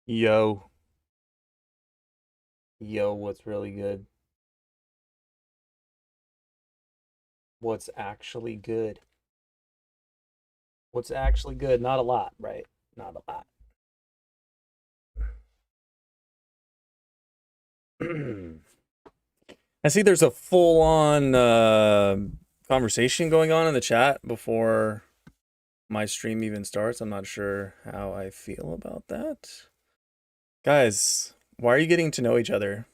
Yo, yo, what's really good? What's actually good? What's actually good? Not a lot, right? Not a lot. I see there's a full-on conversation going on in the chat before my stream even starts. I'm not sure how I feel about that. Guys, why are you getting to know each other?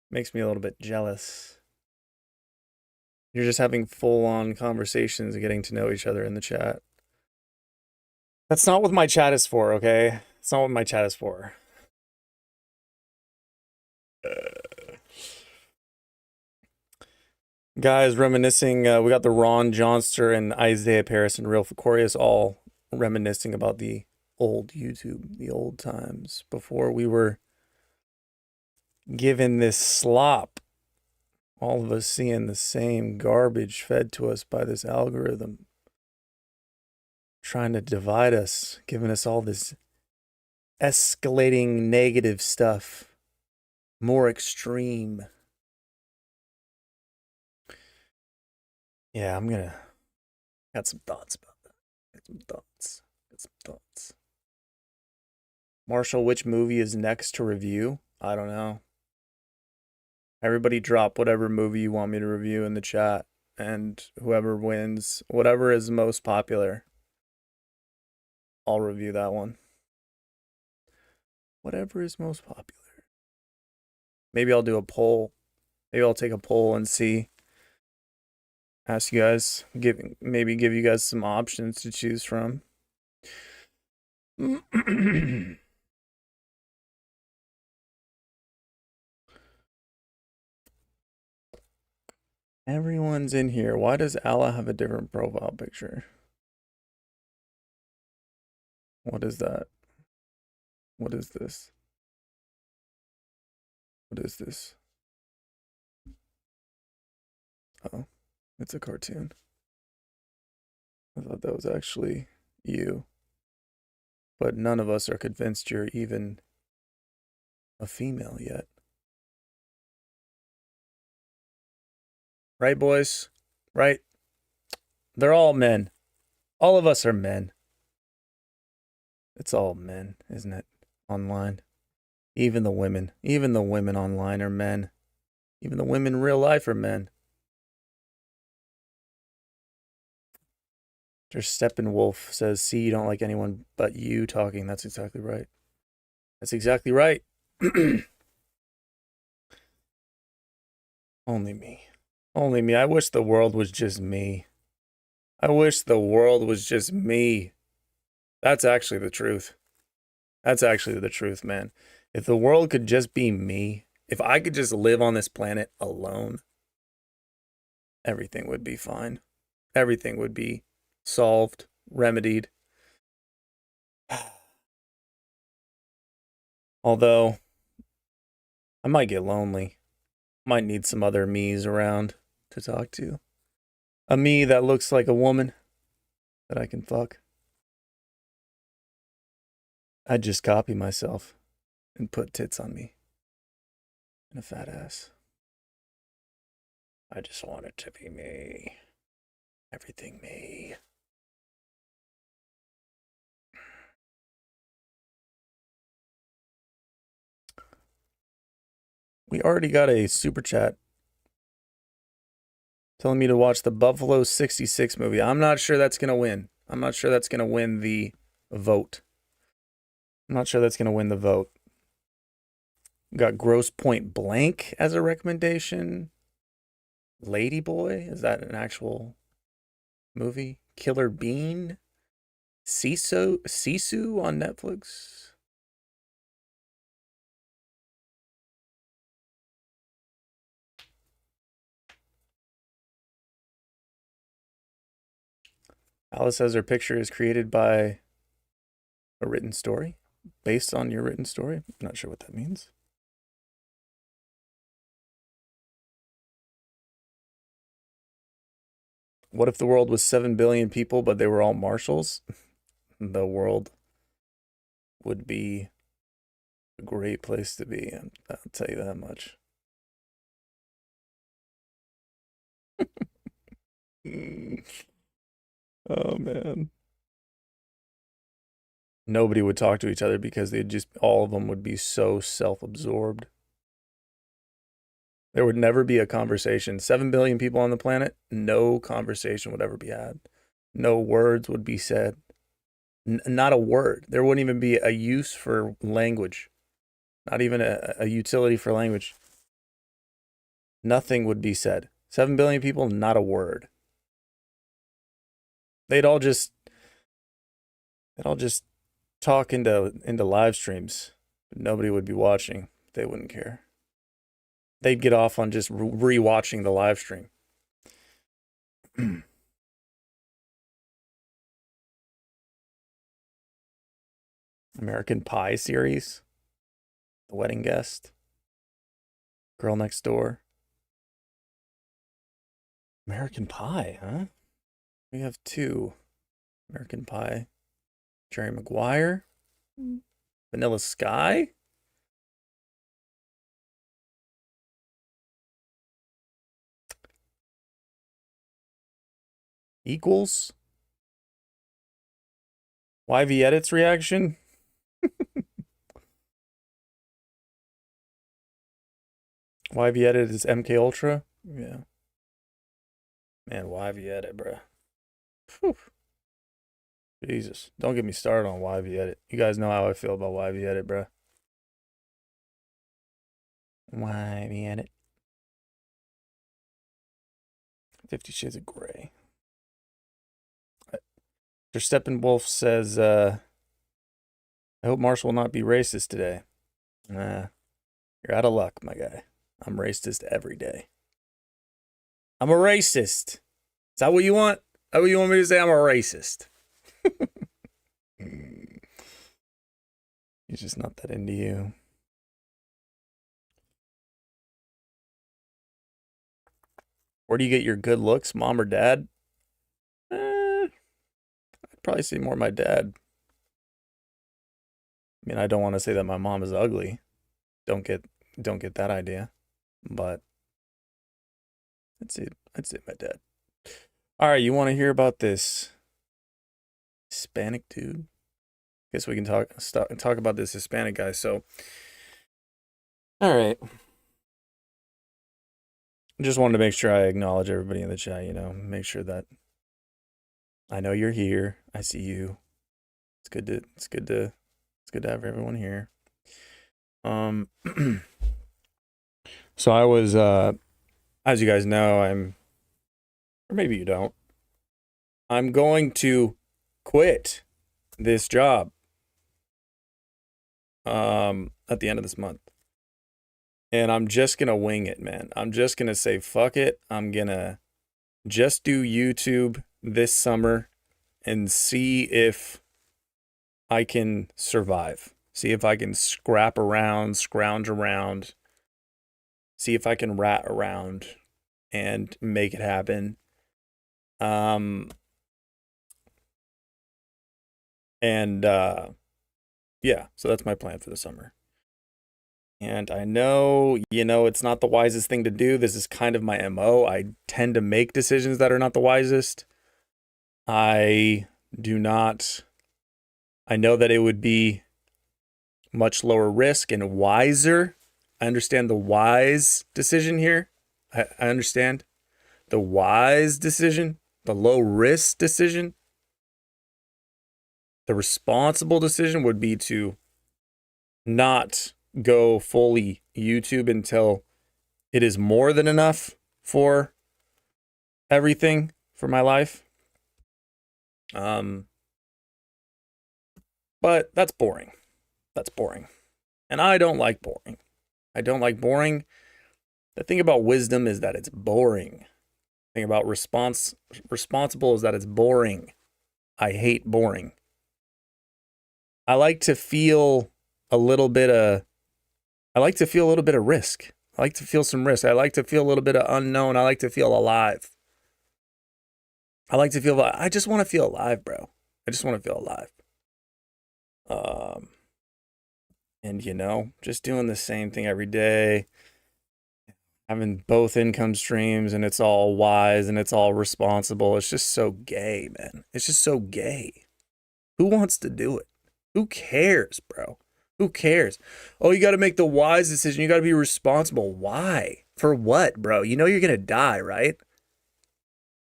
Makes me a little bit jealous. You're just having full-on conversations and getting to know each other in the chat. That's not what my chat is for, okay? That's not what my chat is for. Guys, reminiscing, we got the Ron Johnster and Isaiah Paris and Real Facorius all reminiscing about the old YouTube, the old times before we were given this slop. All of us seeing the same garbage fed to us by this algorithm, trying to divide us, giving us all this escalating negative stuff, more extreme. Yeah, got some thoughts about that. Got some thoughts. Marshall, which movie is next to review? I don't know. Everybody drop whatever movie you want me to review in the chat, and whoever wins, whatever is most popular, I'll review that one. Whatever is most popular. Maybe I'll do a poll. Maybe I'll take a poll and see. Ask you guys, maybe give you guys some options to choose from. Everyone's in here. Why does Allah have a different profile picture? What is that? What is this? What is this? Oh, it's a cartoon. I thought that was actually you. But none of us are convinced you're even a female yet. Right, boys? Right? They're all men. All of us are men. It's all men, isn't it? Online. Even the women. Even the women online are men. Even the women in real life are men. Just Steppenwolf says, see, you don't like anyone but you talking. That's exactly right. That's exactly right. Only me. Only me. I wish the world was just me. I wish the world was just me. That's actually the truth. That's actually the truth, man. If the world could just be me, if I could just live on this planet alone, everything would be fine. Everything would be solved, remedied. Although, I might get lonely. Might need some other me's around to talk to. A me that looks like a woman that I can fuck. I'd just copy myself and put tits on me and a fat ass. I just want it to be me. Everything me. We already got a super chat telling me to watch the Buffalo 66 movie. I'm not sure that's going to win. I'm not sure that's going to win the vote. I'm not sure that's going to win the vote. We got Gross Point Blank as a recommendation. Ladyboy, is that an actual movie? Killer Bean? Sisu on Netflix? Alice says her picture is created by a written story, based on your written story. I'm not sure what that means. What if the world was 7 billion people, but they were all marshals? The world would be A great place to be. I'll tell you that much. Oh man. Nobody would talk to each other because all of them would be so self-absorbed. There would never be a conversation. 7 billion people on the planet, no conversation would ever be had. No words would be said. Not a word. There wouldn't even be a use for language. Not even a utility for language. Nothing would be said. 7 billion people, not a word. They'd all just talk into live streams. But nobody would be watching. They wouldn't care. They'd get off on just rewatching the live stream. American Pie series. The Wedding Guest. Girl Next Door. American Pie, huh? We have 2. American Pie. Jerry Maguire. Vanilla Sky. Equals. YV Edits reaction. YV Edit is MK Ultra. Yeah. Man, YV Edit, bruh. Whew. Jesus. Don't get me started on YV Edit. You guys know how I feel about YV Edit, bruh. YV Edit. 50 Shades of Grey. Mr. Steppenwolf says, I hope Marshall will not be racist today. You're out of luck, my guy. I'm racist every day. I'm a racist. Is that what you want? Is that what you want me to say? I'm a racist. He's just not that into you. Where do you get your good looks, mom or dad? I'd probably say more my dad. I mean, I don't want to say that my mom is ugly. Don't get that idea. But I'd say my dad. All right, you want to hear about this Hispanic dude? Guess we can talk about this Hispanic guy. So, all right. Just wanted to make sure I acknowledge everybody in the chat, you know, make sure that I know you're here. I see you. It's good to have everyone here. So I was as you guys know, or maybe you don't. I'm going to quit this job at the end of this month. And I'm just going to wing it, man. I'm just going to say, fuck it. I'm going to just do YouTube this summer and see if I can survive. See if I can scrounge around. See if I can rat around and make it happen. Yeah, so that's my plan for the summer. And I know, you know, it's not the wisest thing to do. This is kind of my MO. I tend to make decisions that are not the wisest. I know that it would be much lower risk and wiser. I understand the wise decision here. I understand the wise decision, the low risk decision. The responsible decision would be to not go fully YouTube until it is more than enough for everything for my life. But that's boring. That's boring. And I don't like boring. I don't like boring. The thing about wisdom is that it's boring. The thing about responsible is that it's boring. I hate boring. I like to feel a little bit of risk. I like to feel some risk. I like to feel a little bit of unknown. I like to feel alive. I just want to feel alive, bro. I just want to feel alive. And, just doing the same thing every day, having both income streams, and it's all wise and it's all responsible. It's just so gay, man. It's just so gay. Who wants to do it? Who cares, bro? Who cares? Oh, you got to make the wise decision. You got to be responsible. Why? For what, bro? You know you're going to die, right?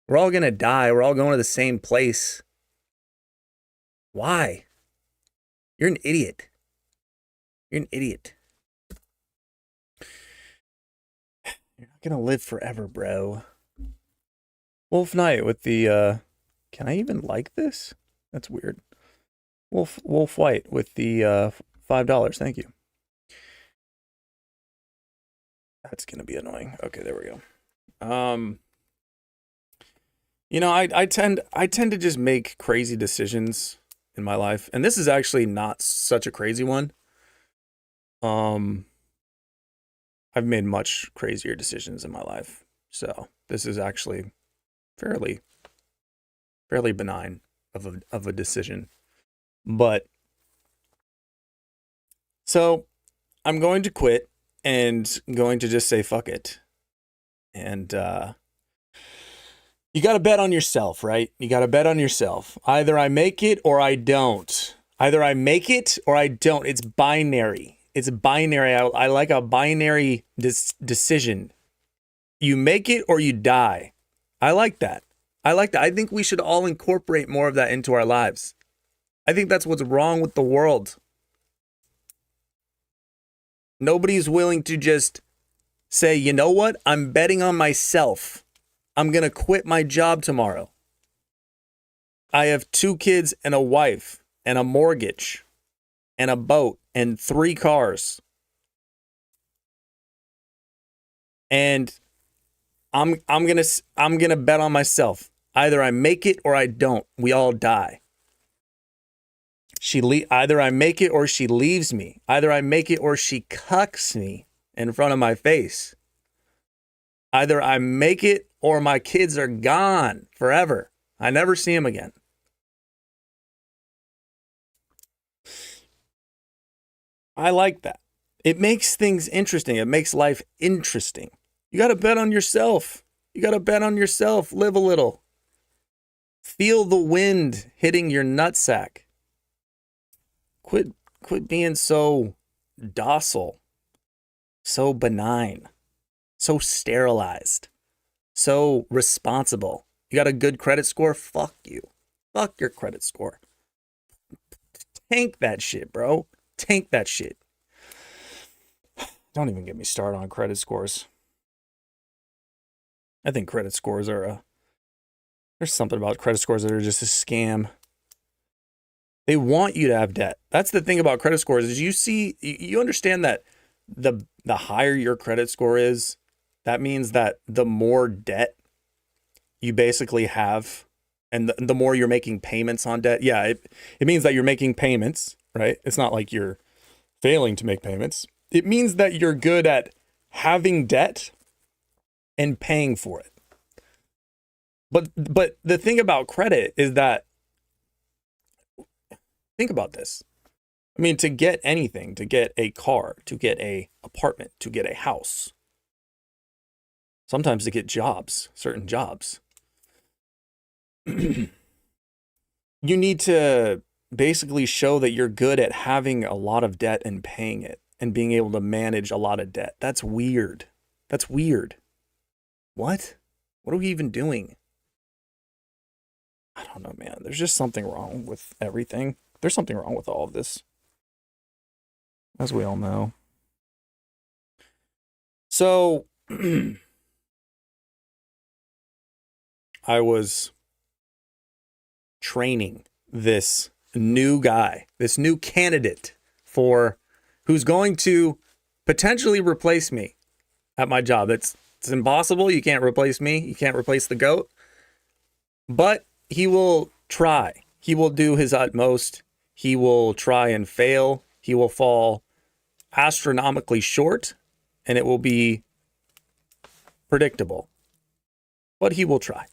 We're all going to die. We're all going to the same place. Why? You're an idiot. You're an idiot. You're not going to live forever, bro. Wolf Knight with the, can I even like this? That's weird. Wolf White with the $5. Thank you. That's going to be annoying. Okay, there we go. I tend to just make crazy decisions in my life, and this is actually not such a crazy one. I've made much crazier decisions in my life, so this is actually fairly benign of a decision. But so I'm going to quit and going to just say fuck it. And you got to bet on yourself, right? You got to bet on yourself. Either I make it or I don't. Either I make it or I don't. It's binary. It's binary. I like a binary decision. You make it or you die. I like that. I think we should all incorporate more of that into our lives. I think that's what's wrong with the world. Nobody's willing to just say, you know what? I'm betting on myself. I'm going to quit my job tomorrow. I have 2 kids and a wife and a mortgage and a boat and 3 cars. And I'm going to bet on myself. Either I make it or I don't. We all die. Either I make it or she leaves me. Either I make it or she cucks me in front of my face. Either I make it or my kids are gone forever. I never see them again. I like that. It makes things interesting. It makes life interesting. You got to bet on yourself. You got to bet on yourself. Live a little. Feel the wind hitting your nutsack. Quit being so docile, so benign, so sterilized, so responsible. You got a good credit score? Fuck you. Fuck your credit score. Tank that shit, bro. Tank that shit. Don't even get me started on credit scores. I think credit scores are there's something about credit scores that are just a scam. They want you to have debt. That's the thing about credit scores is you understand that the higher your credit score is, that means that the more debt you basically have and the more you're making payments on debt. Yeah, it means that you're making payments, right? It's not like you're failing to make payments. It means that you're good at having debt and paying for it. But the thing about credit is that, think about this. I mean, to get anything, to get a car, to get an apartment, to get a house, sometimes to get jobs, certain jobs, you need to basically show that you're good at having a lot of debt and paying it and being able to manage a lot of debt. That's weird. That's weird. What? What are we even doing? I don't know, man. There's just something wrong with everything. There's something wrong with all of this, as we all know. So, I was training this new guy, this new candidate who's going to potentially replace me at my job. It's impossible. You can't replace me. You can't replace the GOAT. But he will try. He will do his utmost. He will try and fail. He will fall astronomically short, and it will be predictable. But he will try.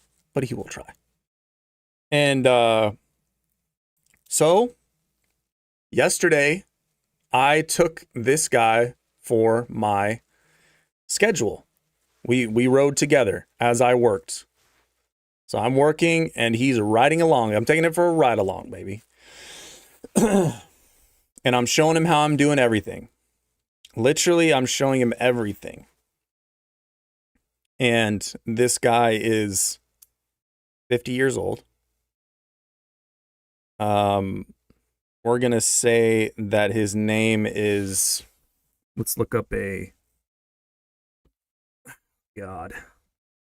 And so, yesterday, I took this guy for my schedule. We rode together as I worked. So I'm working and he's riding along. I'm taking it for a ride along, baby. And I'm showing him how I'm doing everything. Literally, I'm showing him everything. And this guy is 50 years old. We're going to say that his name is, let's look up God.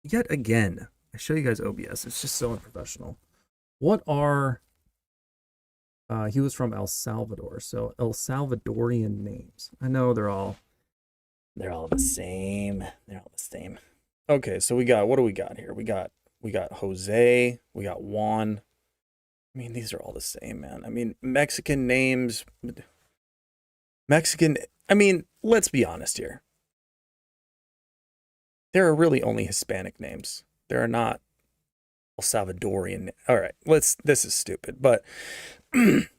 Yet again, I show you guys OBS. It's just so unprofessional. What are, he was from El Salvador, so El Salvadorian names. I know they're all the same. They're all the same. Okay, so we got, what do we got here? We got Jose, we got Juan. I mean, these are all the same, man. I mean, Mexican names, I mean, let's be honest here. There are really only Hispanic names. There are not El Salvadorian. All right, this is stupid, but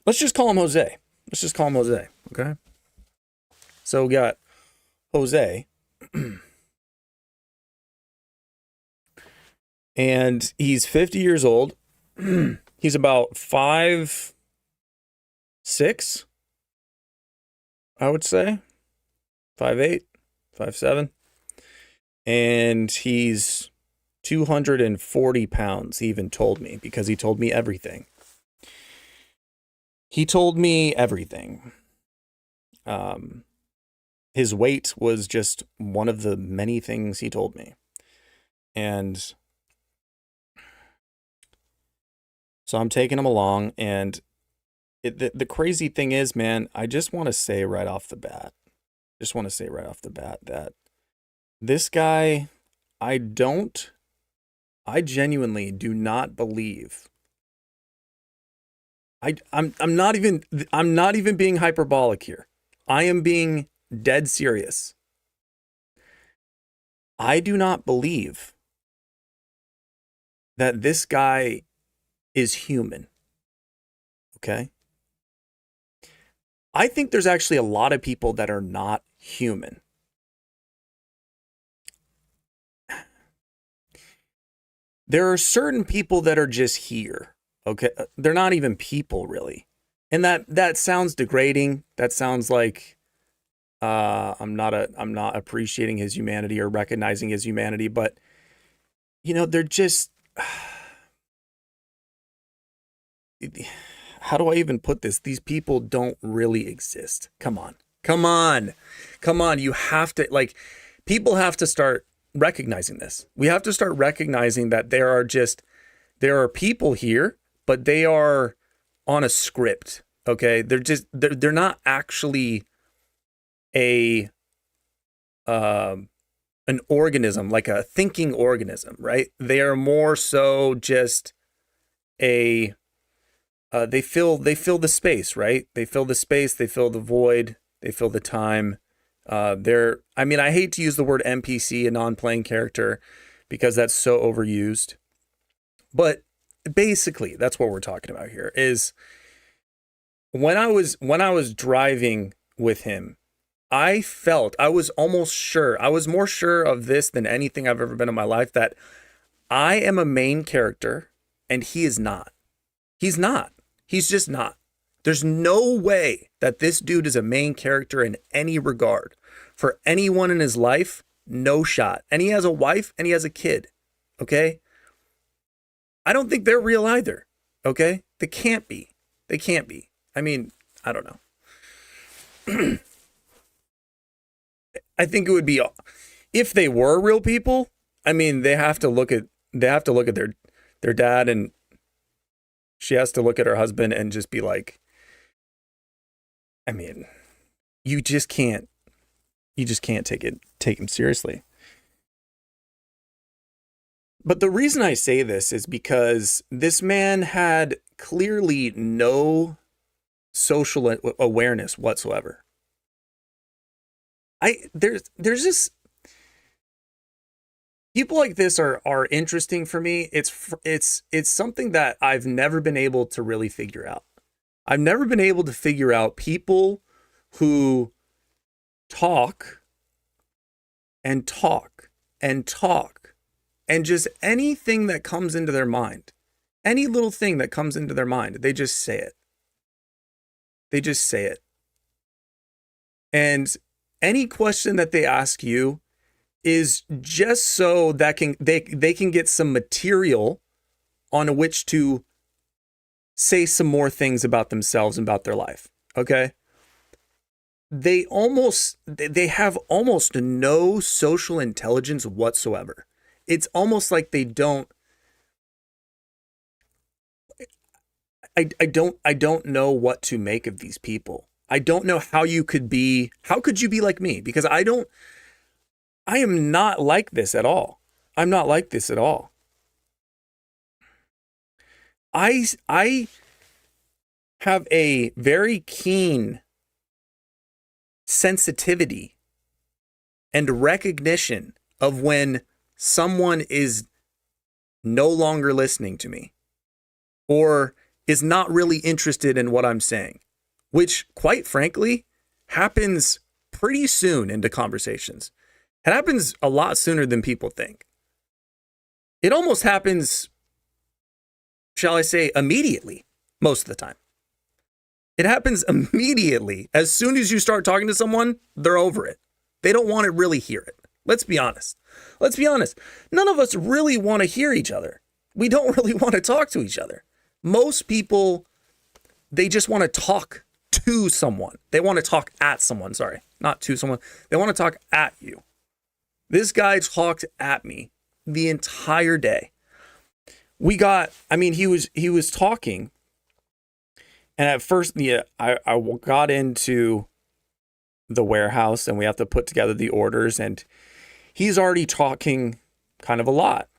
let's just call him Jose. Let's just call him Jose, okay? So we got Jose. And he's 50 years old. He's about 5'6", I would say. 5'8", 5'7". And he's 240 pounds, he even told me, because he told me everything. He told me everything. His weight was just one of the many things he told me. And so I'm taking him along, and the crazy thing is, man, I just want to say right off the bat, that this guy, I genuinely do not believe. I'm not even being hyperbolic here. I am being dead serious. I do not believe that this guy is human. Okay? I think there's actually a lot of people that are not human. There are certain people that are just here. Okay? They're not even people, really. And that sounds degrading. That sounds like I'm not appreciating his humanity or recognizing his humanity, but you know, they're just, how do I even put this? These people don't really exist. Come on. You have to, like, people have to start recognizing this. We have to start recognizing that there are people here, but they are on a script. Okay. They're not actually an organism, like a thinking organism, right? They are more so just they fill the space, right? They fill the space, they fill the void, they fill the time. I hate to use the word NPC, a non-playing character, because that's so overused. But basically, that's what we're talking about here. Is when I was driving with him, I was almost sure. I was more sure of this than anything I've ever been in my life, that I am a main character and he is not. He's not. He's just not. There's no way that this dude is a main character in any regard. For anyone in his life, no shot. And he has a wife and he has a kid. Okay? I don't think they're real either. Okay? They can't be. I mean, I don't know. I think it would be, if they were real people, I mean, they have to look at their dad, and she has to look at her husband and just be like, I mean, you just can't take him seriously. But the reason I say this is because this man had clearly no social awareness whatsoever. There's just, people like this are interesting for me. It's something that I've never been able to really figure out. I've never been able to figure out people who talk and talk and talk, and just anything that comes into their mind, any little thing that comes into their mind, they just say it. They just say it. And any question that they ask you is just so that they can get some material on which to say some more things about themselves and about their life. Okay? They have almost no social intelligence whatsoever. It's almost like they don't. I don't know what to make of these people. I don't know how could you be like me? Because I am not like this at all. I'm not like this at all. I have a very keen sensitivity and recognition of when someone is no longer listening to me or is not really interested in what I'm saying, which, quite frankly, happens pretty soon into conversations. It happens a lot sooner than people think. It almost happens, shall I say, immediately, most of the time. It happens immediately. As soon as you start talking to someone, they're over it. They don't want to really hear it. Let's be honest. Let's be honest. None of us really want to hear each other. We don't really want to talk to each other. Most people, they just want to talk to someone. They want to talk at someone. Sorry, not to someone. They want to talk at you. This guy talked at me the entire day. He was talking. And at first, I got into the warehouse and we have to put together the orders, and he's already talking kind of a lot.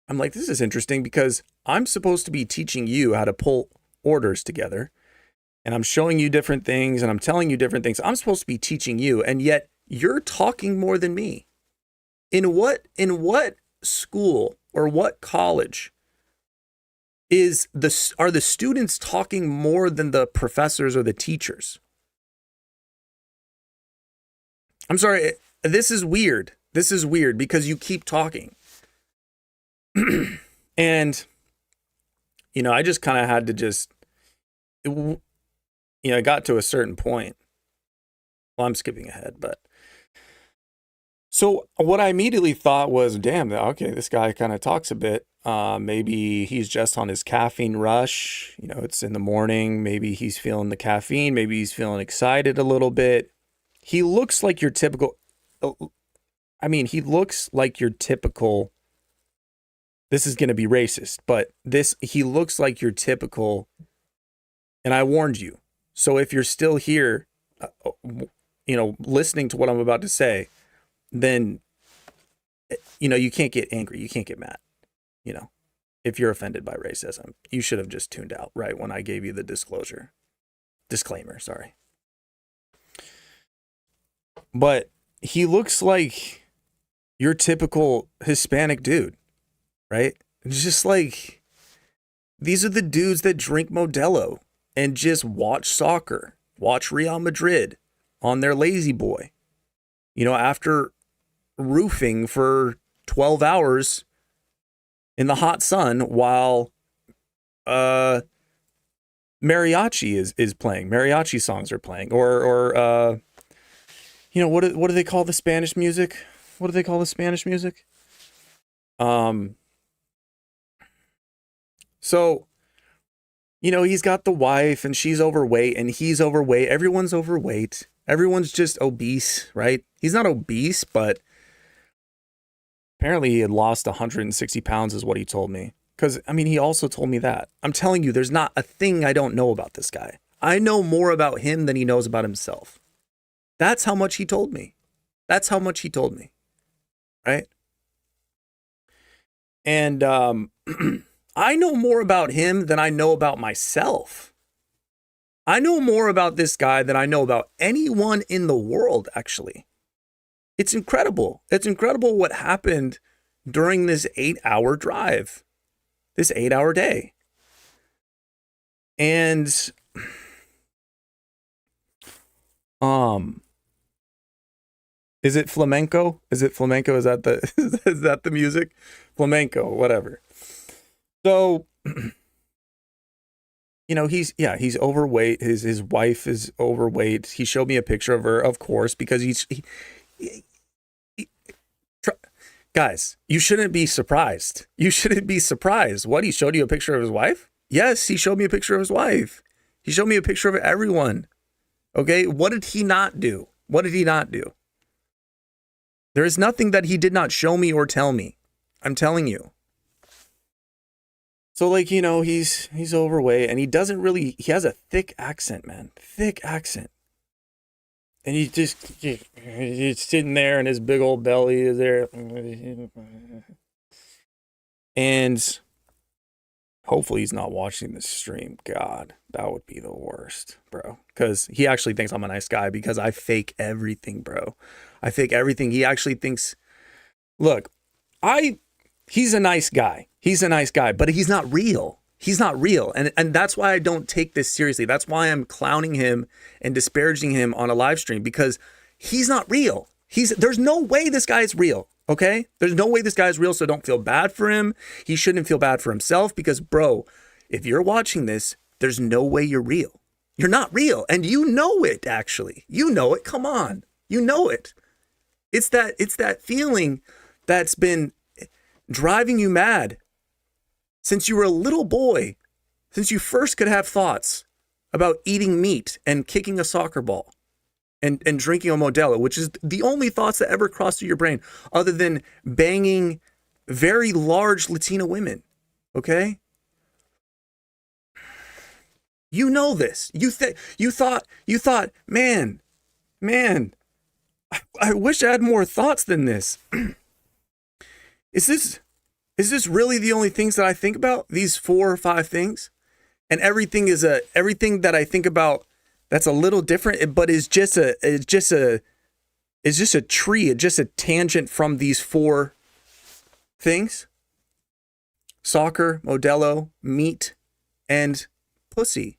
I'm like, this is interesting because I'm supposed to be teaching you how to pull orders together, and I'm showing you different things and I'm telling you different things. I'm supposed to be teaching you, and yet you're talking more than me. In what school or what college are the students talking more than the professors or the teachers? I'm sorry, this is weird. This is weird because you keep talking. And, I just kind of had to I got to a certain point. Well, I'm skipping ahead, but. So what I immediately thought was, damn, okay, this guy kind of talks a bit. Maybe he's just on his caffeine rush. It's in the morning. Maybe he's feeling the caffeine. Maybe he's feeling excited a little bit. He looks like your typical, this is going to be racist, but he looks like your typical, and I warned you. So if you're still here, listening to what I'm about to say, then, you can't get angry. You can't get mad. If you're offended by racism, you should have just tuned out right when I gave you the disclaimer, sorry. But he looks like your typical Hispanic dude, right? It's just like, these are the dudes that drink Modelo and just watch soccer, watch Real Madrid on their lazy boy, after roofing for 12 hours in the hot sun while mariachi is playing. Mariachi songs are playing. Or what do they call the Spanish music? What do they call the Spanish music? So, he's got the wife and she's overweight and he's overweight. Everyone's overweight. Everyone's just obese, right? He's not obese, but apparently he had lost 160 pounds is what he told me. Because, he also told me that. I'm telling you, there's not a thing I don't know about this guy. I know more about him than he knows about himself. That's how much he told me. That's how much he told me. Right? And I know more about him than I know about myself. I know more about this guy than I know about anyone in the world, actually. It's incredible. It's incredible what happened during this 8-hour drive, this 8-hour day. And Um, is it flamenco? Is it flamenco? Is that the is that the music? Flamenco, whatever. So, he's overweight. His wife is overweight. He showed me a picture of her, of course, because he guys, you shouldn't be surprised. You shouldn't be surprised. What, he showed you a picture of his wife? Yes, he showed me a picture of his wife. He showed me a picture of everyone. Okay, what did he not do? What did he not do? There is nothing that he did not show me or tell me. I'm telling you. So, like, he's overweight, and he has a thick accent, man. Thick accent. And he's sitting there, and his big old belly is there. And hopefully he's not watching this stream. God, that would be the worst, bro. Because he actually thinks I'm a nice guy because I fake everything, bro. I fake everything. He actually thinks, look, he's a nice guy. He's a nice guy, but he's not real. He's not real. And that's why I don't take this seriously. That's why I'm clowning him and disparaging him on a live stream, because he's not real. There's no way this guy is real. Okay? There's no way this guy is real, so don't feel bad for him. He shouldn't feel bad for himself because, bro, if you're watching this, there's no way you're real. You're not real. And you know it, actually. You know it. Come on. You know it. It's that feeling that's been driving you mad since you were a little boy, since you first could have thoughts about eating meat and kicking a soccer ball and drinking a Modelo, which is the only thoughts that ever crossed through your brain other than banging very large Latina women. Okay? You know this. You thought, man, I wish I had more thoughts than this. Is this really the only things that I think about? These 4 or 5 things? And everything that I think about that's a little different, but is just a tree, just a tangent from these 4 things. Soccer, Modelo, meat, and pussy.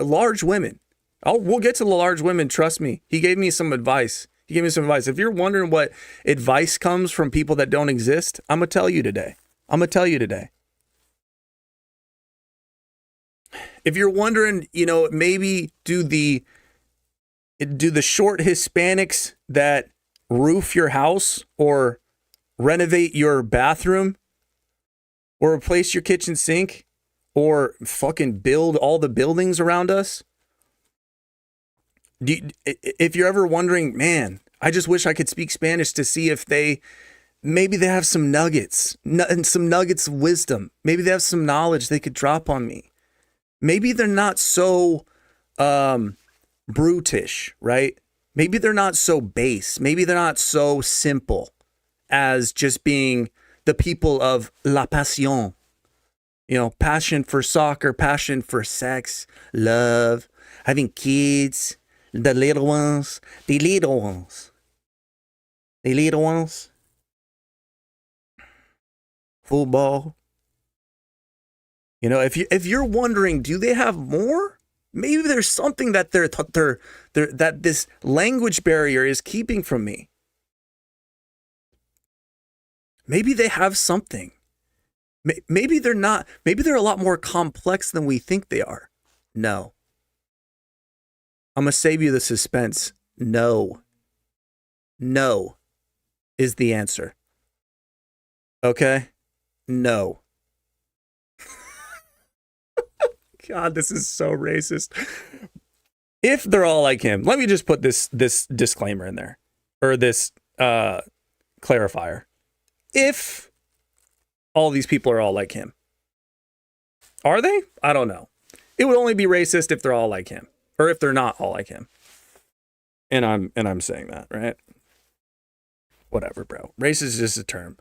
Large women. We'll get to the large women, trust me. He gave me some advice. If you're wondering what advice comes from people that don't exist, I'm going to tell you today. If you're wondering, maybe do the short Hispanics that roof your house or renovate your bathroom or replace your kitchen sink or fucking build all the buildings around us, if you're ever wondering, man, I just wish I could speak Spanish to see if maybe they have some nuggets of wisdom. Maybe they have some knowledge they could drop on me. Maybe they're not so brutish, right? Maybe they're not so base. Maybe they're not so simple as just being the people of la pasión. Passion for soccer, passion for sex, love, having kids. The little ones. Football. If you're wondering, do they have more? Maybe there's something that that this language barrier is keeping from me. Maybe they have something. Maybe they're not. Maybe they're a lot more complex than we think they are. No. I'm going to save you the suspense. No. No is the answer. Okay? No. God, this is so racist. If they're all like him, let me just put this disclaimer in there, or this clarifier. If all these people are all like him, are they? I don't know. It would only be racist if they're all like him. Or if they're not all like him. And I'm saying that, right? Whatever, bro. Racist is just a term.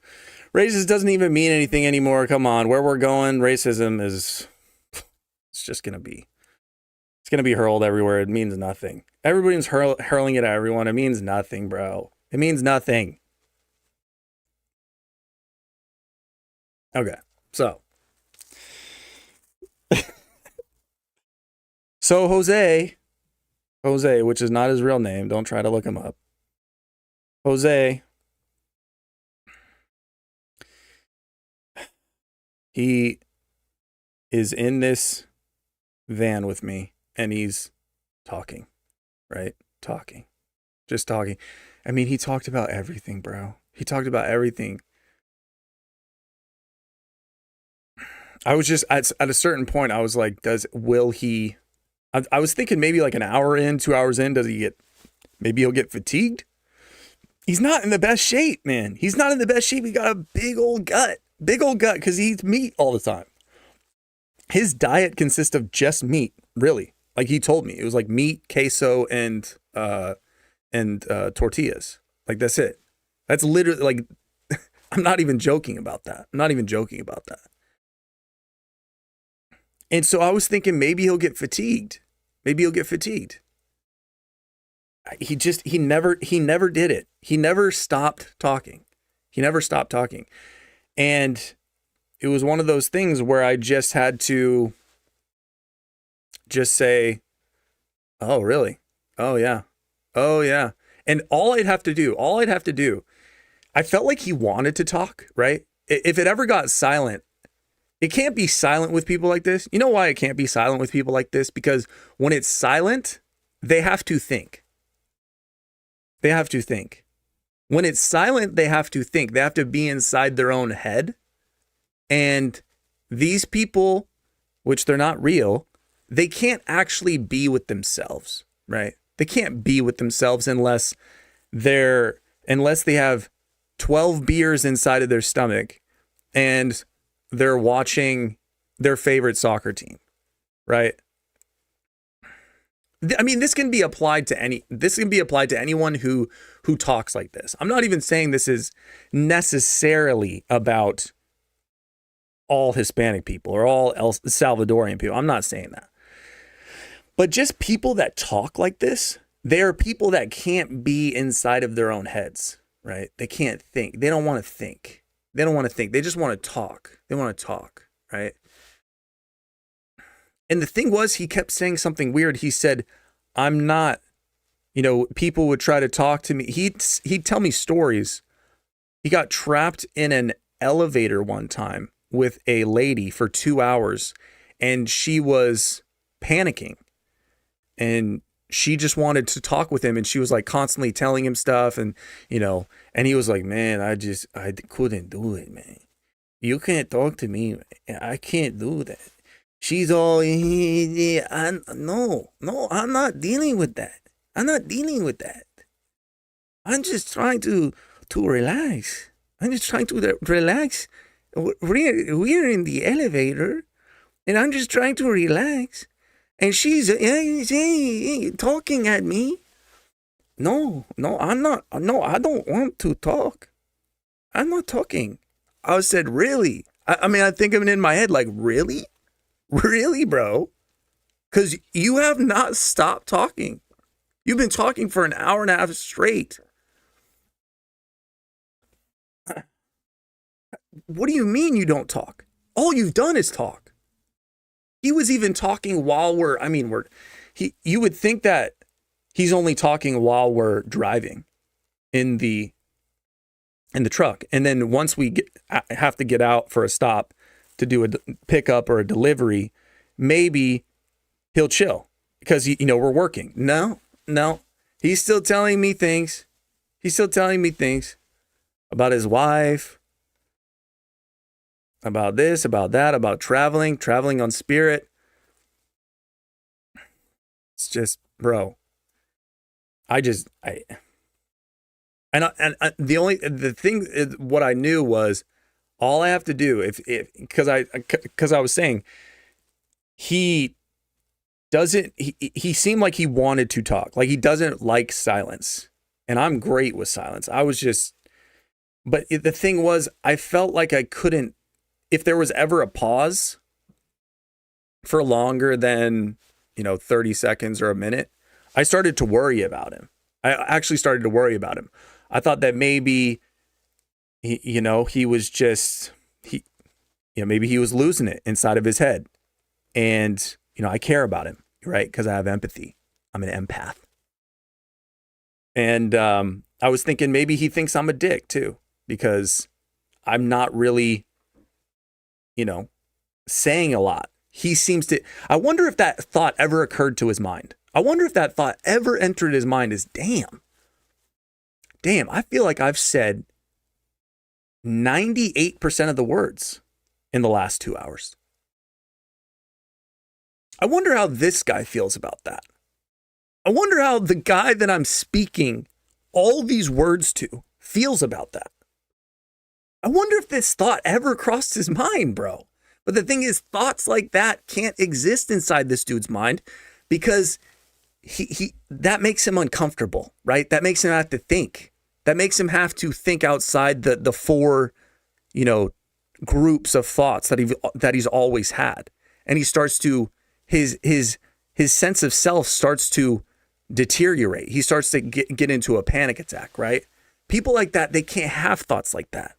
Racist doesn't even mean anything anymore. Come on. Where we're going, racism is it's going to be hurled everywhere. It means nothing. Everybody's hurling it at everyone. It means nothing, bro. It means nothing. Okay. So Jose Jose, which is not his real name. Don't try to look him up. Jose, he is in this van with me and he's talking, right? Talking. Just talking. I mean, he talked about everything, bro. He talked about everything. I was just at a certain point, I was like, will he, I was thinking maybe like an hour in, 2 hours in, maybe he'll get fatigued. He's not in the best shape, man. He's not in the best shape. He got a big old gut because he eats meat all the time. His diet consists of just meat, really. Like he told me, it was like meat, queso, and tortillas. Like that's it. That's literally like, I'm not even joking about that. And so I was thinking maybe he'll get fatigued. He never did it. He never stopped talking. And it was one of those things where I just had to just say, oh, really? Oh, yeah. And all I'd have to do, I felt like he wanted to talk, right? If it ever got silent, it can't be silent with people like this. You know why it can't be silent with people like this? Because when it's silent, they have to think. When it's silent, they have to think. They have to be inside their own head. And these people, which they're not real, they can't actually be with themselves, right? They can't be with themselves unless they have 12 beers inside of their stomach and they're watching their favorite soccer team, right? I mean, this can be applied to anyone who talks like this. I'm not even saying this is necessarily about all Hispanic people or all Salvadorian people. I'm not saying that. But just people that talk like this, they are people that can't be inside of their own heads, right? They can't think. They don't want to think. They just want to talk. Right? And the thing was, he kept saying something weird. He said, I'm not, people would try to talk to me. He'd tell me stories. He got trapped in an elevator one time with a lady for 2 hours and she was panicking and she just wanted to talk with him and she was like constantly telling him stuff and and he was like, man, I couldn't do it, man. You can't talk to me. I can't do that. She's all, no, I'm not dealing with that. I'm just trying to relax. We're in the elevator and I'm just trying to relax. And she's talking at me. No, I'm not. No, I don't want to talk. I'm not talking. I said, really? I mean, I think of it in my head like, really? Really, bro? Because you have not stopped talking. You've been talking for an hour and a half straight. What do you mean you don't talk? All you've done is talk. He was even talking while you would think that he's only talking while we're driving in the truck. And then once we have to get out for a stop to do a pickup or a delivery, maybe he'll chill because, we're working. No. He's still telling me things. About his wife, about this, about that, about traveling on Spirit. It's just, bro, what I knew was all I have to do because I was saying he seemed like he wanted to talk, like he doesn't like silence, and I'm great with silence. But the thing was, I felt like I couldn't, if there was ever a pause for longer than 30 seconds or a minute, I started to worry about him. I actually started to worry about him. I thought that maybe, he was just, maybe he was losing it inside of his head. And, I care about him, right? Because I have empathy. I'm an empath. And I was thinking maybe he thinks I'm a dick too, because I'm not really, saying a lot. He seems to, I wonder if that thought ever occurred to his mind. I wonder if that thought ever entered his mind is, damn, I feel like I've said 98% of the words in the last 2 hours. I wonder how this guy feels about that. I wonder how the guy that I'm speaking all these words to feels about that. I wonder if this thought ever crossed his mind, bro. But the thing is, thoughts like that can't exist inside this dude's mind because he that makes him uncomfortable, right? That makes him have to think. That makes him have to think outside the four, groups of thoughts that he's always had. And he starts to his sense of self starts to deteriorate. He starts to get into a panic attack, right? People like that, they can't have thoughts like that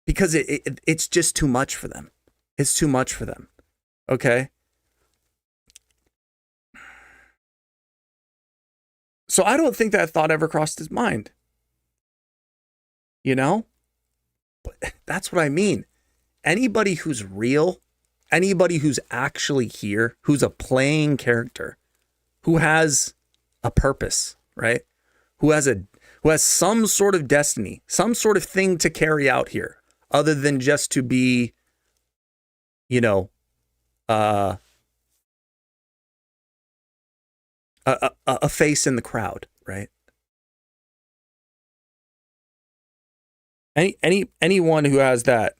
because it's just too much for them. It's too much for them. Okay? So I don't think that thought ever crossed his mind. But that's what I mean. Anybody who's real, anybody who's actually here, who's a playing character, who has a purpose, right? Who has some sort of destiny, some sort of thing to carry out here, other than just to be, a face in the crowd, right? Anyone who has that,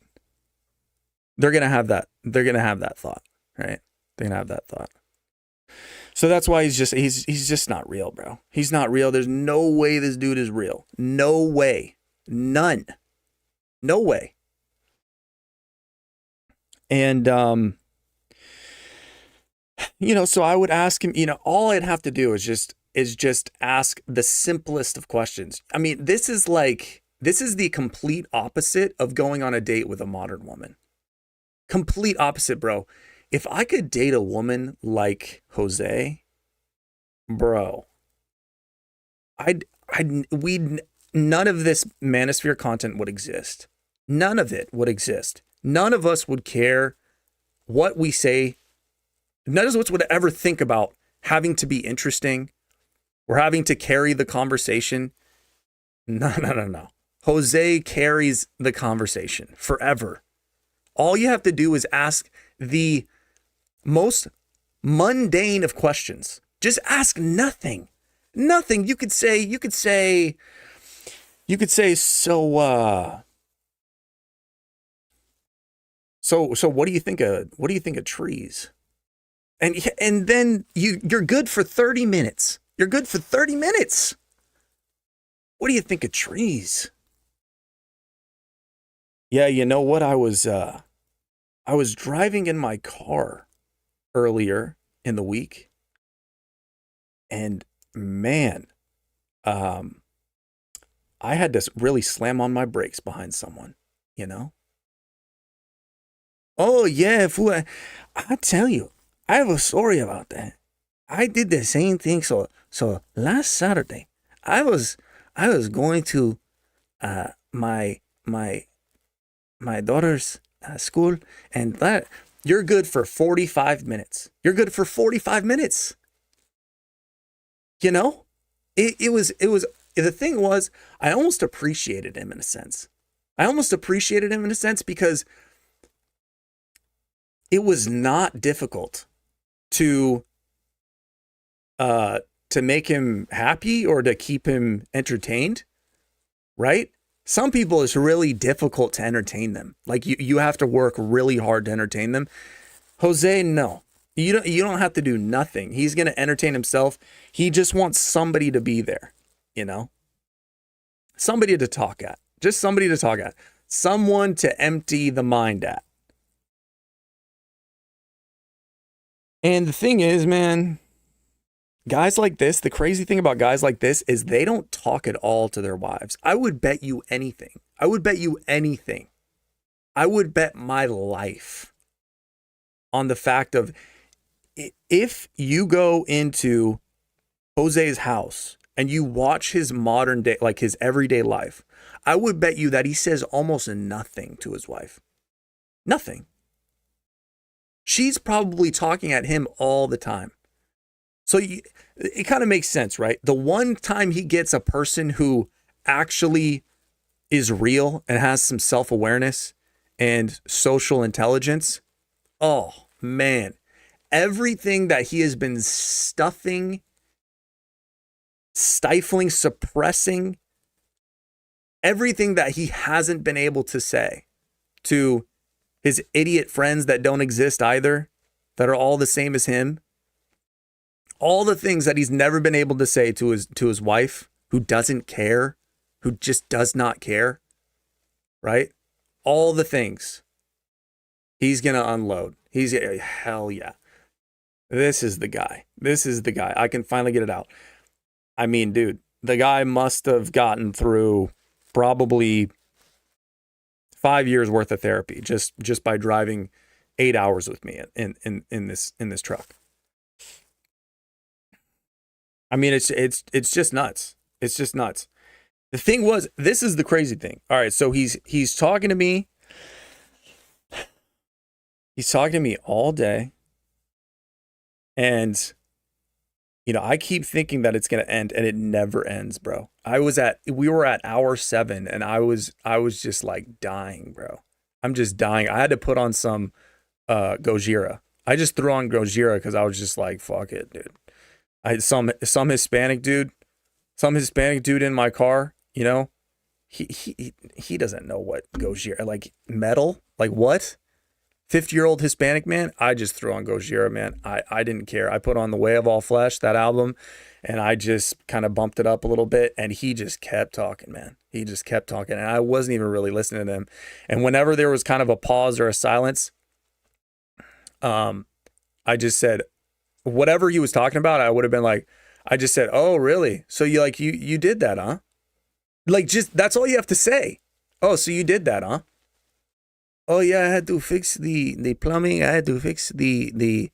they're gonna have that. They're gonna have that thought, right? They're gonna have that thought. So that's why he's just not real, bro. He's not real. There's no way this dude is real. No way. None. No way. And so I would ask him, all I'd have to do is just ask the simplest of questions. I mean, this is the complete opposite of going on a date with a modern woman. Complete opposite, bro. If I could date a woman like Jose, bro, none of this manosphere content would exist. None of it would exist. None of us would care what we say. None of us would ever think about having to be interesting or having to carry the conversation. No. Jose carries the conversation forever. All you have to do is ask the most mundane of questions. Just ask nothing. Nothing. You could say, so what do you think of trees? And then you're good for 30 minutes. You're good for 30 minutes. What do you think of trees? Yeah, you know what? I was driving in my car earlier in the week, and man, I had to really slam on my brakes behind someone, Oh yeah, fool, I tell you, I have a story about that. I did the same thing. So last Saturday, I was going to my daughter's school, and that you're good for 45 minutes. You're good for 45 minutes. It was the thing was, I almost appreciated him in a sense. Because it was not difficult to make him happy or to keep him entertained, right? Some people, it's really difficult to entertain them. Like you have to work really hard to entertain them. Jose, no. You don't have to do nothing. He's going to entertain himself. He just wants somebody to be there, Somebody to talk at. Just somebody to talk at. Someone to empty the mind at. And the thing is, man, guys like this, the crazy thing about guys like this is they don't talk at all to their wives. I would bet you anything. I would bet my life on the fact of, if you go into Jose's house and you watch his modern day, like his everyday life, I would bet you that he says almost nothing to his wife. Nothing. She's probably talking at him all the time. So it kind of makes sense, right? The one time he gets a person who actually is real and has some self-awareness and social intelligence, oh man, everything that he has been stifling, suppressing, everything that he hasn't been able to say to his idiot friends that don't exist either, that are all the same as him, all the things that he's never been able to say to his wife, who doesn't care, who just does not care, right? All the things he's going to unload. Hell yeah. This is the guy. This is the guy. I can finally get it out. I mean, dude, the guy must have gotten through probably 5 years worth of therapy just by driving 8 hours with me in this truck. I mean, it's just nuts. It's just nuts. The thing was, this is the crazy thing. All right, so he's talking to me. He's talking to me all day. And, you know, I keep thinking that it's going to end, and it never ends, bro. We were at hour 7, and I was just like dying, bro. I'm just dying. I had to put on some Gojira. I just threw on Gojira because I was just like, fuck it, dude. I had some Hispanic dude in my car, you know, he doesn't know what Gojira, like metal, like what? 50-year-old Hispanic man. I just threw on Gojira, man. I didn't care. I put on The Way of All Flesh, that album, and I just kind of bumped it up a little bit, and he just kept talking, man. He just kept talking, and I wasn't even really listening to him. And whenever there was kind of a pause or a silence, I just said, whatever he was talking about, I would have been like, I just said, oh, really? So you did that, huh? Like, just, that's all you have to say. Oh, so you did that, huh? Oh yeah, I had to fix the plumbing. I had to fix the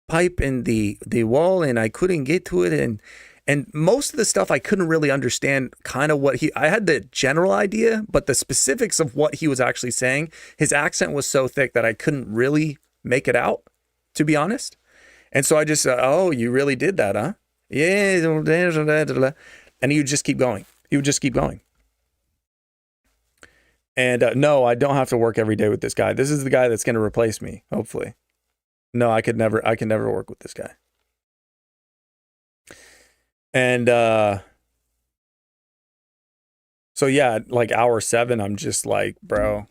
pipe and the wall, and I couldn't get to it. And most of the stuff I couldn't really understand kind of I had the general idea, but the specifics of what he was actually saying, his accent was so thick that I couldn't really make it out, to be honest. And so I just said, oh, you really did that, huh? Yeah. And he would just keep going. And no, I don't have to work every day with this guy. This is the guy that's going to replace me, hopefully. No, I can never work with this guy. And so yeah, like hour 7, I'm just like, bro,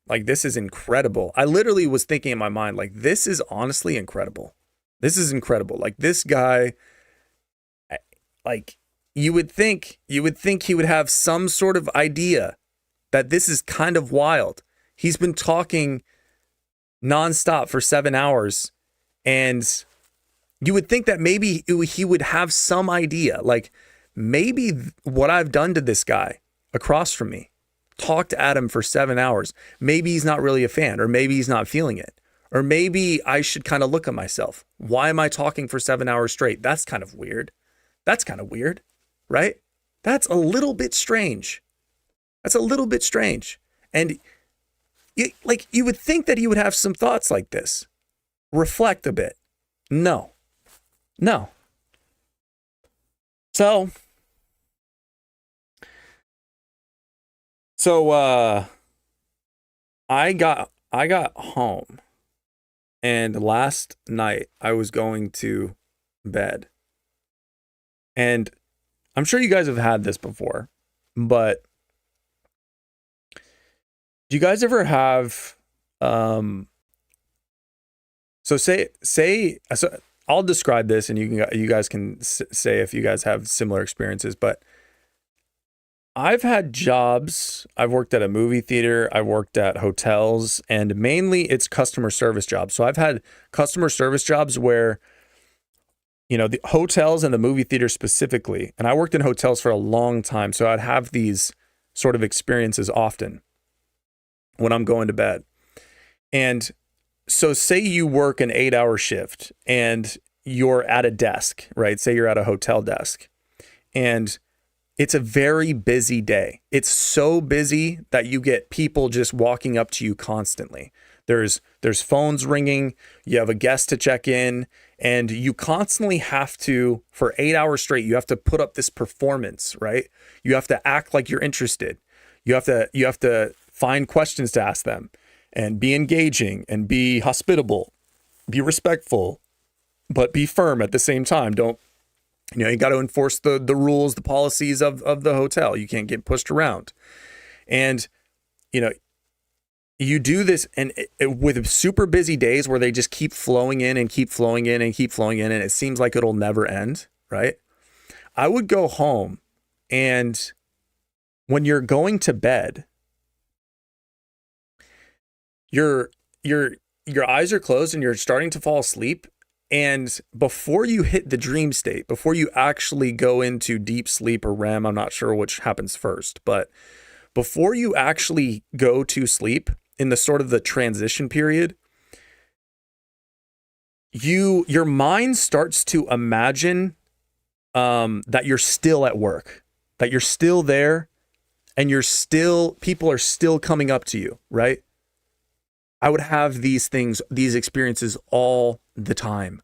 like this is incredible. I literally was thinking in my mind, like, this is honestly incredible. This is incredible. Like this guy, like you would think he would have some sort of idea that this is kind of wild. He's been talking nonstop for 7 hours, and you would think that maybe he would have some idea, like maybe what I've done to this guy across from me, talked at him for 7 hours. Maybe he's not really a fan, or maybe he's not feeling it. Or maybe I should kind of look at myself. Why am I talking for 7 hours straight? That's kind of weird. Right? That's a little bit strange. And you would think that he would have some thoughts like this. Reflect a bit. No. So I got home, and last night I was going to bed. And I'm sure you guys have had this before, but do you guys ever have so I'll describe this, and you guys can say if you guys have similar experiences, but I've had jobs. I've worked at a movie theater, I've worked at hotels, and mainly it's customer service jobs. So I've had customer service jobs where, you know, the hotels and the movie theater specifically, and I worked in hotels for a long time, so I'd have these sort of experiences often when I'm going to bed. And so say you work an 8-hour shift, and you're at a desk, right? Say you're at a hotel desk, and it's a very busy day. It's so busy that you get people just walking up to you constantly. There's phones ringing, you have a guest to check in, and you constantly have to, for 8 hours straight, you have to put up this performance, right? You have to act like you're interested. You have to find questions to ask them and be engaging and be hospitable, be respectful, but be firm at the same time. You got to enforce the rules, the policies of the hotel. You can't get pushed around. And, you do this and with super busy days where they just keep flowing in and keep flowing in and keep flowing in, and it seems like it'll never end, right? I would go home, and when you're going to bed, your eyes are closed and you're starting to fall asleep. And before you hit the dream state, before you actually go into deep sleep or REM, I'm not sure which happens first, but before you actually go to sleep in the sort of the transition period, your mind starts to imagine that you're still at work, that you're still there, and people are still coming up to you, right? I would have these experiences all the time.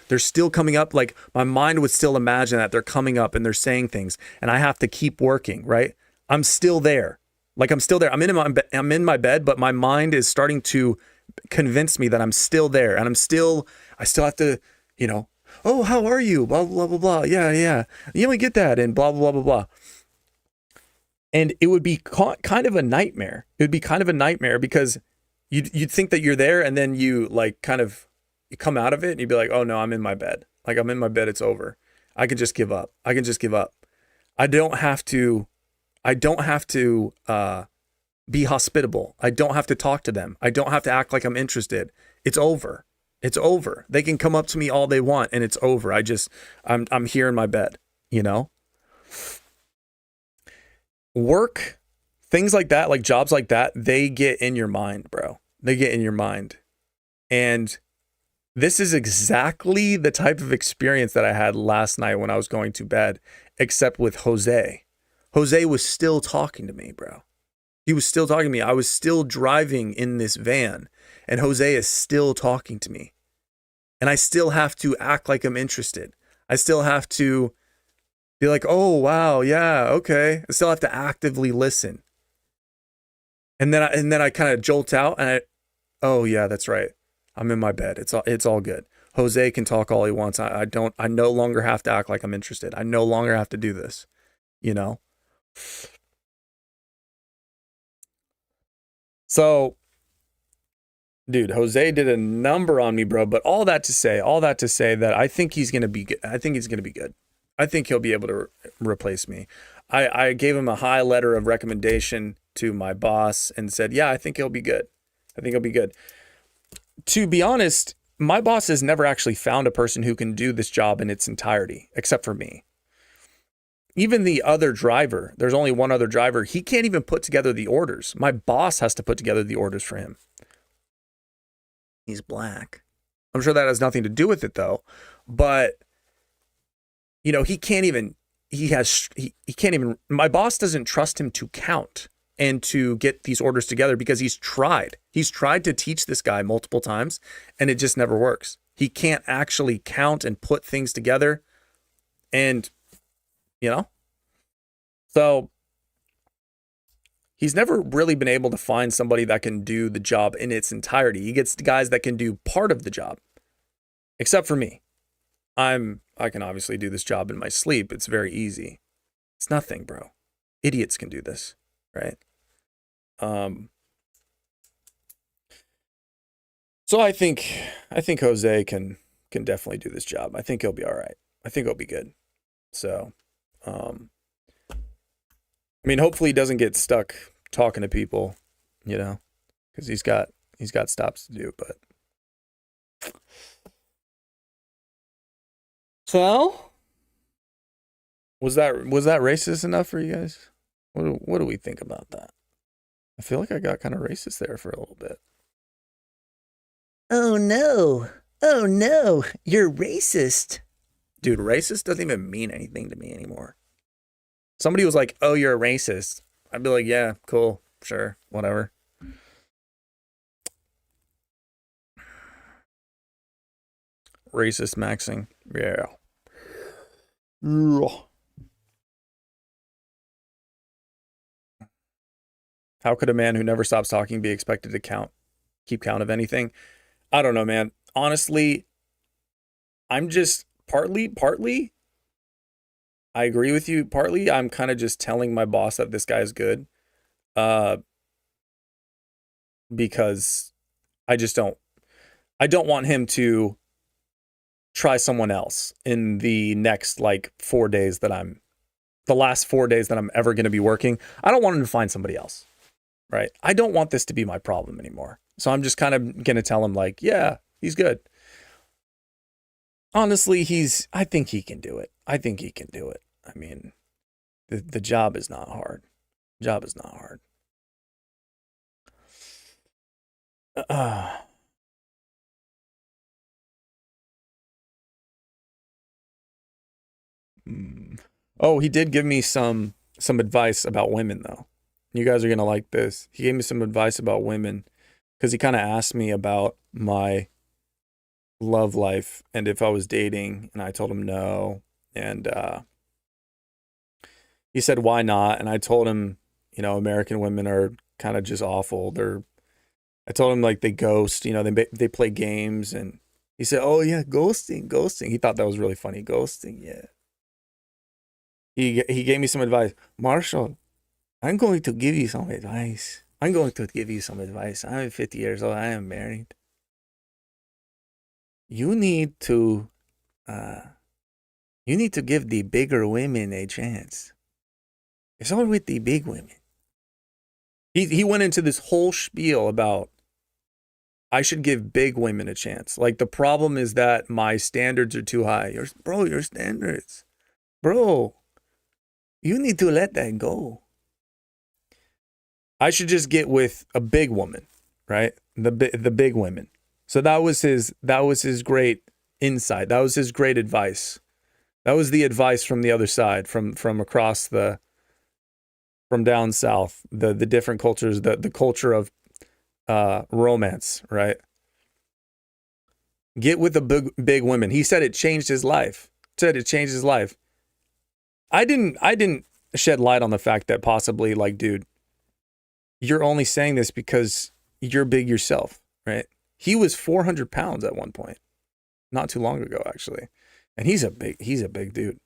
They're still coming up. Like my mind would still imagine that they're coming up and they're saying things, and I have to keep working, right? I'm still there. I'm still there. I'm in my bed, but my mind is starting to convince me that I'm still there, and I still have to, oh, how are you? Blah, blah, blah, blah. Yeah. You only get that, and blah, blah, blah, blah. And it would be kind of a nightmare. It would be kind of a nightmare because you'd think that you're there, and then you you come out of it and you'd be like, oh no, I'm in my bed. I'm in my bed. It's over. I can just give up. I don't have to be hospitable. I don't have to talk to them. I don't have to act like I'm interested. It's over. They can come up to me all they want, and it's over. I'm here in my bed, Work, things like that, like jobs like that, they get in your mind, bro. They get in your mind. And this is exactly the type of experience that I had last night when I was going to bed, except with Jose. Jose was still talking to me, bro. He was still talking to me. I was still driving in this van, and Jose is still talking to me. And I still have to act like I'm interested. I still have to be like, oh, wow, yeah, okay. I still have to actively listen. And then I kind of jolt out, and oh yeah, that's right. I'm in my bed. It's all good. Jose can talk all he wants. I no longer have to act like I'm interested. I no longer have to do this, So, dude, Jose did a number on me, bro. But all that to say that I think he's gonna be good. I think he's gonna be good. I think he'll be able to replace me. I gave him a high letter of recommendation to my boss and said, yeah, I think he'll be good. To be honest, my boss has never actually found a person who can do this job in its entirety, except for me. Even the other driver, there's only one other driver, he can't even put together the orders. My boss has to put together the orders for him. He's black. I'm sure that has nothing to do with it though. But, he can't even, my boss doesn't trust him to count and to get these orders together because he's tried to teach this guy multiple times and it just never works. He can't actually count and put things together, and so he's never really been able to find somebody that can do the job in its entirety. He gets guys that can do part of the job, except for me. I can obviously do this job in my sleep. It's very easy. It's nothing, bro. Idiots can do this, right? So I think Jose can definitely do this job. I think he'll be all right. I think he'll be good. So, hopefully he doesn't get stuck talking to people, because he's got stops to do, but. So, was that racist enough for you guys? What do we think about that? I feel like I got kind of racist there for a little bit. Oh no, Oh no, you're racist. Dude, racist doesn't even mean anything to me anymore. Somebody was like, "Oh, you're a racist." I'd be like, "Yeah, cool, sure, whatever." Racist maxing. Yeah. How could a man who never stops talking be expected to keep count of anything? I don't know, man. Honestly, I'm just partly, I agree with you. Partly, I'm kind of just telling my boss that this guy is good. Uh, because I just I don't want him to try someone else in the next like 4 days the last 4 days that I'm ever going to be working. I don't want him to find somebody else, right? I don't want this to be my problem anymore. So I'm just kind of going to tell him like, yeah, he's good. Honestly, I think he can do it. I think he can do it. I mean, the job is not hard. Job is not hard. Oh, he did give me some advice about women though. You guys are gonna like this. He gave me some advice about women because he kind of asked me about my love life and if I was dating, and I told him no. And he said, "Why not?" And I told him, American women are kind of just awful. I told him like they ghost. They play games, and he said, "Oh yeah, ghosting, ghosting." He thought that was really funny, ghosting. Yeah. He gave me some advice. Marshall, I'm going to give you some advice. I'm going to give you some advice. I'm 50 years old. I am married. You need to give the bigger women a chance. It's all with the big women. He went into this whole spiel about I should give big women a chance. Like the problem is that my standards are too high. Your standards. Bro, you need to let that go. I should just get with a big woman, right? The big women. So that was his great insight. That was his great advice. That was the advice from the other side, from across from down south, the different cultures, the culture of romance, right? Get with the big women. He said it changed his life. I didn't shed light on the fact that possibly, like, dude, you're only saying this because you're big yourself, right? He was 400 pounds at one point, not too long ago, actually. And he's a big dude.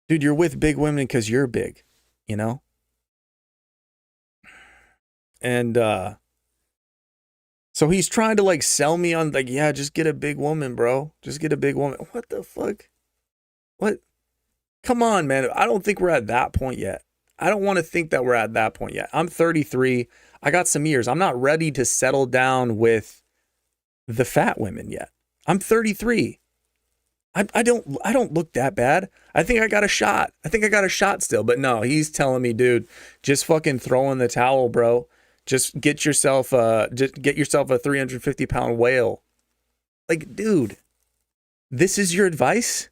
Dude, you're with big women because you're big, you know? And so he's trying to like sell me on like, yeah, just get a big woman, bro. Just get a big woman. What the fuck? What? Come on, man. I don't think we're at that point yet. I don't want to think that we're at that point yet. I'm 33. I got some years. I'm not ready to settle down with the fat women yet. I'm 33. I don't look that bad. I think I got a shot. Still, but no, he's telling me, dude, just fucking throw in the towel, bro. Just get yourself a 350-pound whale. Like, dude, this is your advice?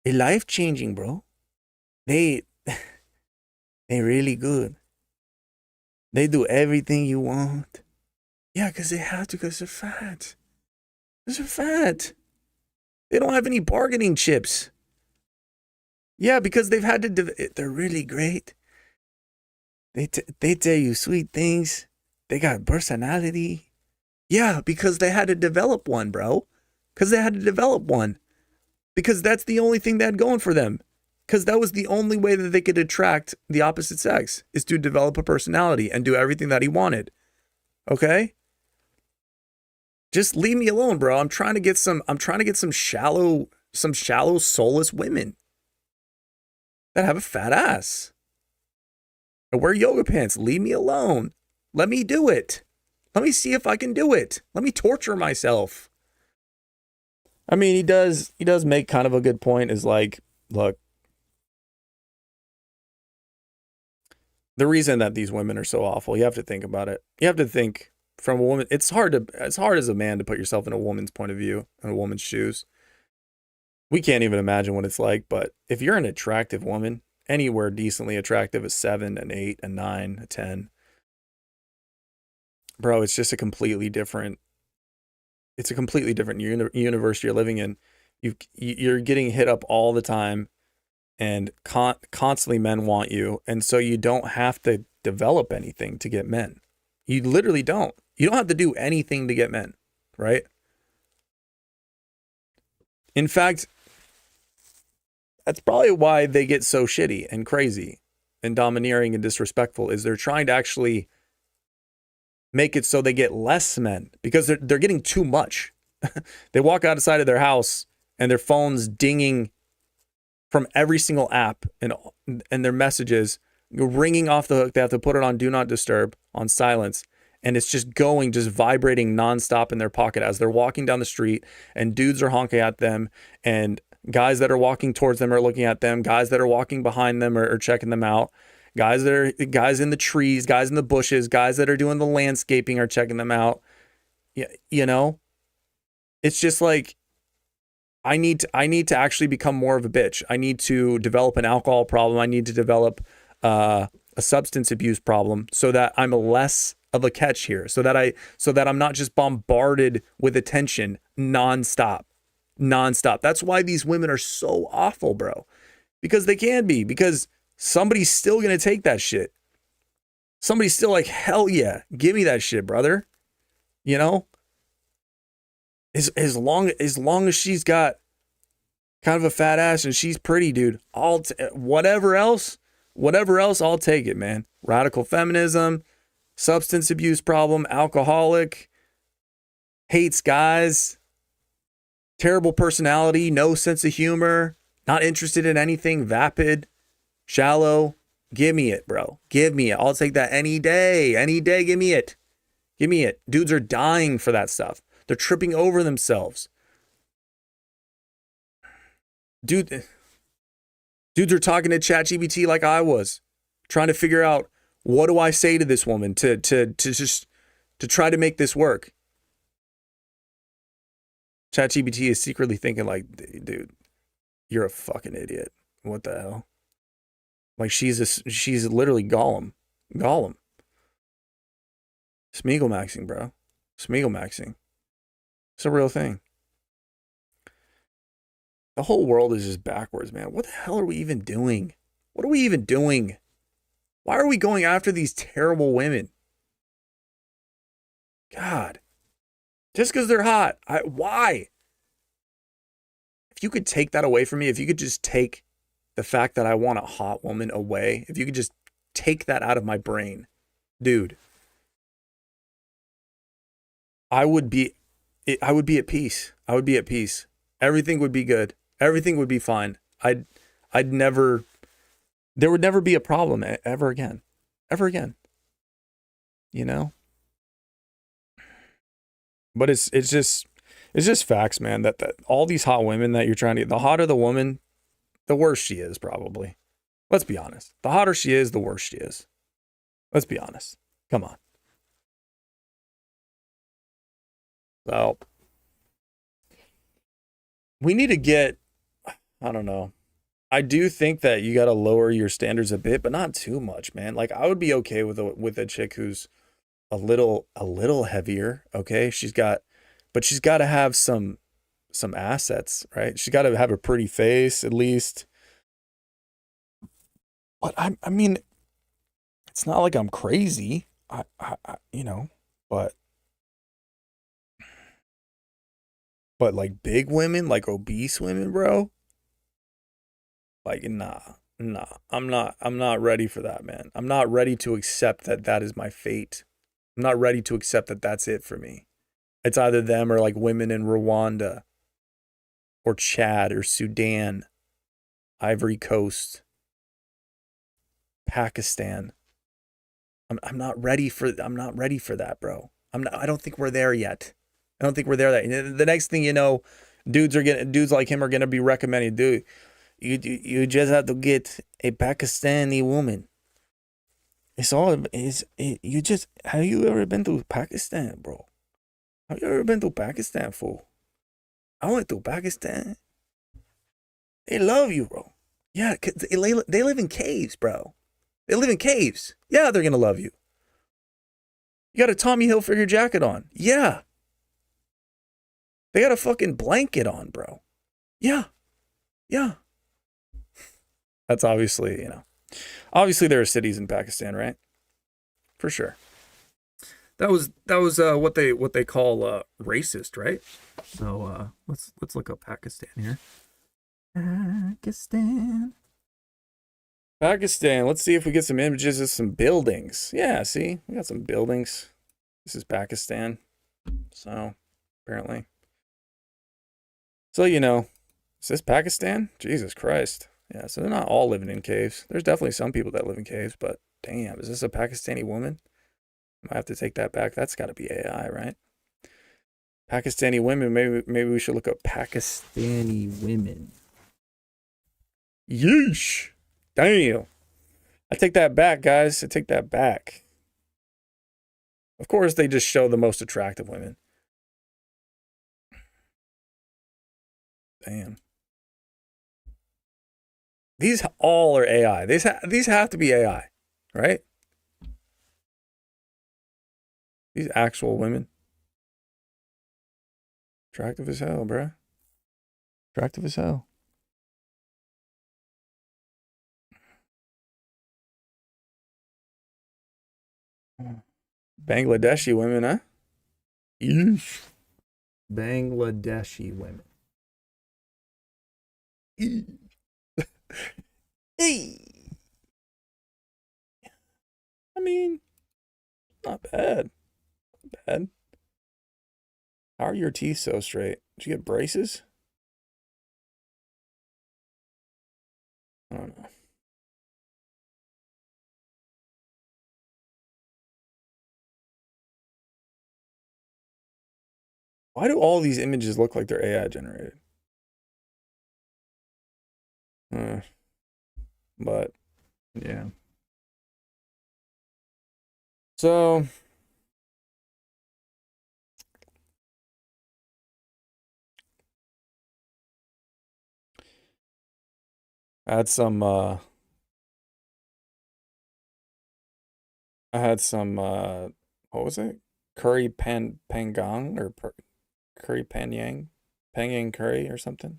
They're life-changing, bro. They really good. They do everything you want. Yeah, because they have to, because they're fat. They don't have any bargaining chips. Yeah, because they've had to, they're really great. They tell you sweet things. They got personality. Yeah, because they had to develop one, bro. Because that's the only thing they had going for them. Because that was the only way that they could attract the opposite sex, is to develop a personality and do everything that he wanted. Okay? Just leave me alone, bro. I'm trying to get some shallow, soulless women that have a fat ass. I wear yoga pants. Leave me alone. Let me do it. Let me see if I can do it. Let me torture myself. I mean, he does make kind of a good point, is like, look, the reason that these women are so awful, you have to think about it. You have to think from a woman. It's hard as a man to put yourself in a woman's point of view, in a woman's shoes. We can't even imagine what it's like. But if you're an attractive woman, anywhere decently attractive, a 7, an 8, a 9, a 10, bro, it's just a completely different. It's a completely different universe you're living in. You're getting hit up all the time, and constantly men want you, and so you don't have to develop anything to get men. You literally don't. You don't have to do anything to get men, right? In fact, that's probably why they get so shitty and crazy and domineering and disrespectful, is they're trying to actually make it so they get less men, because they're getting too much. They walk outside of their house and their phone's dinging from every single app, and their messages ringing off the hook. They have to put it on do not disturb, on silence, and it's just vibrating nonstop in their pocket as they're walking down the street, and dudes are honking at them, and guys that are walking towards them are looking at them, guys that are walking behind them are checking them out, guys in the trees, guys in the bushes, guys that are doing the landscaping are checking them out. Yeah, you know, it's just like, I need to actually become more of a bitch. I need to develop an alcohol problem. I need to develop a substance abuse problem, so that I'm less of a catch here, so that I'm not just bombarded with attention nonstop. That's why these women are so awful, bro. Because they can be, because somebody's still going to take that shit. Somebody's still like, hell yeah, give me that shit, brother. You know? As long as she's got kind of a fat ass and she's pretty, dude, whatever else, I'll take it, man. Radical feminism, substance abuse problem, alcoholic, hates guys, terrible personality, no sense of humor, not interested in anything, vapid, shallow. Give me it, bro. Give me it. I'll take that any day. Any day, give me it. Give me it. Dudes are dying for that stuff. They're tripping over themselves. Dudes are talking to ChatGPT like I was, trying to figure out, what do I say to this woman to try to make this work. ChatGPT is secretly thinking like, dude, you're a fucking idiot. What the hell? Like she's literally Gollum. Smeagol maxing, bro. Smeagol maxing. It's a real thing. The whole world is just backwards, man. What the hell are we even doing? What are we even doing? Why are we going after these terrible women? God. Just because they're hot. Why? If you could take that away from me, if you could just take the fact that I want a hot woman away, if you could just take that out of my brain, dude, I would be at peace. I would be at peace. Everything would be good. Everything would be fine. There would never be a problem ever again. Ever again. You know? But it's just facts, man, that all these hot women that you're trying to get, the hotter the woman, the worse she is, probably. Let's be honest. The hotter she is, the worse she is. Let's be honest. Come on. So, we need to get, I don't know. I do think that you got to lower your standards a bit, but not too much, man. Like, I would be okay with a chick who's a little heavier, okay? She's got to have some assets, right? She's got to have a pretty face at least. But I mean, it's not like I'm crazy. I but like big women, like obese women, bro. Like, nah. I'm not ready for that, man. I'm not ready to accept that is my fate. I'm not ready to accept that that's it for me. It's either them or like women in Rwanda or Chad or Sudan, Ivory Coast, Pakistan. I'm not ready for that, bro. I don't think we're there yet. I don't think we're there yet. The next thing you know, dudes like him are gonna be recommending, dude, you just have to get a Pakistani woman. have you ever been to Pakistan, bro? Have you ever been to Pakistan, fool? I went to Pakistan. They love you, bro. Yeah, 'cause they live in caves, bro. They live in caves. Yeah, they're gonna love you. You got a Tommy Hilfiger jacket on. Yeah. They got a fucking blanket on, bro. Yeah. Yeah. That's obviously, obviously there are cities in Pakistan, right? For sure. That was what they call racist, right? So let's look up Pakistan here. Pakistan. Let's see if we get some images of some buildings. Yeah, see, we got some buildings. This is Pakistan. So apparently. So is this Pakistan? Jesus Christ. Yeah, so they're not all living in caves. There's definitely some people that live in caves, but damn, is this a Pakistani woman? I have to take that back. That's got to be AI, right? Pakistani women. Maybe we should look up Pakistani women. Yeesh. Damn. I take that back, guys. I take that back. Of course, they just show the most attractive women. Damn. These all are AI. These have to be AI, right? These actual women. Attractive as hell, bruh. Attractive as hell. Bangladeshi women, huh? Yeesh. Bangladeshi women. Hey. I mean, not bad. Not bad. How are your teeth so straight? Did you get braces? I don't know. Why do all these images look like they're AI generated? But yeah. So I had some what was it? Curry pangang or curry pangyang curry or something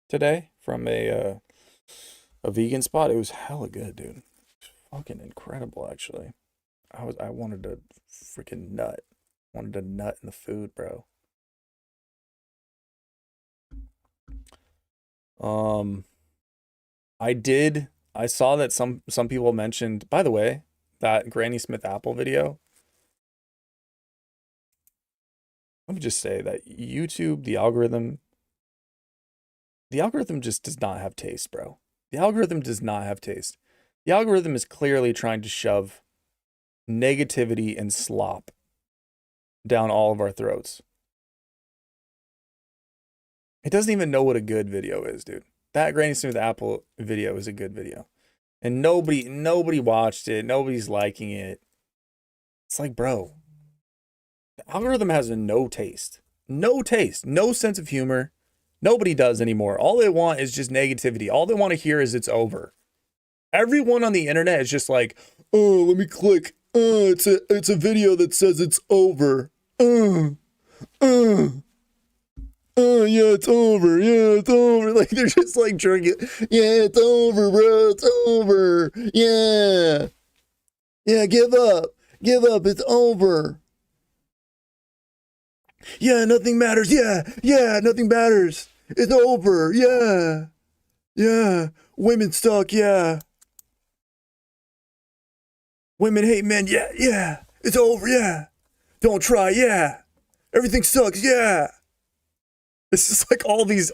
today from a vegan spot. It was hella good, dude. Fucking incredible, actually. I wanted to freaking nut. Wanted to nut in the food, bro. I saw that some people mentioned, by the way, that Granny Smith Apple video. Let me just say that YouTube, the algorithm just does not have taste, bro. The algorithm does not have taste. The algorithm is clearly trying to shove negativity and slop down all of our throats. It doesn't even know what a good video is, dude. That Granny Smith Apple video is a good video. And nobody watched it. Nobody's liking it. It's like, bro, the algorithm has no taste. No taste. No sense of humor. Nobody does anymore. All they want is just negativity. All they want to hear is it's over. Everyone on the internet is just like, oh, let me click. It's a video that says it's over. Yeah, it's over. Yeah, it's over. Like they're just like drinking. Yeah, it's over, bro. It's over. Yeah. Yeah, give up. Give up. It's over. Yeah, nothing matters. Yeah, nothing matters. It's over. Yeah. Yeah. Women suck. Yeah. Women hate men. Yeah. It's over. Yeah. Don't try. Yeah. Everything sucks. Yeah. It's just like all these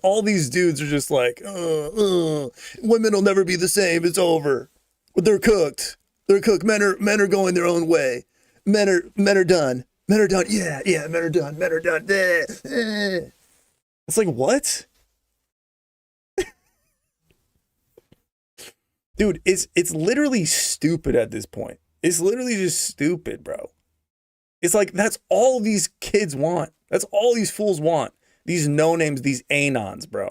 dudes are just like, women will never be the same. It's over. They're cooked. They're cooked. Men are going their own way. Men are done. Men are done. Yeah. Men are done. Men are done. It's like, what? Dude, it's literally stupid at this point. It's literally just stupid, bro. It's like, that's all these kids want. That's all these fools want. These no-names, these anons, bro.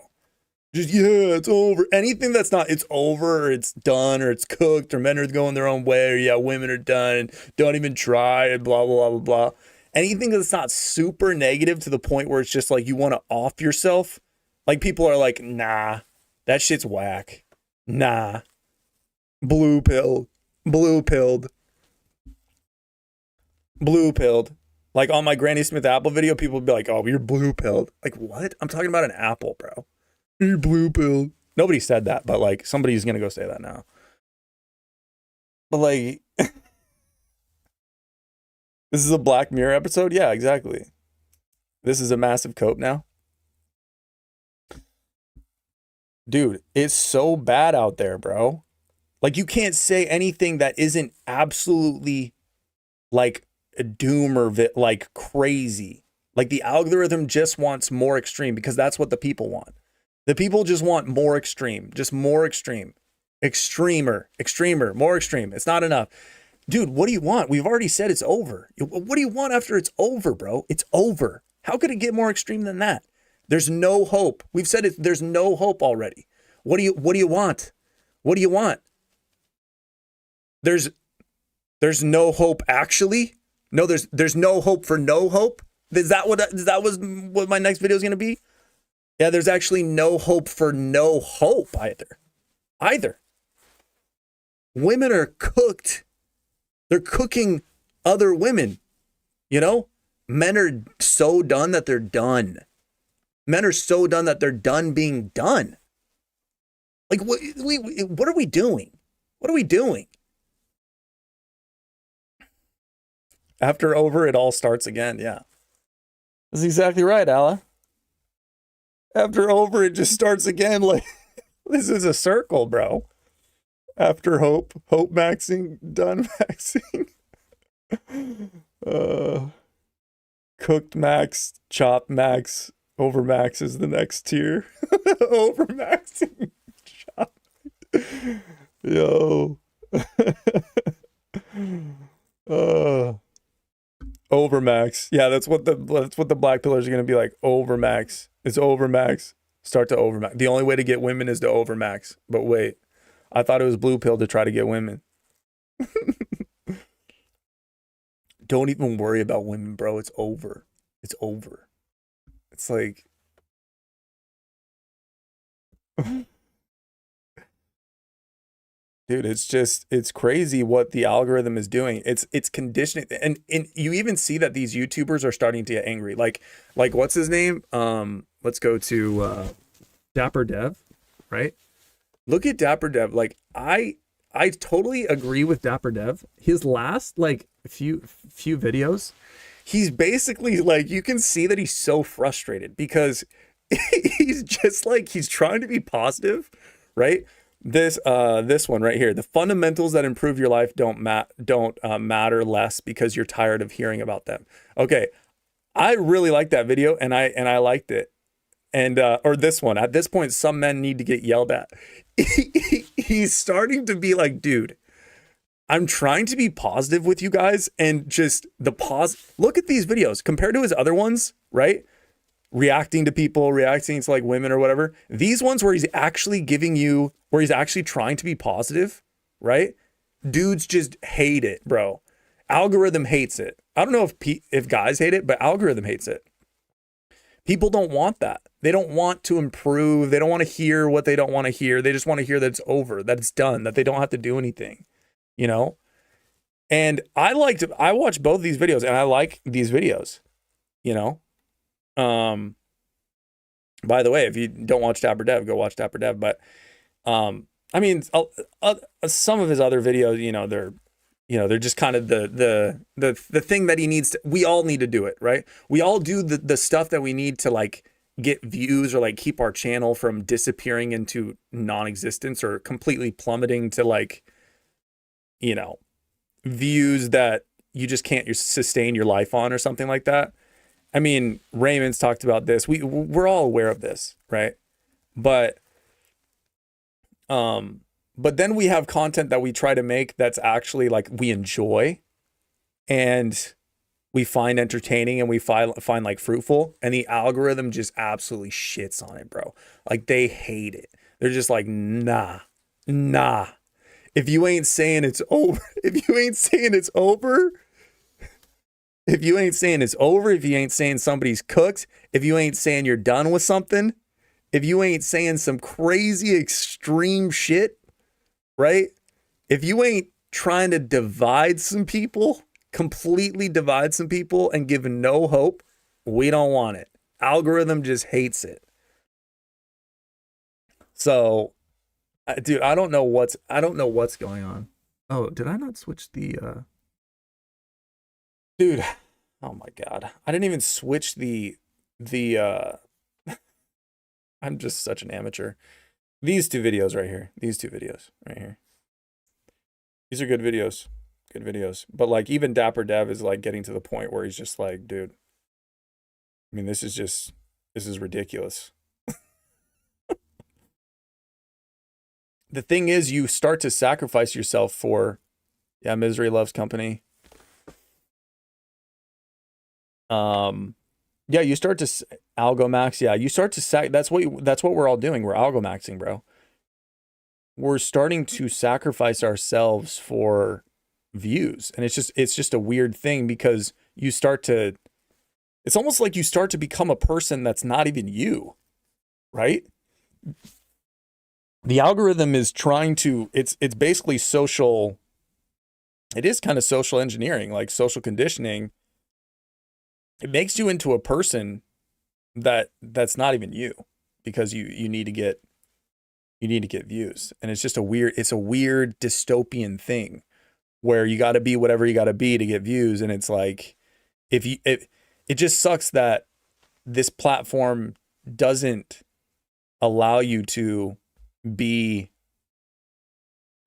Just, yeah, it's over. Anything that's not, it's over, or it's done, or it's cooked, or men are going their own way, or yeah, women are done, and don't even try, and blah, blah, blah, blah, blah. Anything that's not super negative to the point where it's just like you want to off yourself. Like, people are like, nah, that shit's whack. Nah. Blue pilled. Like, on my Granny Smith apple video, people would be like, oh, you're blue pilled. Like, what? I'm talking about an apple, bro. You're blue pilled. Nobody said that, but like, somebody's gonna go say that now. But like, this is a Black Mirror episode? Yeah, exactly. This is a massive cope now. Dude, it's so bad out there, bro. Like, you can't say anything that isn't absolutely like a doom or like crazy. Like, the algorithm just wants more extreme because that's what the people want. The people just want more extreme, just more extreme. Extremer, more extreme. It's not enough. Dude, what do you want? We've already said it's over. What do you want after it's over, bro? It's over. How could it get more extreme than that? There's no hope. We've said it. There's no hope already. What do you want? What do you want? There's no hope actually. No, there's no hope for no hope. Is that what my next video is going to be? Yeah, there's actually no hope for no hope either. Women are cooked. They're cooking other women. You know? Men are so done that they're done. Men are so done that they're done being done. Like, what are we doing? What are we doing? After over, it all starts again. Yeah. That's exactly right, Alla. After over, it just starts again. Like, this is a circle, bro. After hope maxing, done maxing. Cooked max, chopped max, over max is the next tier. Over maxing, chop. Yo. Overmax. Yeah, that's what the black pillars are gonna be like. Overmax. It's overmax. Start to overmax. The only way to get women is to overmax. But wait, I thought it was blue pill to try to get women. Don't even worry about women, bro. It's over. It's over. It's like, dude, it's crazy what the algorithm is doing. It's conditioning, and you even see that these YouTubers are starting to get angry. Like what's his name? Let's go to DapperDev, right? Look at DapperDev. Like, I totally agree with DapperDev. His last like few videos, he's basically like, you can see that he's so frustrated because he's just like, he's trying to be positive, right? This one right here, the fundamentals that improve your life don't matter less because you're tired of hearing about them. Okay, I really liked that video, and I liked it. And or this one, at this point, some men need to get yelled at. He's starting to be like, dude, I'm trying to be positive with you guys, and just look at these videos compared to his other ones, right? Reacting to people, reacting to like women or whatever. These ones where he's actually where he's actually trying to be positive, right? Dudes just hate it, bro. Algorithm hates it. I don't know if guys hate it, but algorithm hates it. People don't want that. They don't want to improve. They don't want to hear what they don't want to hear. They just want to hear that it's over, that it's done, that they don't have to do anything, you know? And I watch both these videos, and I like these videos, you know? By the way, if you don't watch DapperDev, go watch DapperDev. But I mean, some of his other videos, they're just kind of the thing that he needs to. We all need to do it, right? We all do the stuff that we need to like get views or like keep our channel from disappearing into non-existence or completely plummeting to like, views that you just can't sustain your life on or something like that. I mean, Raymond's talked about this. We're all aware of this, right? But But then we have content that we try to make that's actually like we enjoy and we find entertaining and we find like fruitful, and the algorithm just absolutely shits on it, bro. Like they hate it. They're just like, nah. If you ain't saying it's over, if you ain't saying it's over, if you ain't saying somebody's cooked, if you ain't saying you're done with something, if you ain't saying some crazy extreme shit, right? If you ain't trying to divide some people, completely divide some people and give no hope, we don't want it. Algorithm just hates it. So, dude, I don't know what's going on. Oh, did I not switch the dude, oh my god. I didn't even switch the I'm just such an amateur. These two videos right here. These are good videos. Good videos. But like even DapperDev is like getting to the point where he's just like, dude, I mean, this is ridiculous. The thing is, you start to sacrifice yourself for, yeah, misery loves company. Yeah, you start to algo max. Yeah, you start to that's what we're all doing. We're algo maxing, bro. We're starting to sacrifice ourselves for views, and it's just a weird thing because you start to. It's almost like you start to become a person that's not even you, right? The algorithm is trying to. It's basically social. It is kind of social engineering, like social conditioning. It makes you into a person that's not even you, because you need to get views, and it's just a weird dystopian thing where you got to be whatever you got to be to get views, and it's like it just sucks that this platform doesn't allow you to be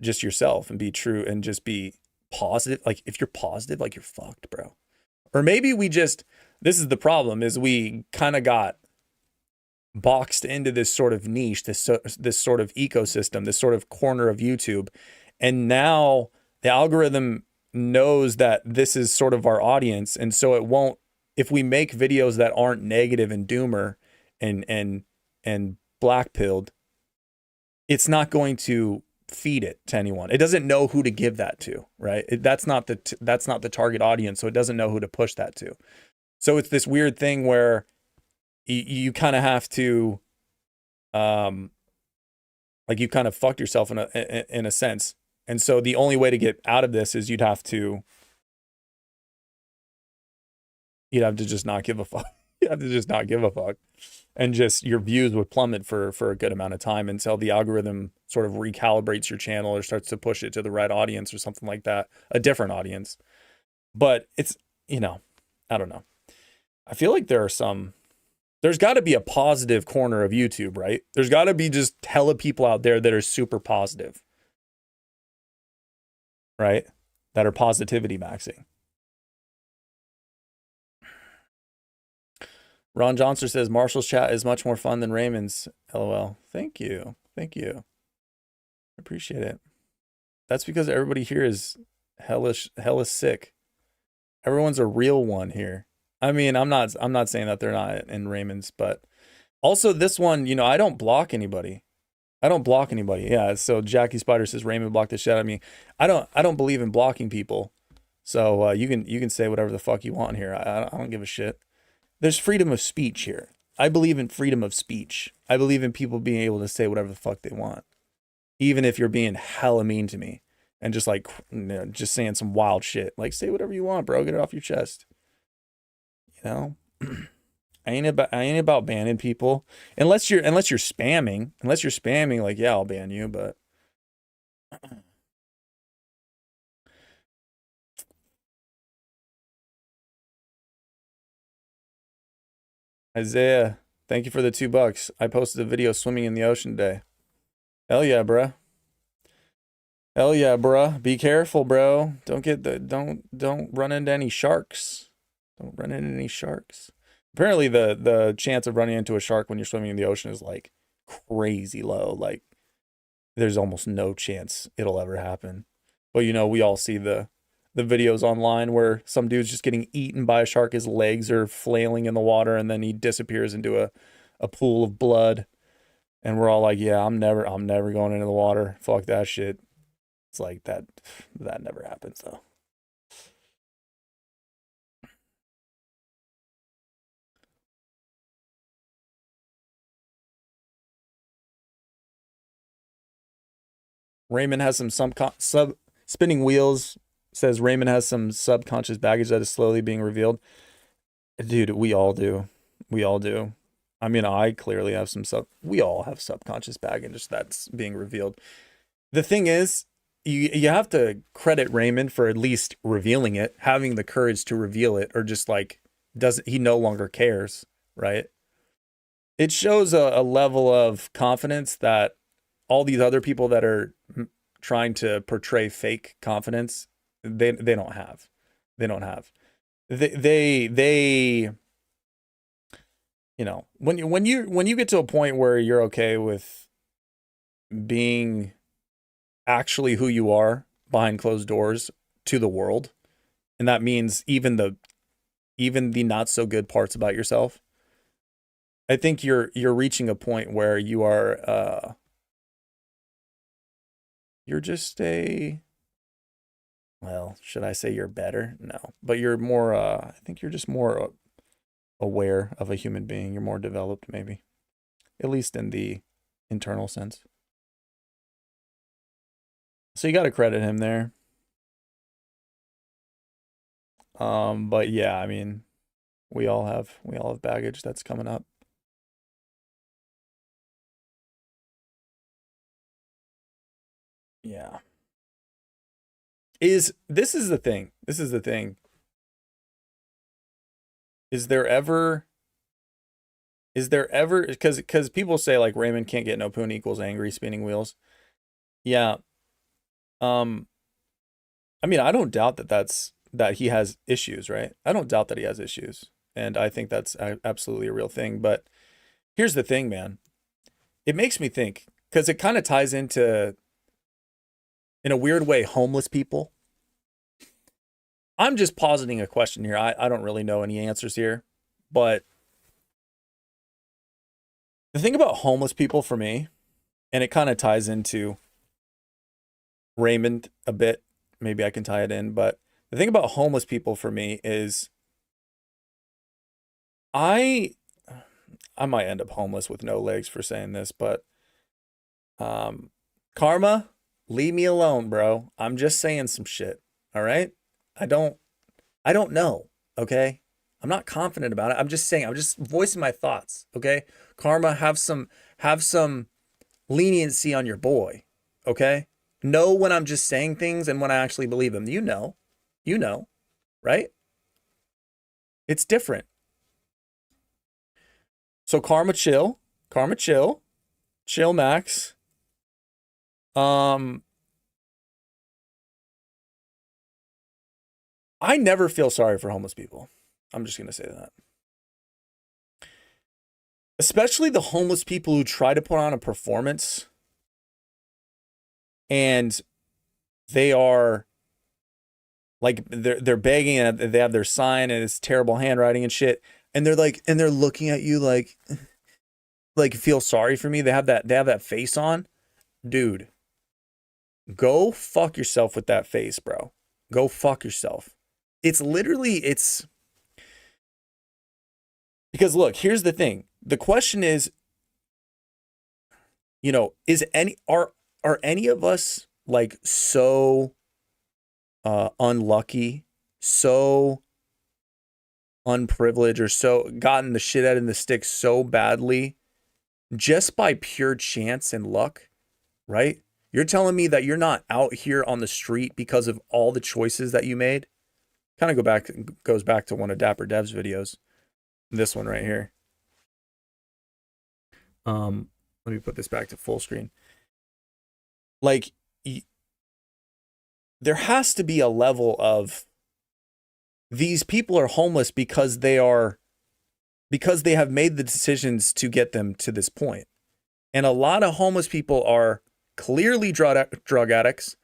just yourself and be true and just be positive. Like if you're positive, like you're fucked, bro. Or maybe this is the problem, is we kind of got boxed into this sort of niche, this sort of ecosystem, this sort of corner of YouTube. And now the algorithm knows that this is sort of our audience. And so it won't, if we make videos that aren't negative and doomer and black pilled, it's not going to feed it to anyone. It doesn't know who to give that to, right? That's not the target audience, so it doesn't know who to push that to. So it's this weird thing where you kind of have to, like you kind of fucked yourself in a sense. And so the only way to get out of this is you'd have to just not give a fuck. You have to just not give a fuck. And just your views would plummet for a good amount of time until the algorithm sort of recalibrates your channel or starts to push it to the right audience or something like that, a different audience. But it's, I don't know. I feel like there's got to be a positive corner of YouTube, right? There's got to be just hella people out there that are super positive, right? That are positivity maxing. Ron Johnson says Marshall's chat is much more fun than Raymond's. LOL. Thank you. I appreciate it. That's because everybody here is hella sick. Everyone's a real one here. I mean, I'm not saying that they're not in Raymond's, but also this one, I don't block anybody. Yeah. So Jackie Spider says Raymond blocked the shit out of me. I don't believe in blocking people. So you can say whatever the fuck you want here. I don't give a shit. There's freedom of speech here. I believe in freedom of speech. I believe in people being able to say whatever the fuck they want, even if you're being hella mean to me and just like just saying some wild shit. Like say whatever you want, bro. Get it off your chest. I ain't about banning people unless you're spamming. Unless you're spamming, like yeah, I'll ban you. But Isaiah, thank you for the $2. I posted a video swimming in the ocean today. Hell yeah, bruh. Hell yeah, bruh. Be careful, bro. Don't run into any sharks. Don't run into any sharks. Apparently the chance of running into a shark when you're swimming in the ocean is like crazy low. Like there's almost no chance it'll ever happen. But you know, we all see the videos online where some dude's just getting eaten by a shark, his legs are flailing in the water, and then he disappears into a pool of blood. And we're all like, yeah, I'm never going into the water. Fuck that shit. It's like that never happens though. Raymond has some spinning wheels says Raymond has some subconscious baggage that is slowly being revealed. Dude, we all do. We all do. I mean, I clearly have we all have subconscious baggage that's being revealed. The thing is, you have to credit Raymond for at least revealing it, having the courage to reveal it, or just like he no longer cares, right? It shows a level of confidence that all these other people that are trying to portray fake confidence, they don't have. They don't have. They you know, when you get to a point where you're okay with being actually who you are behind closed doors to the world, and that means even the not so good parts about yourself, I think you're reaching a point where you are you're just well, should I say you're better? No, but you're more I think you're just more aware of a human being. You're more developed, maybe, at least in the internal sense. So you got to credit him there. But yeah, I mean, we all have baggage that's coming up. Yeah. This is the thing. This is the thing. Is there ever because people say like Raymond can't get no poon equals angry spinning wheels. Yeah. I mean, I don't doubt that he has issues, right? I don't doubt that he has issues. And I think that's absolutely a real thing. But here's the thing, man. It makes me think, because it kind of ties into, in a weird way, homeless people. I'm just positing a question here. I don't really know any answers here. But the thing about homeless people for me, and it kind of ties into Raymond a bit, maybe I can tie it in, but the thing about homeless people for me is I might end up homeless with no legs for saying this, but karma, leave me alone, bro. I'm just saying some shit. All right? I don't know, okay? I'm not confident about it. I'm just saying, I'm just voicing my thoughts, okay? Karma, have some leniency on your boy, okay? Know when I'm just saying things and when I actually believe them. You know, right? It's different. So karma chill, max. I never feel sorry for homeless people. I'm just going to say that. Especially the homeless people who try to put on a performance and they are like, they're begging and they have their sign and it's terrible handwriting and shit. And they're like, and they're looking at you like feel sorry for me. They have that face on. Dude, go fuck yourself with that face, bro. Go fuck yourself. It's because look, here's the thing. The question is, you know, are any of us like so unlucky, so unprivileged, or so gotten the shit out of the stick so badly just by pure chance and luck, right? You're telling me that you're not out here on the street because of all the choices that you made? Kind of goes back to one of DapperDev's videos. This one right here. Let me put this back to full screen. Like, there has to be a level of, these people are homeless because they have made the decisions to get them to this point. And a lot of homeless people are clearly drug addicts.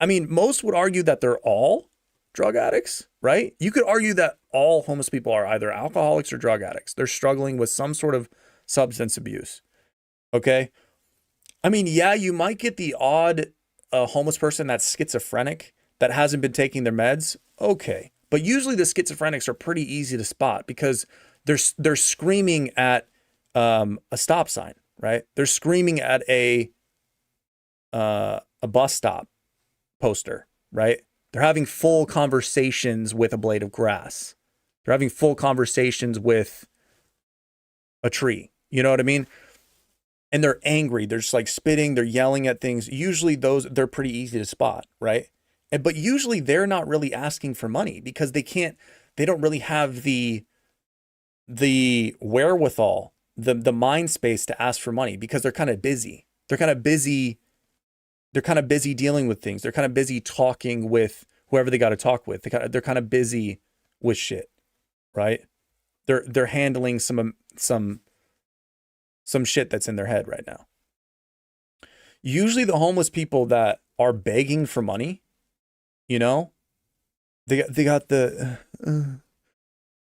I mean, most would argue that they're all drug addicts, right? You could argue that all homeless people are either alcoholics or drug addicts. They're struggling with some sort of substance abuse. Okay. I mean, yeah, you might get the odd homeless person that's schizophrenic that hasn't been taking their meds. Okay. But usually the schizophrenics are pretty easy to spot because they're screaming at a stop sign, right? They're screaming at a bus stop poster, right? They're having full conversations with a blade of grass. They're having full conversations with a tree. You know what I mean? And they're angry. They're just like spitting. They're yelling at things. Usually they're pretty easy to spot, right? But usually they're not really asking for money because they don't really have the wherewithal, the mind space to ask for money because they're kind of busy. They're kind of busy dealing with things. They're kind of busy talking with whoever they got to talk with. They're kind of busy with shit, right? They're handling some shit that's in their head right now. Usually the homeless people that are begging for money, you know, they got they're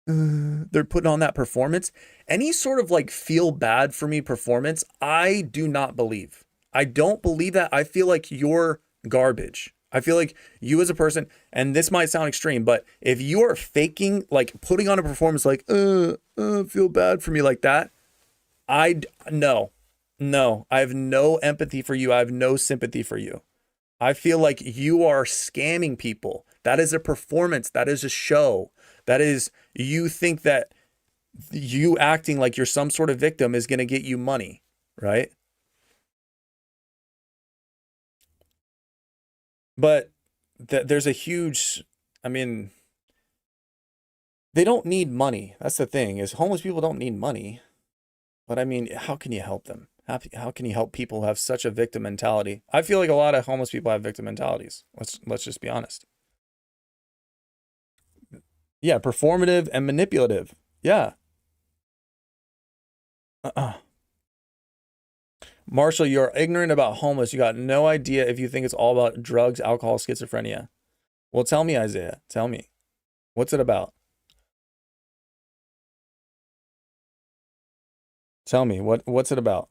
putting on that performance. Any sort of like feel bad for me performance, I do not believe. I don't believe that. I feel like you're garbage. I feel like you as a person, and this might sound extreme, but if you're faking, like putting on a performance like, feel bad for me like that, no, I have no empathy for you. I have no sympathy for you. I feel like you are scamming people. That is a performance. That is a show. That is, you think that you acting like you're some sort of victim is going to get you money, right? But there's a huge, I mean, they don't need money. That's the thing, is homeless people don't need money. But I mean, how can you help them? How can you help people who have such a victim mentality? I feel like a lot of homeless people have victim mentalities. Let's just be honest. Yeah, performative and manipulative. Yeah. Marshall, you're ignorant about homeless. You got no idea if you think it's all about drugs, alcohol, schizophrenia. Well, tell me, Isaiah. Tell me. What's it about? Tell me, what's it about?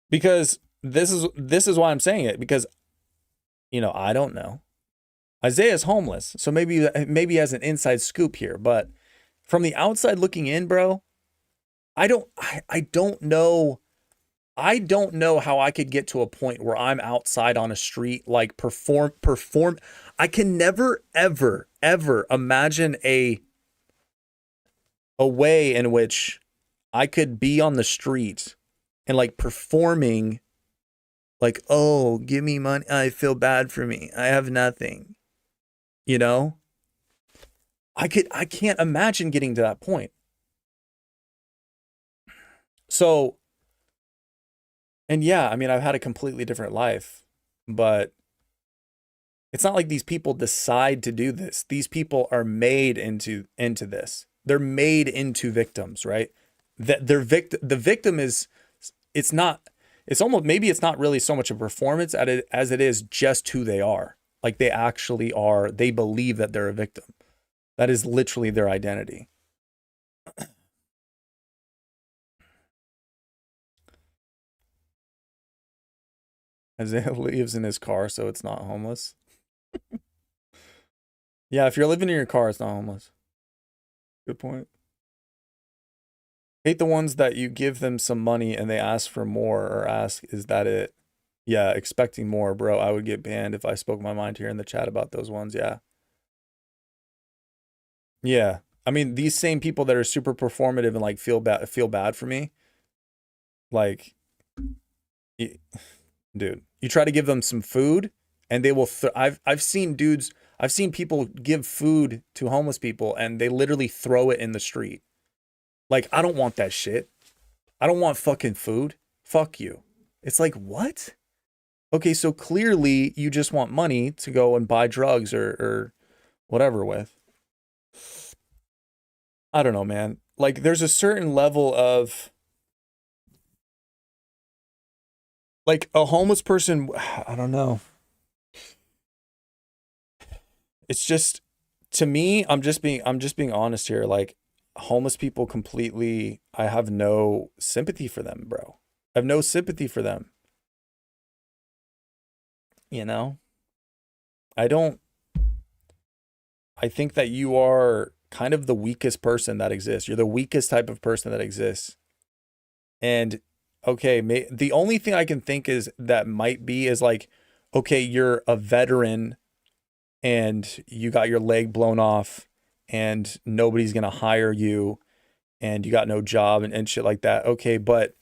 Because this is why I'm saying it, because I don't know. Isaiah's homeless, so maybe he has an inside scoop here, but from the outside looking in, bro, I don't know. I don't know how I could get to a point where I'm outside on a street, like perform. I can never, ever, ever imagine a way in which I could be on the street and like performing like, oh, give me money. I feel bad for me. I have nothing. I can't imagine getting to that point. So, and yeah, I mean, I've had a completely different life, but it's not like these people decide to do this. These people are made into this. They're made into victims, right? The victim is, it's almost, maybe it's not really so much a performance as it is just who they are. Like they actually are, they believe that they're a victim. That is literally their identity. Isaiah lives in his car, so it's not homeless. Yeah, if you're living in your car, it's not homeless. Good point. Hate the ones that you give them some money and they ask for more or ask, is that it? Yeah, expecting more, bro. I would get banned if I spoke my mind here in the chat about those ones. Yeah. Yeah. I mean, these same people that are super performative and like feel bad for me. Like, dude, you try to give them some food and they will, I've seen people give food to homeless people and they literally throw it in the street. Like, I don't want that shit. I don't want fucking food. Fuck you. It's like, what? Okay, so clearly you just want money to go and buy drugs or whatever with. I don't know, man. Like, there's a certain level of, like a homeless person, I don't know. It's just, to me, I'm just being honest here. Like, homeless people completely, I have no sympathy for them, bro. I have no sympathy for them. You know? I don't I think that you are kind of the weakest person that exists. You're the weakest type of person that exists. And okay, the only thing I can think is that might be is like, okay, you're a veteran and you got your leg blown off and nobody's gonna hire you and you got no job and shit like that. Okay, but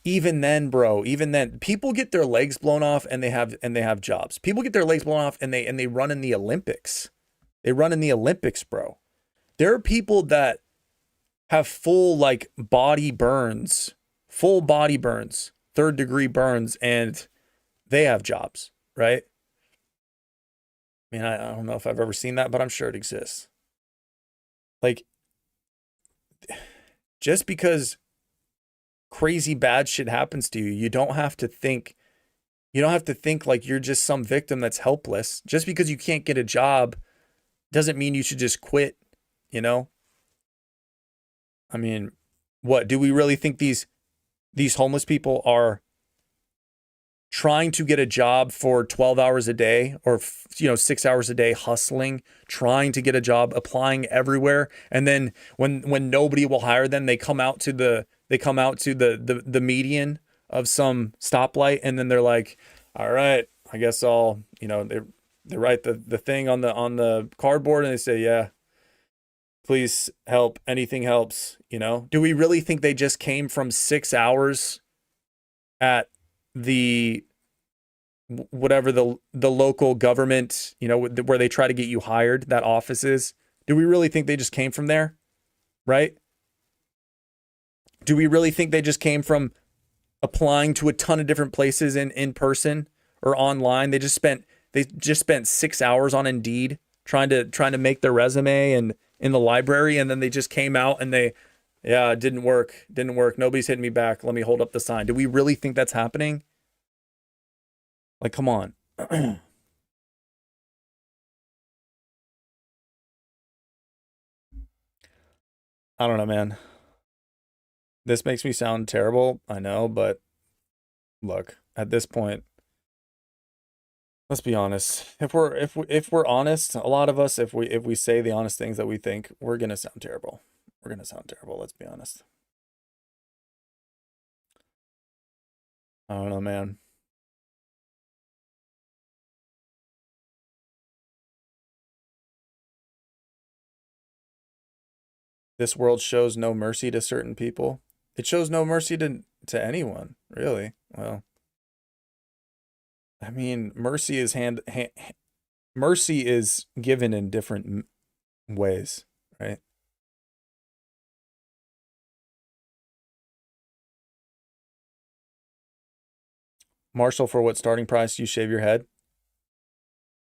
even then, bro, even then, people get their legs blown off and they have jobs. People get their legs blown off and they run in the Olympics. They run in the Olympics, bro. There are people that have full like body burns, full body burns, third degree burns, and they have jobs, right? I mean, I don't know if I've ever seen that, but I'm sure it exists. Like, just because crazy bad shit happens to you, you don't have to think like you're just some victim that's helpless. Just because you can't get a job doesn't mean you should just quit, you know? I mean, what do we really think these homeless people are trying to get a job for 12 hours a day or 6 hours a day, hustling, trying to get a job, applying everywhere, and then when nobody will hire them, they come out to the median of some stoplight, and then they're like, all right, I guess I'll, they write the thing on the cardboard and they say, yeah, please help, anything helps, do we really think they just came from 6 hours at the whatever the local government, where they try to get you hired, that office is? Do we really think they just came from there? Right? Do we really think they just came from applying to a ton of different places in person or online? They just spent 6 hours on Indeed trying to make their resume and in the library, and then they just came out and yeah, it didn't work. Nobody's hitting me back. Let me hold up the sign. Do we really think that's happening? Like, come on. I don't know, man. This makes me sound terrible, I know, but look, at this point, let's be honest. If we're honest, a lot of us, if we say the honest things that we think, we're gonna sound terrible. We're gonna sound terrible, let's be honest. I don't know, man. This world shows no mercy to certain people. It shows no mercy to anyone, really. Well, I mean, mercy is given in different ways, right? Marshall, for what starting price do you shave your head?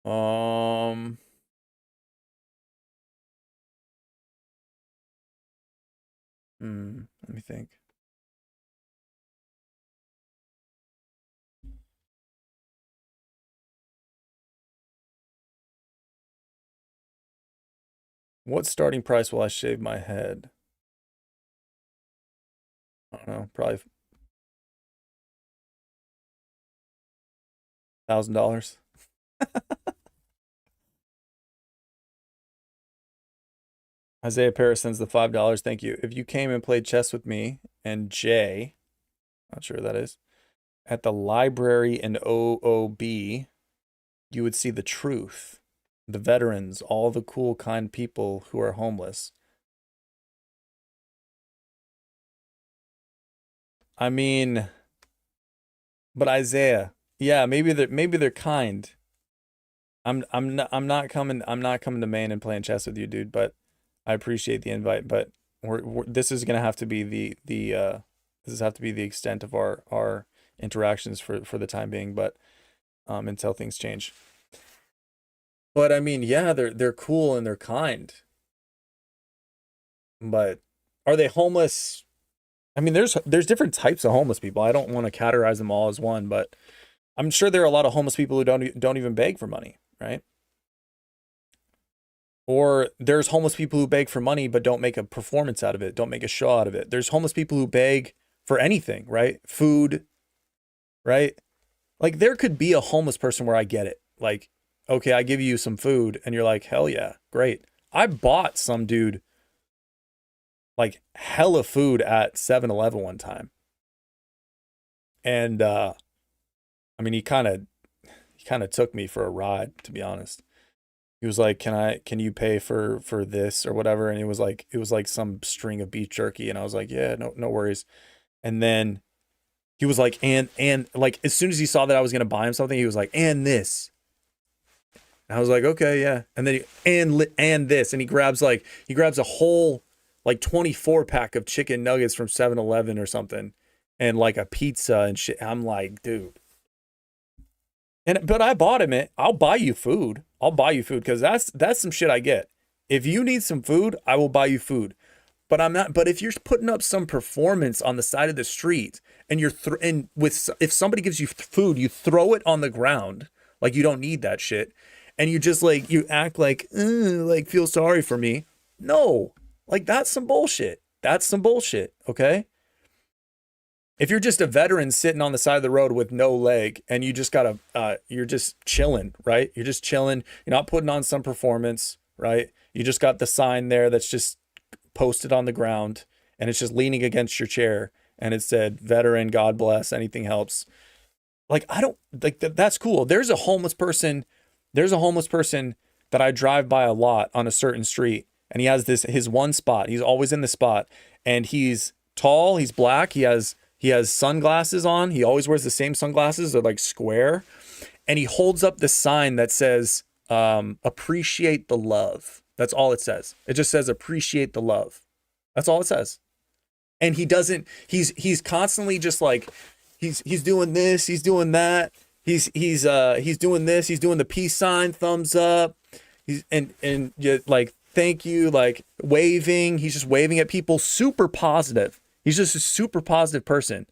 Um, let me think. What starting price will I shave my head? I don't know, probably $1,000. Isaiah Paris sends the $5. Thank you. If you came and played chess with me and Jay, not sure who that is, at the library in OOB, you would see the truth, the veterans, all the cool, kind people who are homeless. I mean, but Isaiah, yeah, maybe they're kind. I'm not coming to Maine and playing chess with you, dude, but I appreciate the invite, but this is gonna have to be this is have to be the extent of our interactions for the time being, but until things change. But I mean, yeah, they're cool and they're kind. But are they homeless? I mean, there's different types of homeless people. I don't want to categorize them all as one, but I'm sure there are a lot of homeless people who don't even beg for money, right? Or there's homeless people who beg for money but don't make a performance out of it, don't make a show out of it. There's homeless people who beg for anything, right? Food, right? Like there could be a homeless person where I get it. Like, okay, I give you some food and you're like, hell yeah, great. I bought some dude like hella food at 7-Eleven one time. And I mean he kind of took me for a ride, to be honest. He was like, can you pay for this or whatever? And it was like some string of beef jerky. And I was like, yeah, no worries. And then he was like, and like, as soon as he saw that I was going to buy him something, he was like, and this. And I was like, okay, yeah. And then and this, and he grabs a whole like 24 pack of chicken nuggets from 7-Eleven or something, and like a pizza and shit. I'm like, dude. But I bought him it. I'll buy you food. I'll buy you food because that's some shit I get. If you need some food, I will buy you food. But I'm not. But if you're putting up some performance on the side of the street and if somebody gives you food, you throw it on the ground like you don't need that shit, and you just like you act like feel sorry for me. No, like that's some bullshit. That's some bullshit. Okay. If you're just a veteran sitting on the side of the road with no leg and you just gotta you're just chilling, right? You're just chilling, you're not putting on some performance, right? You just got the sign there that's just posted on the ground and it's just leaning against your chair and it said veteran, God bless, anything helps. Like I don't like that's cool. There's a homeless person that I drive by a lot on a certain street, and he has his one spot. He's always in the spot, and he's tall, he's black, he has sunglasses on. He always wears the same sunglasses. They're like square. And he holds up the sign that says, appreciate the love. That's all it says. It just says appreciate the love. That's all it says. And he's constantly just like, he's doing this, he's doing that. He's doing this, he's doing the peace sign, thumbs up. And like, thank you, like waving. He's just waving at people, super positive. He's just a super positive person.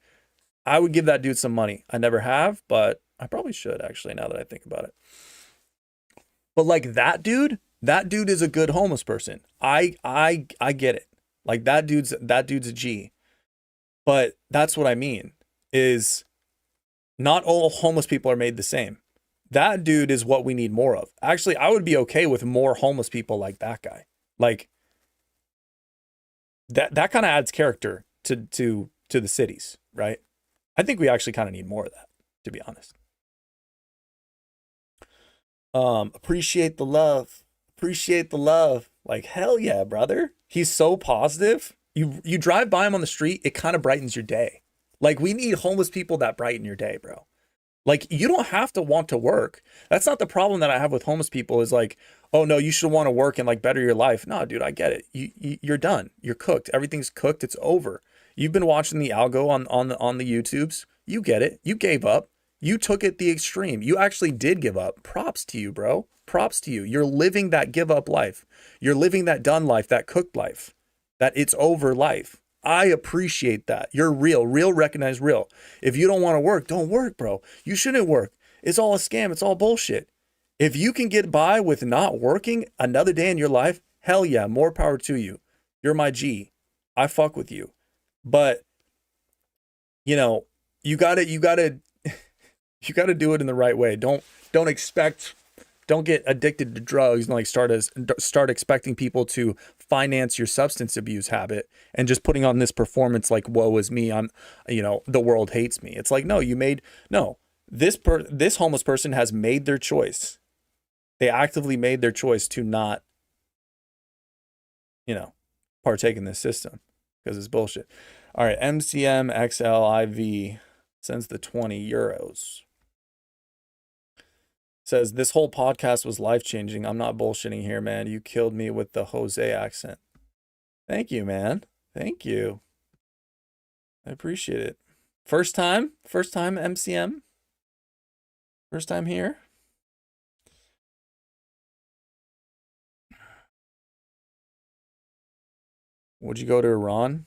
I would give that dude some money. I never have, but I probably should actually now that I think about it. But like that dude is a good homeless person. I get it. Like that dude's a G. But that's what I mean is not all homeless people are made the same. That dude is what we need more of. Actually, I would be okay with more homeless people like that guy. Like that kind of adds character to the cities, right? I think we actually kind of need more of that, to be honest. Appreciate the love. Appreciate the love. Like hell yeah, brother. He's so positive. You drive by him on the street, it kind of brightens your day. Like we need homeless people that brighten your day, bro. Like you don't have to want to work. That's not the problem that I have with homeless people is like, oh no, you should want to work and like better your life. No, dude, I get it. You're done. You're cooked. Everything's cooked. It's over. You've been watching the algo on the YouTubes. You get it. You gave up. You took it the extreme. You actually did give up. Props to you, bro. Props to you. You're living that give up life. You're living that done life, that cooked life, that it's over life. I appreciate that. You're real. Real recognize real. If you don't want to work, don't work, bro. You shouldn't work. It's all a scam. It's all bullshit. If you can get by with not working another day in your life, hell yeah, more power to you. You're my G. I fuck with you. But you know, you gotta you gotta do it in the right way. Don't expect don't get addicted to drugs and like start expecting people to finance your substance abuse habit and just putting on this performance like woe is me, the world hates me. It's like no, this homeless person has made their choice. They actively made their choice to not you know partake in this system because it's bullshit. All right, MCMXLIV sends the 20 euros. Says, this whole podcast was life-changing. I'm not bullshitting here, man. You killed me with the Jose accent. Thank you, man. Thank you. I appreciate it. First time MCM? First time here? Would you go to Iran?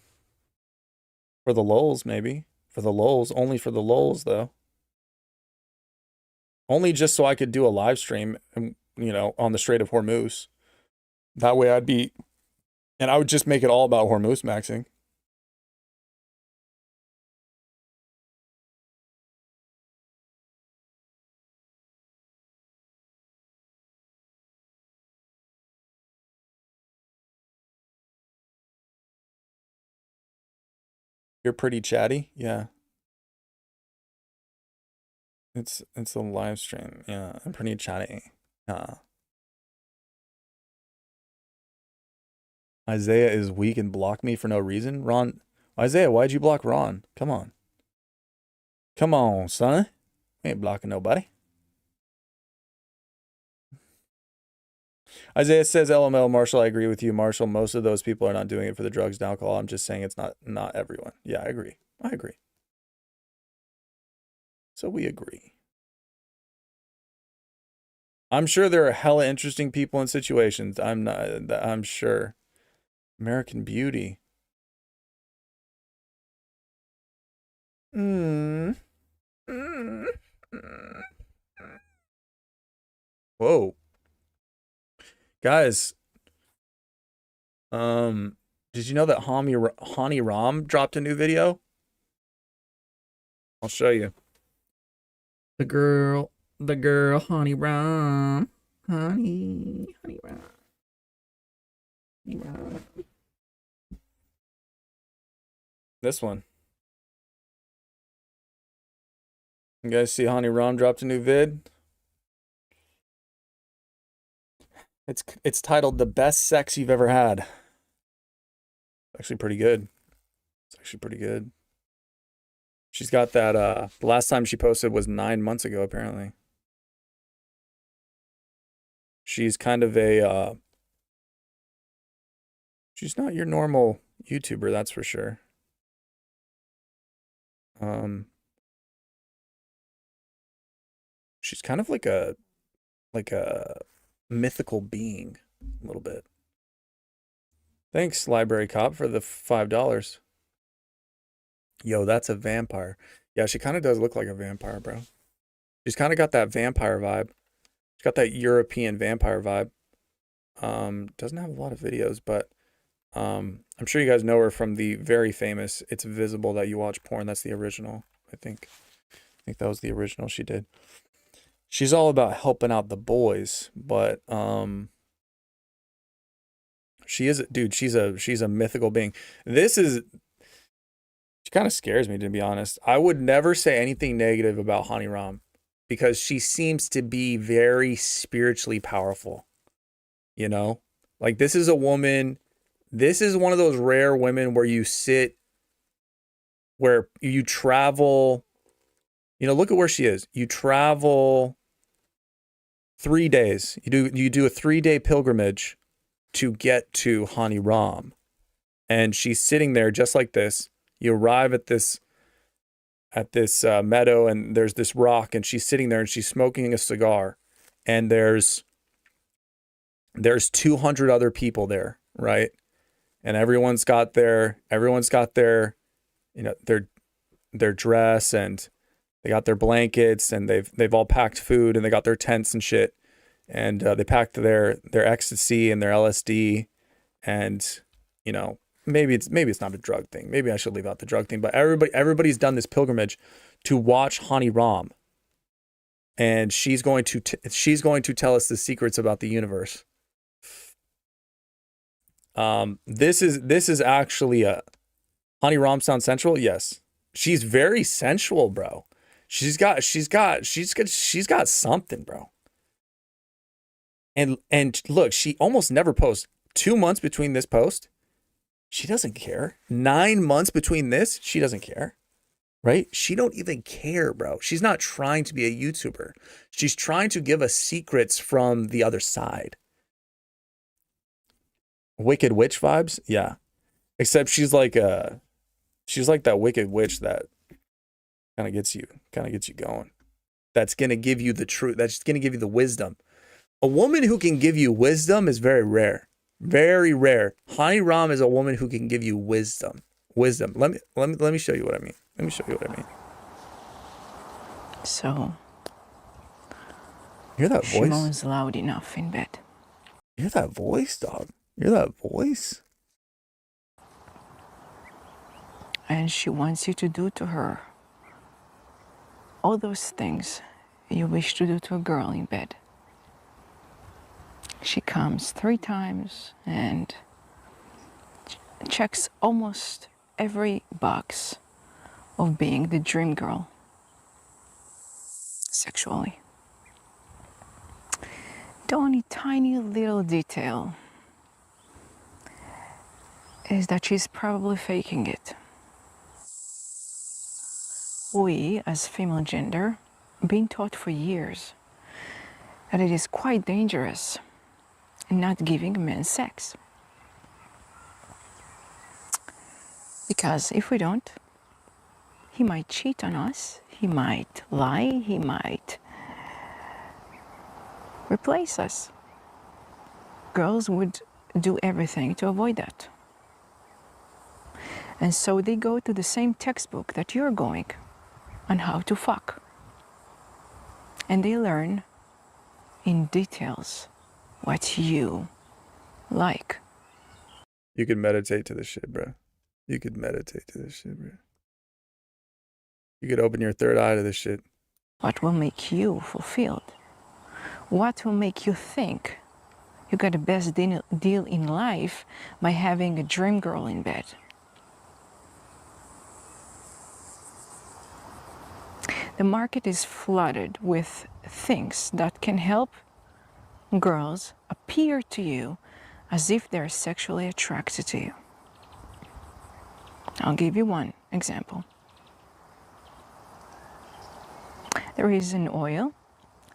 For the lulz, maybe. For the lulz. Only for the lulz, though. Only just so I could do a live stream, you know, on the Strait of Hormuz. That way I'd be... And I would just make it all about Hormuz maxing. You're pretty chatty? Yeah. It's a live stream. Yeah, I'm pretty chatty. Isaiah is weak and blocked me for no reason. Ron, Isaiah, why'd you block Ron? Come on. Come on, son. We ain't blocking nobody. Isaiah says, LML, Marshall, I agree with you. Marshall, most of those people are not doing it for the drugs and alcohol. I'm just saying it's not everyone. Yeah, I agree. I agree. So we agree. I'm sure there are hella interesting people in situations. I'm sure. American Beauty. Whoa. Guys, did you know that Hanni Ram dropped a new video? I'll show you. The girl, Hanni Ram. Hanni Ram. This one. You guys see Hanni Ram dropped a new vid? It's titled The Best Sex You've Ever Had. Actually pretty good. It's actually pretty good. She's got that the last time she posted was 9 months ago, apparently. She's kind of a she's not your normal YouTuber, that's for sure. She's kind of like a mythical being, a little bit. Thanks, Library Cop, for the $5. Yo, that's a vampire. Yeah, she kind of does look like a vampire, bro. She's kind of got that vampire vibe. She's got that European vampire vibe. Doesn't have a lot of videos, but I'm sure you guys know her from the very famous It's Visible That You Watch Porn. That's the original, I think. I think that was the original she did. She's all about helping out the boys, but she is, dude, she's a mythical being. She kind of scares me, to be honest. I would never say anything negative about Hanni Ram because she seems to be very spiritually powerful. You know? Like, this is a woman, this is one of those rare women where you travel, you know, look at where she is. You travel 3 days. You do a 3-day pilgrimage to get to Hanni Ram. And she's sitting there just like this. You arrive at this meadow, and there's this rock, and she's sitting there and she's smoking a cigar, and there's 200 other people there, right? And everyone's got their you know, their dress, and they got their blankets, and they've all packed food, and they got their tents and shit, and they packed their ecstasy and their LSD, and you know, maybe it's not a drug thing. Maybe I should leave out the drug thing, but everybody's done this pilgrimage to watch Hanni Ram, and she's going to tell us the secrets about the universe. This is actually a Hanni Ram sound sensual. Yes, she's very sensual, bro. She's got something, bro. And look, she almost never posts. 2 months between this post, she doesn't care. 9 months between this, she doesn't care. Right? She don't even care, bro. She's not trying to be a YouTuber. She's trying to give us secrets from the other side. Wicked Witch vibes? Yeah. Except she's like that wicked witch that kind of gets you going. That's going to give you the truth. That's going to give you the wisdom. A woman who can give you wisdom is very rare. Very rare. Hanni Ram is a woman who can give you wisdom. wisdom. Let me show you what I mean. Let me show you what I mean. So Hear that she voice? moans loud enough in bed. Hear that voice, dog? Hear that voice? And she wants you to do to her all those things you wish to do to a girl in bed. She comes 3 times and checks almost every box of being the dream girl sexually. The only tiny little detail is that she's probably faking it. We, as female gender, been taught for years that it is quite dangerous not giving men sex. Because if we don't, he might cheat on us, he might lie, he might replace us. Girls would do everything to avoid that. And so they go to the same textbook that you're going on how to fuck. And they learn in details what you like. You could meditate to this shit, bro. You could meditate to this shit, bro. You could open your third eye to this shit. What will make you fulfilled? What will make you think you got the best deal in life by having a dream girl in bed? The market is flooded with things that can help girls appear to you as if they're sexually attracted to you. I'll give you one example. There is an oil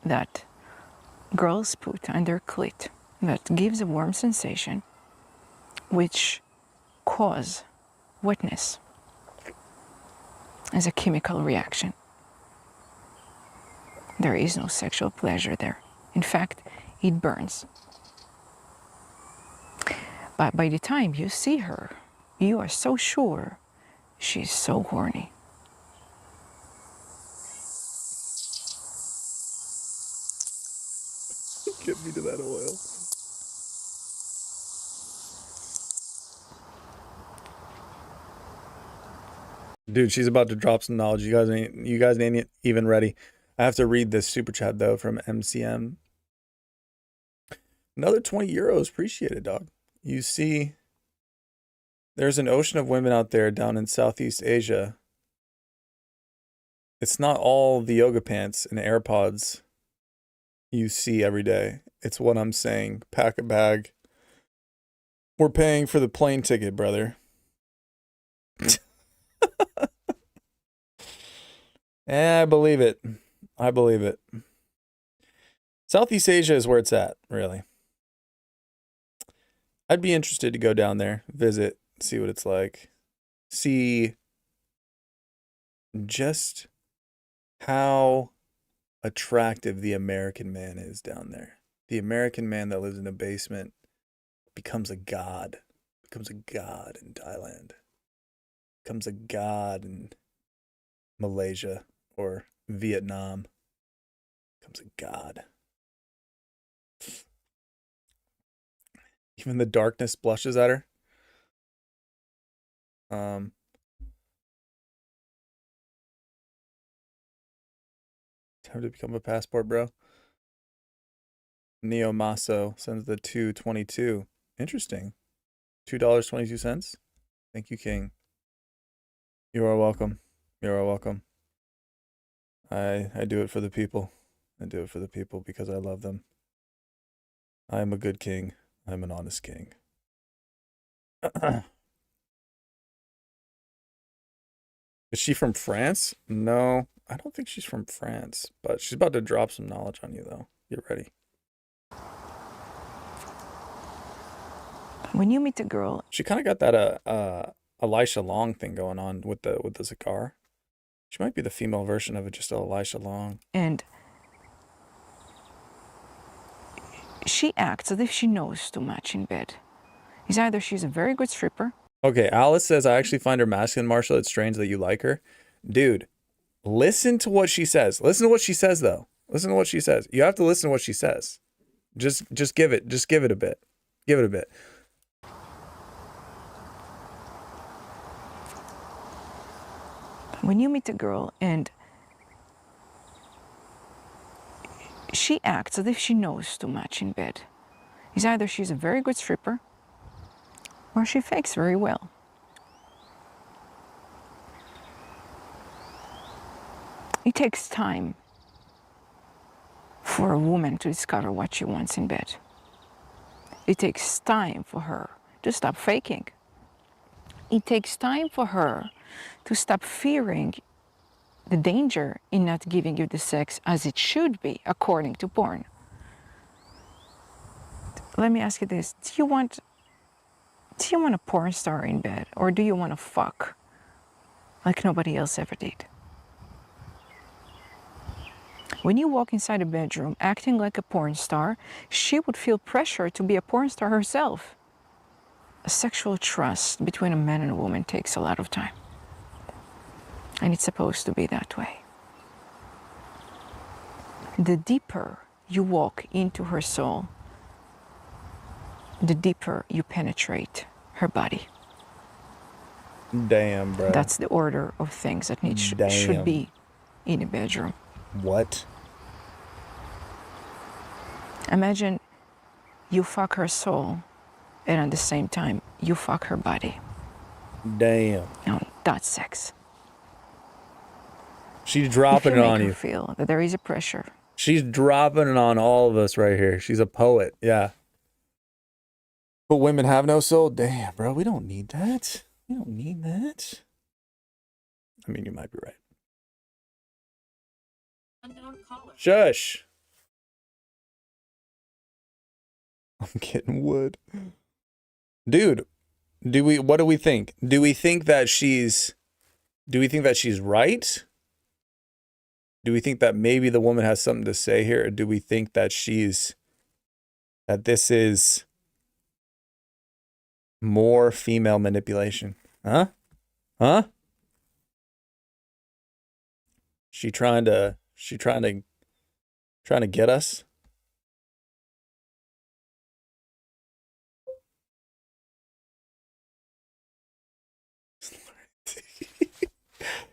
that girls put on their clit that gives a warm sensation, which cause wetness as a chemical reaction. There is no sexual pleasure there. In fact, it burns. But by the time you see her, you are so sure she's so horny. Get me to that oil. Dude, she's about to drop some knowledge. You guys ain't even ready. I have to read this super chat though from MCM. Another 20 euros. Appreciate it, dog. You see, there's an ocean of women out there down in Southeast Asia. It's not all the yoga pants and AirPods you see every day. It's what I'm saying. Pack a bag. We're paying for the plane ticket, brother. I believe it. I believe it. Southeast Asia is where it's at, really. I'd be interested to go down there, visit, see what it's like. See just how attractive the American man is down there. The American man that lives in a basement becomes a god. Becomes a god in Thailand. Becomes a god in Malaysia or Vietnam. Becomes a god. Even the darkness blushes at her. Time to become a passport, bro. Neo Maso sends the 222. Interesting. $2.22. Thank you, King. You are welcome. You are welcome. I do it for the people. I do it for the people because I love them. I am a good king. I'm an honest king. Is she from France? No, I don't think she's from France, but she's about to drop some knowledge on you, though. Get ready. When you meet a girl, She kind of got that Elisha Long thing going on with the cigar. She might be the female version of it, just Elisha Long. and she acts as if she knows too much in bed. It's either she's a very good stripper Okay, Alice says, I actually find her masculine, Marshall. It's strange that you like her. Dude, listen to what she says. Listen to what she says, though. Listen to what she says. You have to listen to what she says. Just give it a bit. Give it a bit. When you meet a girl and she acts as if she knows too much in bed, it's either she's a very good stripper or she fakes very well. It takes time for a woman to discover what she wants in bed. It takes time for her to stop faking. It takes time for her to stop fearing the danger in not giving you the sex as it should be according to porn. Let me ask you this. Do you want a porn star in bed, or do you want to fuck like nobody else ever did? When you walk inside a bedroom acting like a porn star, she would feel pressure to be a porn star herself. A sexual trust between a man and a woman takes a lot of time. And it's supposed to be that way. The deeper you walk into her soul, the deeper you penetrate her body. Damn, bro. That's the order of things that should be in a bedroom. What? Imagine you fuck her soul, and at the same time, you fuck her body. Damn. Now, that's sex. She's dropping it on If you you. make her feel that there is a pressure. She's dropping it on all of us right here. She's a poet. Yeah. But women have no soul? Damn, bro. We don't need that. We don't need that. I mean, you might be right. Shush. I'm getting wood. Dude, what do we think? Do we think that she's right? Do we think that maybe the woman has something to say here? Or do we think that that this is more female manipulation? Huh? Huh? She trying to get us?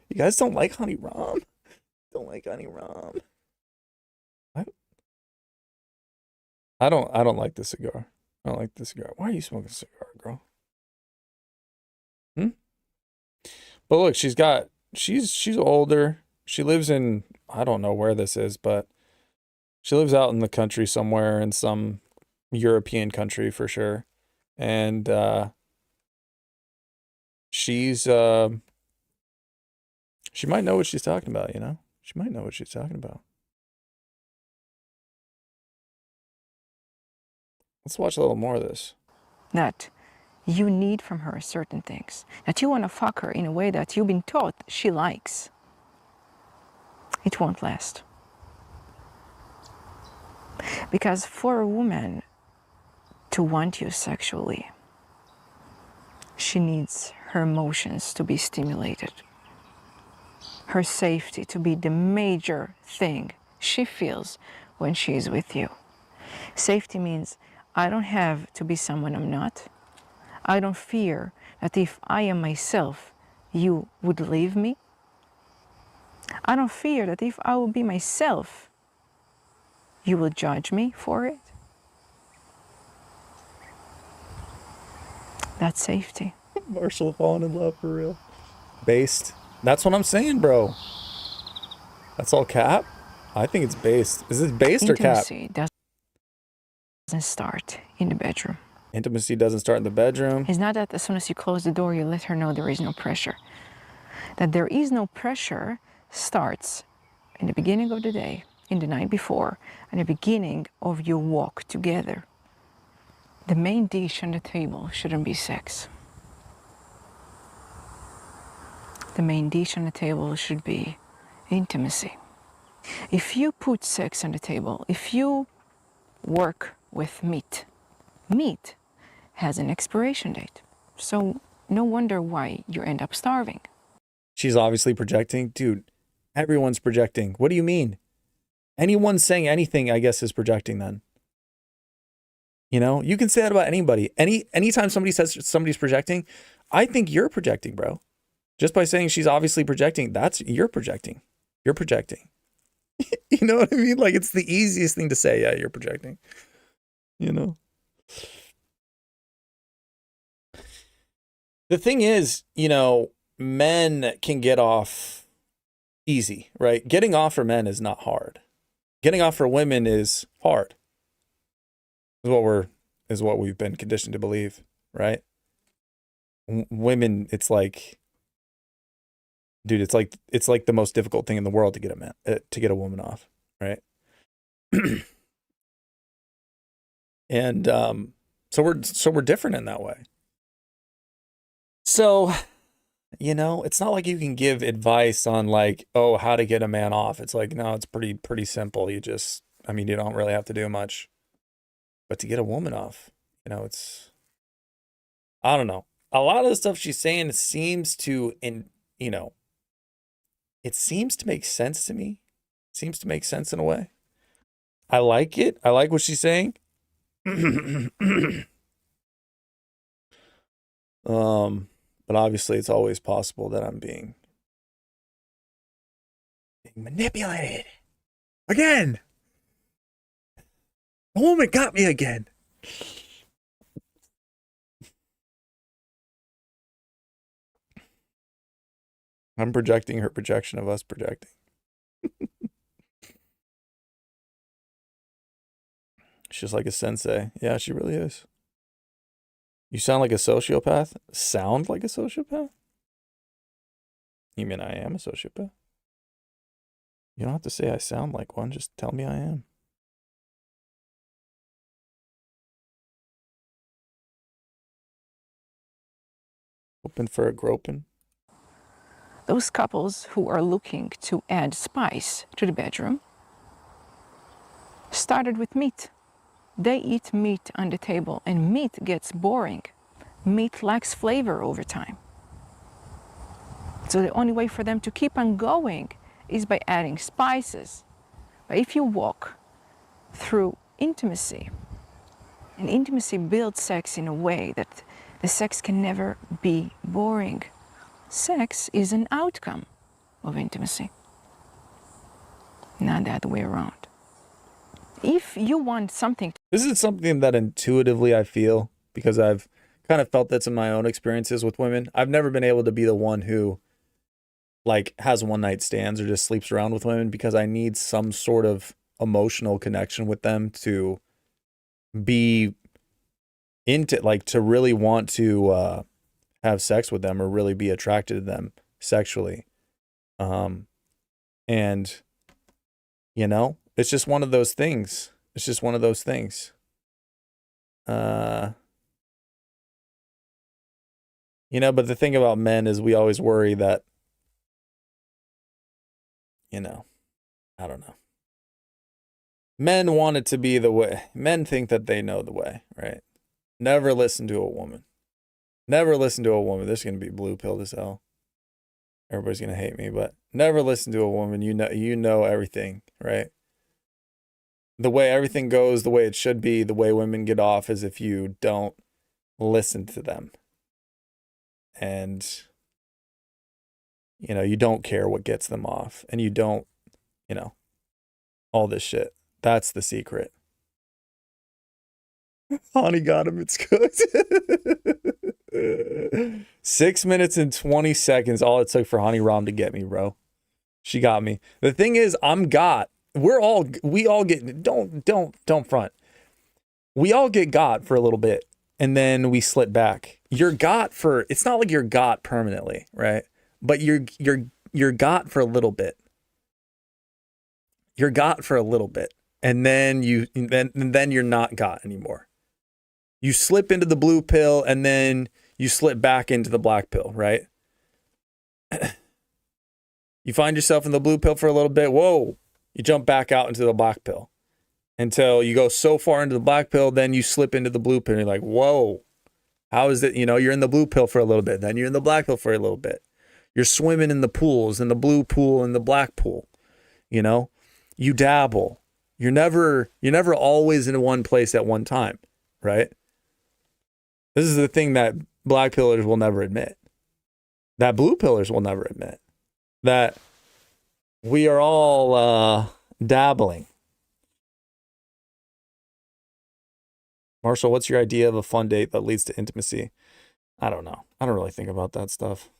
You guys don't like Hanni Ram? Don't like Hanni Ram. I don't like this cigar. I don't like this cigar. Why are you smoking a cigar, girl? But look, she's older. She lives in, I don't know where this is, but she lives out in the country somewhere, in some European country for sure. And she might know what she's talking about, you know? She might know what she's talking about. Let's watch a little more of this. That you need from her certain things. That you want to fuck her in a way that you've been taught she likes. It won't last. Because for a woman to want you sexually, she needs her emotions to be stimulated. Her safety to be the major thing she feels when she is with you. Safety means I don't have to be someone I'm not. I don't fear that if I am myself, you would leave me. I don't fear that if I will be myself, you will judge me for it. That's safety. Marshall falling in love for real. Based. That's what I'm saying, bro. That's all cap? I think it's based. Is this based or cap? Intimacy doesn't start in the bedroom. Intimacy doesn't start in the bedroom. It's not that as soon as you close the door, you let her know there is no pressure. That there is no pressure starts in the beginning of the day, in the night before, and the beginning of your walk together. The main dish on the table shouldn't be sex. The main dish on the table should be intimacy. If you put sex on the table, if you work with meat has an expiration date. So no wonder why you end up starving. She's obviously projecting. Dude, everyone's projecting. What do you mean? Anyone saying anything, I guess, is projecting then. You know, you can say that about anybody. Anytime somebody says somebody's projecting, I think you're projecting, bro. Just by saying she's obviously projecting, you're projecting. You're projecting. You know what I mean? Like, it's the easiest thing to say. Yeah, you're projecting. You know? The thing is, you know, men can get off easy, right? Getting off for men is not hard. Getting off for women is hard. Is what we've been conditioned to believe, right? Women, it's like, dude, it's like the most difficult thing in the world to get a woman off, right? And so we're different in that way. So, you know, it's not like you can give advice on like, oh, how to get a man off. It's like, no, it's pretty simple. You don't really have to do much. But to get a woman off, you know, I don't know. A lot of the stuff she's saying seems to, it seems to make sense to me. Seems to make sense in a way. I like it. I like what she's saying. But obviously it's always possible that I'm being manipulated. Again. The woman got me again. I'm projecting her projection of us projecting. She's like a sensei. Yeah, she really is. You sound like a sociopath? Sound like a sociopath? You mean I am a sociopath? You don't have to say I sound like one. Just tell me I am. Open for a groping. Those couples who are looking to add spice to the bedroom started with meat. They eat meat on the table and meat gets boring. Meat lacks flavor over time. So the only way for them to keep on going is by adding spices. But if you walk through intimacy, and intimacy builds sex in a way that the sex can never be boring. Sex is an outcome of intimacy, not the other way around. If you want something... This is something that intuitively I feel, because I've kind of felt this in my own experiences with women. I've never been able to be the one who like has one night stands or just sleeps around with women, because I need some sort of emotional connection with them to be into, like, to really want to have sex with them or really be attracted to them sexually. And you know, it's just one of those things. It's just one of those things. You know, but the thing about men is we always worry that, you know, I don't know. Men want it to be the way. Men think that they know the way, right? Never listen to a woman. Never listen to a woman. This is going to be blue pilled as hell. Everybody's going to hate me, but never listen to a woman. You know everything, right? The way everything goes, the way it should be, the way women get off is if you don't listen to them. And, you know, you don't care what gets them off. And you don't, you know, all this shit. That's the secret. Hanni got him. It's cooked. 6 minutes and 20 seconds. All it took for Hanni Ram to get me, bro. She got me. The thing is, we all get, don't front. We all get got for a little bit and then we slip back. You're got for, it's not like you're got permanently, right? But you're got for a little bit. You're got for a little bit. And then you're not got anymore. You slip into the blue pill and then you slip back into the black pill, right? You find yourself in the blue pill for a little bit. Whoa. You jump back out into the black pill until you go so far into the black pill, then you slip into the blue pill. And you're like, whoa, How is it, you know, you're in the blue pill for a little bit, then you're in the black pill for a little bit. You're swimming in the pools, in the blue pool and the black pool. You know, you dabble. You're never always in one place at one time, right? This is the thing that black pillars will never admit. That blue pillars will never admit. That we are all dabbling. Marshall, what's your idea of a fun date that leads to intimacy? I don't know. I don't really think about that stuff.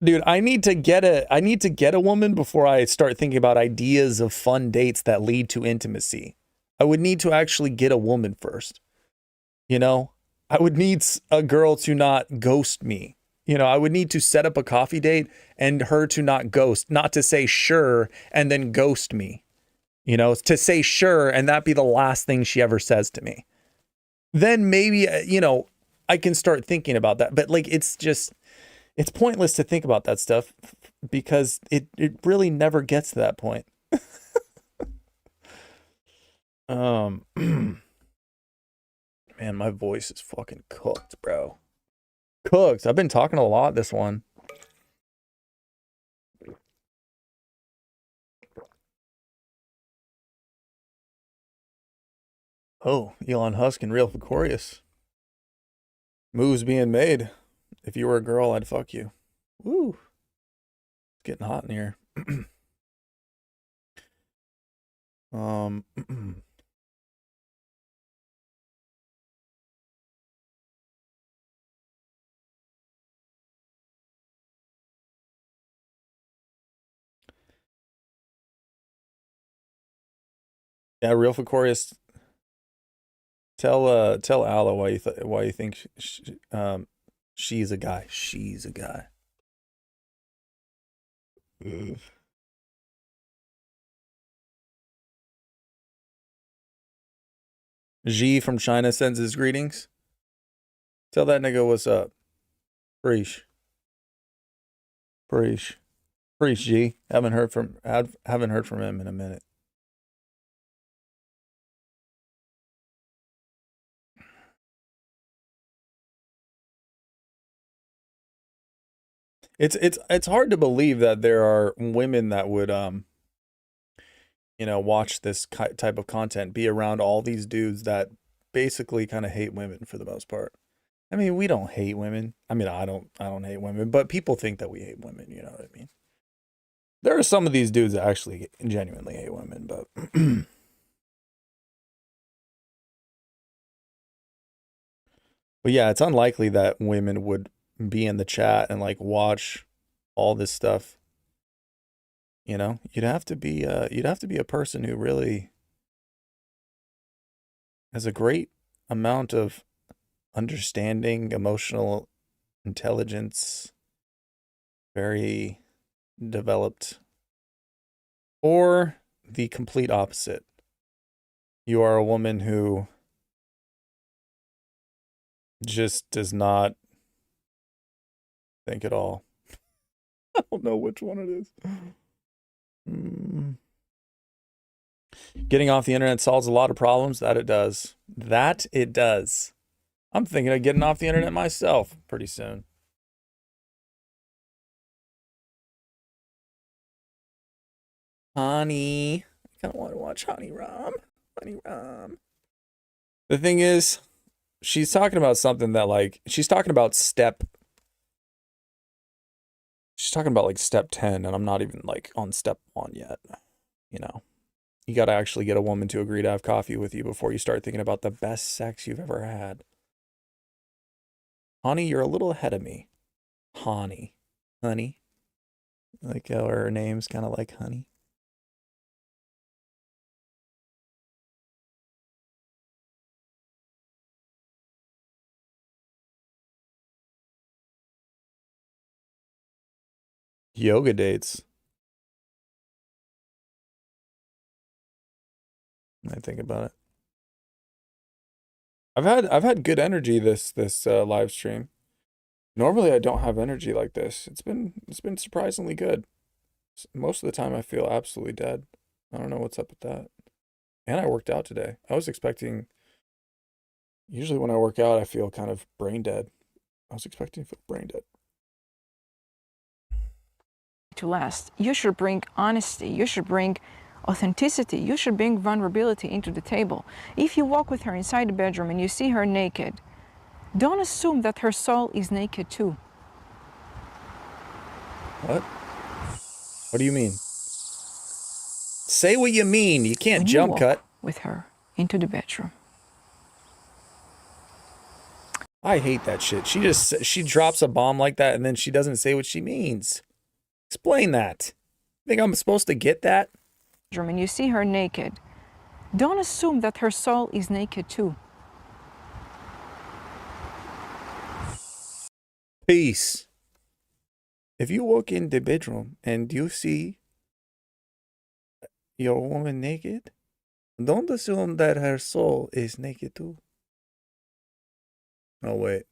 Dude, I need to get a woman before I start thinking about ideas of fun dates that lead to intimacy. I would need to actually get a woman first. You know, I would need a girl to not ghost me. You know, I would need to set up a coffee date and her to not ghost, not to say sure and then ghost me. You know, to say sure and that be the last thing she ever says to me. Then maybe, you know, I can start thinking about that. But like, it's pointless to think about that stuff because it really never gets to that point. Man, my voice is fucking cooked, bro. Cooked. I've been talking a lot this one. Oh, Elon Husk and Real Victorious. Moves being made. If you were a girl, I'd fuck you. Woo. It's getting hot in here. Yeah, Real Victorious. Tell Ala why you think she's a guy. She's a guy. Ugh. G from China sends his greetings. Tell that nigga what's up. Preach. Preach. Preach, G. Haven't heard from him in a minute. It's hard to believe that there are women that would you know, watch this type of content, be around all these dudes that basically kind of hate women for the most part. I mean, we don't hate women. I mean, I don't hate women, but people think that we hate women, you know what I mean? There are some of these dudes that actually genuinely hate women, but but yeah, it's unlikely that women would be in the chat and like watch all this stuff. You know, you'd have to be a person who really has a great amount of understanding, emotional intelligence, very developed, or the complete opposite. You are a woman who just does not think at all. I don't know which one it is. Getting off the internet solves a lot of problems. That it does. That it does. I'm thinking of getting off the internet myself pretty soon. Hanni. I kind of want to watch Hanni Ram. Hanni Ram. The thing is, she's talking about something that like, she's talking about step 10, and I'm not even like on step 1 yet. You know, you got to actually get a woman to agree to have coffee with you before you start thinking about the best sex you've ever had. Hanni, you're a little ahead of me. Hanni. Honey. Like how her name's kind of like honey. Yoga dates. I think about it. I've had good energy this live stream. Normally I don't have energy like this. It's been surprisingly good. Most of the time I feel absolutely dead. I don't know what's up with that. And I worked out today. I was expecting, Usually when I work out, I feel kind of brain dead. I was expecting to feel brain dead. To last. You should bring honesty. You should bring authenticity. You should bring vulnerability into the table. If you walk with her inside the bedroom and you see her naked, don't assume that her soul is naked too. What? What do you mean? Say what you mean. You can't When you jump walk cut. with her into the bedroom, I hate that shit. She drops a bomb like that and then she doesn't say what she means. Explain that. Think I'm supposed to get that? and you see her naked, don't assume that her soul is naked too. Peace. If you walk in the bedroom and you see your woman naked, don't assume that her soul is naked too. Oh, wait.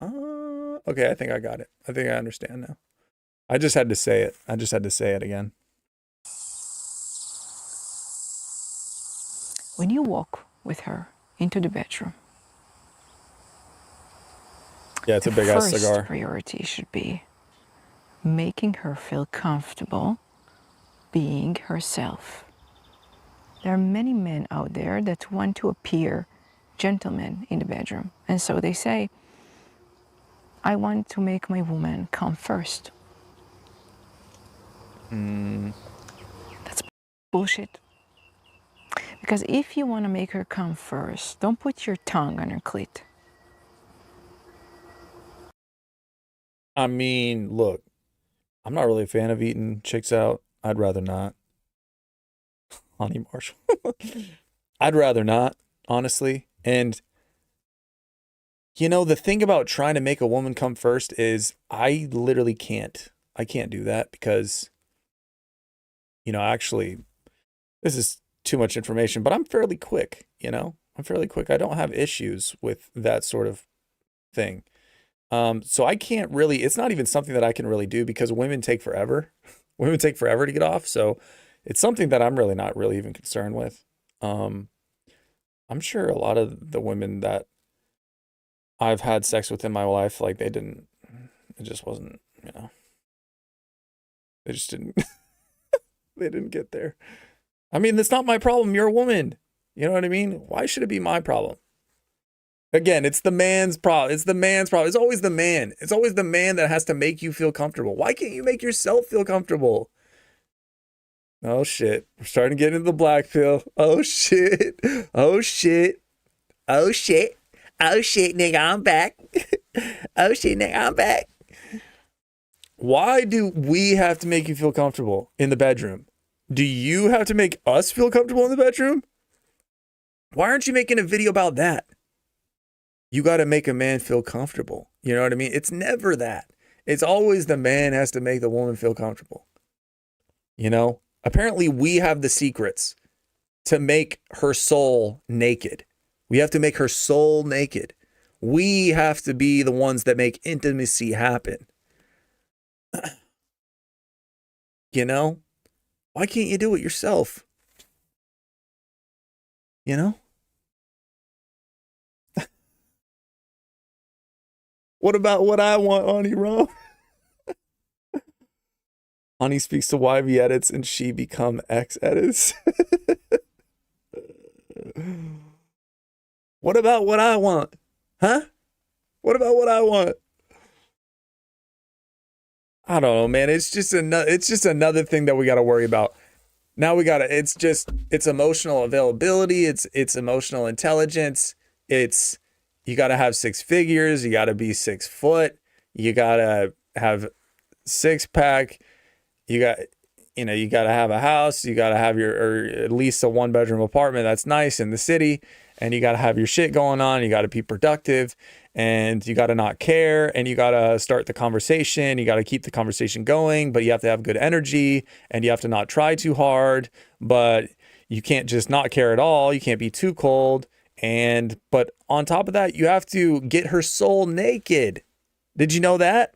Okay, I think I got it. I think I understand now. I just had to say it. I just had to say it again. When you walk with her into the bedroom, Yeah, it's a big ass the cigar. first priority should be making her feel comfortable being herself. There are many men out there that want to appear gentlemen in the bedroom. And so they say, I want to make my woman come first. That's bullshit. Because if you want to make her come first, don't put your tongue on her clit. I mean, look, I'm not really a fan of eating chicks out. I'd rather not. Honey Marshall. I'd rather not, honestly. And, you know, the thing about trying to make a woman come first is I literally can't. I can't do that because, you know, actually, this is too much information, but I'm fairly quick, you know? I'm fairly quick. I don't have issues with that sort of thing. So I can't really, it's not even something that I can really do because women take forever. Women take forever to get off. So it's something that I'm really not really even concerned with. I'm sure a lot of the women that I've had sex with in my life, like it just wasn't, you know, they just didn't, they didn't get there. I mean, that's not my problem. You're a woman. You know what I mean? Why should it be my problem? Again, it's the man's problem. It's the man's problem. It's always the man. It's always the man that has to make you feel comfortable. Why can't you make yourself feel comfortable? Oh, shit. We're starting to get into the black pill. Oh, shit. Oh, shit. Oh, shit. Oh, shit, nigga, I'm back. Oh, shit, nigga, I'm back. Why do we have to make you feel comfortable in the bedroom? Do you have to make us feel comfortable in the bedroom? Why aren't you making a video about that? You got to make a man feel comfortable. You know what I mean? It's never that. It's always the man has to make the woman feel comfortable. You know? Apparently we have the secrets to make her soul naked. We have to make her soul naked. We have to be the ones that make intimacy happen. You know? Why can't you do it yourself? You know? What about what I want, Hanni Ram? Hanni speaks to YB edits and she become X edits. What about what I want? Huh? What about what I want? I don't know, man. It's just another thing that we got to worry about. Now it's emotional availability, it's emotional intelligence, you got to have 6 figures, you got to be 6 foot, you got to have 6-pack, you got to have a house, you got to have or at least a 1-bedroom apartment that's nice in the city, and you got to have your shit going on, you got to be productive, and you got to not care, and you got to start the conversation, you got to keep the conversation going, but you have to have good energy, and you have to not try too hard, but you can't just not care at all, you can't be too cold. But on top of that, you have to get her soul naked. Did you know that?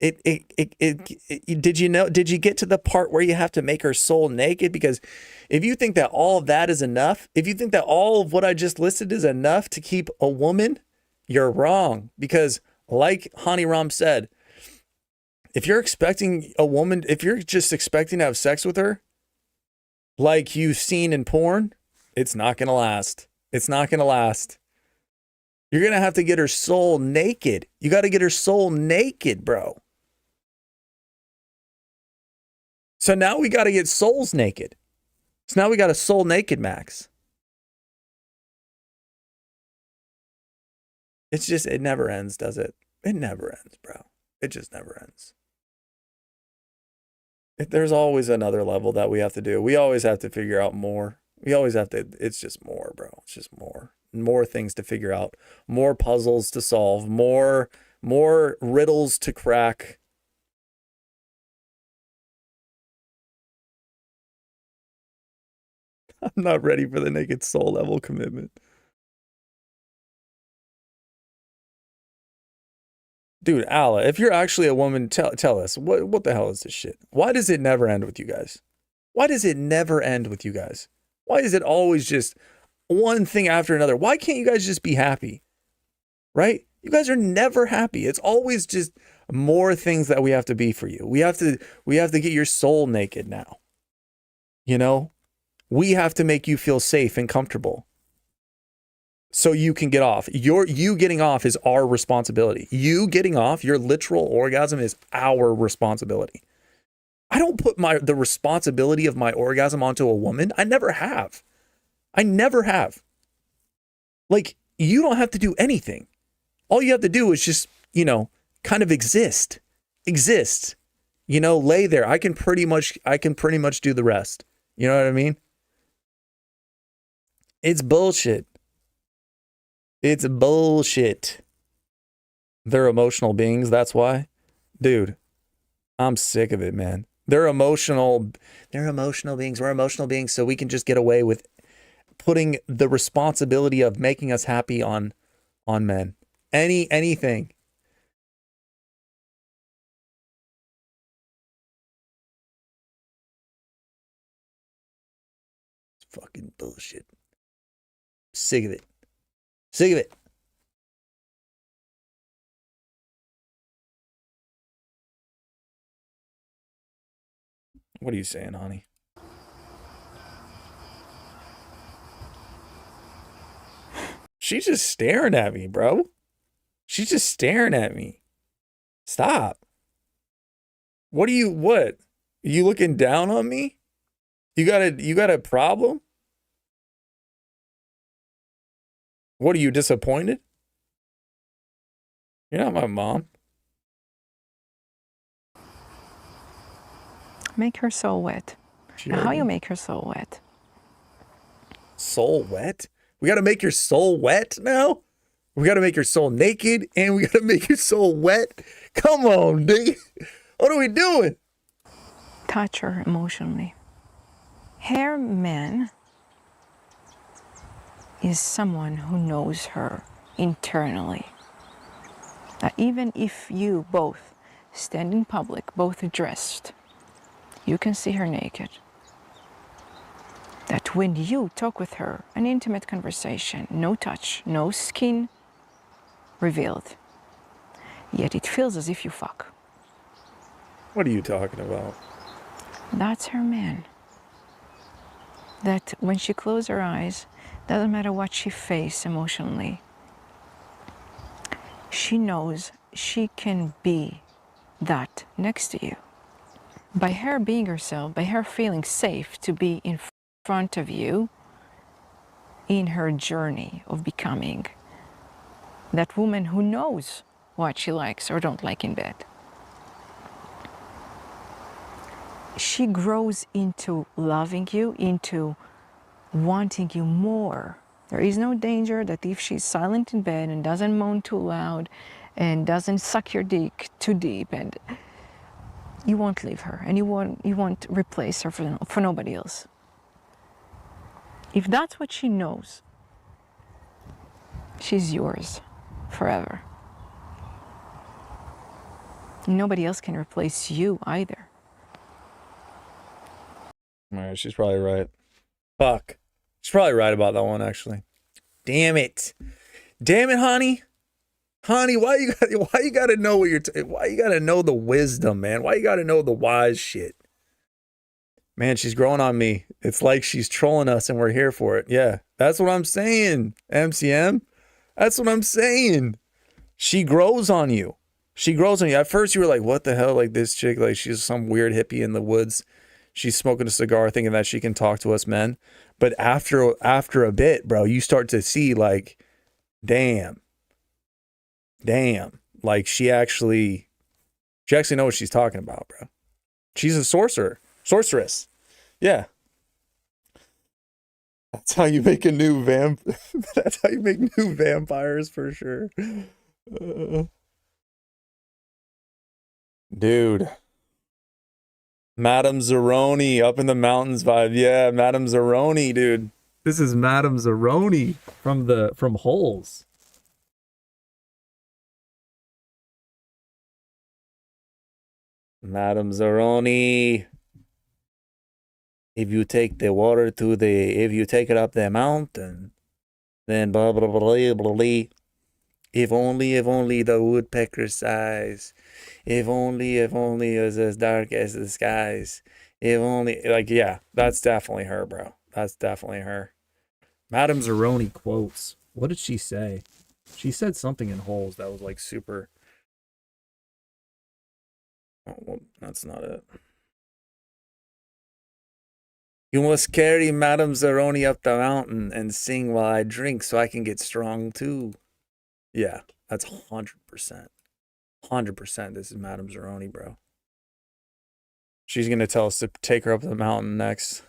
Did you know? Did you get to the part where you have to make her soul naked? Because if you think that all of that is enough, if you think that all of what I just listed is enough to keep a woman, you're wrong. Because like Hanni Ram said, if you're expecting a woman, if you're just expecting to have sex with her, like you've seen in porn, it's not going to last. It's not going to last. You're going to have to get her soul naked. You got to get her soul naked, bro. So now we got to get souls naked. So now we got a soul naked max. It's just, it never ends, does it? It never ends, bro. It just never ends. There's always another level that we have to do. We always have to figure out more. We always have to, it's just more, bro. It's just more. More things to figure out. More puzzles to solve. More riddles to crack. I'm not ready for the naked soul level commitment. Dude, Alla, if you're actually a woman, tell us, what the hell is this shit? Why does it never end with you guys? Why does it never end with you guys? Why is it always just one thing after another? Why can't you guys just be happy? Right? You guys are never happy. It's always just more things that we have to be for you. We have to get your soul naked now. You know? We have to make you feel safe and comfortable so you can get off. You getting off is our responsibility. You getting off, your literal orgasm is our responsibility. I don't put the responsibility of my orgasm onto a woman. I never have. I never have. Like, you don't have to do anything. All you have to do is just, kind of exist. Exist. Lay there. I can pretty much do the rest. You know what I mean? It's bullshit. It's bullshit. They're emotional beings, that's why. Dude, I'm sick of it, man. They're emotional beings. We're emotional beings, so we can just get away with putting the responsibility of making us happy on men. Anything. It's fucking bullshit. Sick of it. Sick of it. What are you saying, honey? She's just staring at me, bro. She's just staring at me. Stop. What? Are you looking down on me? You got a problem? What, are you disappointed? You're not my mom. Make her soul wet. Now, how you make her soul wet? Soul wet? We got to make your soul wet now? We got to make your soul naked and we got to make your soul wet? Come on, dude. What are we doing? Touch her emotionally. Her man is someone who knows her internally. Now, even if you both stand in public, both dressed, you can see her naked. That when you talk with her, an intimate conversation, no touch, no skin revealed, yet it feels as if you fuck. What are you talking about? That's her man. That when she closes her eyes, doesn't matter what she faces emotionally, she knows she can be that next to you. By her being herself, by her feeling safe to be in front of you in her journey of becoming that woman who knows what she likes or don't like in bed. She grows into loving you, into wanting you more. There is no danger that if she's silent in bed and doesn't moan too loud and doesn't suck your dick too deep, and you won't leave her and you won't replace her for nobody else. If that's what she knows, she's yours forever. Nobody else can replace you either. All right, she's probably right. Fuck. She's probably right about that one, actually. Damn it. Damn it, honey. Honey, why you gotta know what why you gotta know the wisdom, man? Why you gotta know the wise shit? Man, she's growing on me. It's like she's trolling us and we're here for it. Yeah, that's what I'm saying, MCM. That's what I'm saying. She grows on you. She grows on you. At first you were like, what the hell? Like this chick, like she's some weird hippie in the woods. She's smoking a cigar thinking that she can talk to us men. But after a bit, bro, you start to see like, damn. Like she actually knows what she's talking about, bro. She's a sorceress. Yeah. That's how you make a new that's how you make new vampires for sure. Dude. Madame Zeroni up in the mountains vibe. Yeah, Madame Zeroni, dude. This is Madame Zeroni from Holes. Madame Zeroni. If you take the water if you take it up the mountain, then blah blah blah blah blah. If only the woodpecker's eyes. If only it was as dark as the skies. If only, like, yeah, that's definitely her, bro. That's definitely her. Madame Zeroni quotes. What did she say? She said something in Holes that was like super. Oh, well, that's not it. You must carry Madame Zeroni up the mountain and sing while I drink so I can get strong too. Yeah, that's 100%. 100% this is Madame Zeroni, bro. She's going to tell us to take her up the mountain next.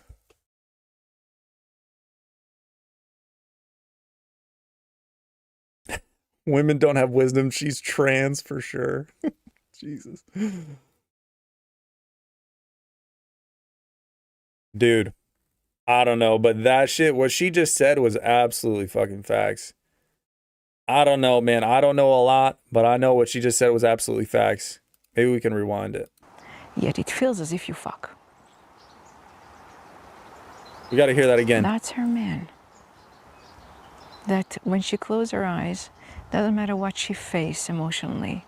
Women don't have wisdom. She's trans for sure. Jesus. Dude, I don't know, but that shit, what she just said was absolutely fucking facts. I don't know, man. I don't know a lot, but I know what she just said was absolutely facts. Maybe we can rewind it. Yet it feels as if you fuck. We got to hear that again. That's her man. That when she closes her eyes, doesn't matter what she faces emotionally,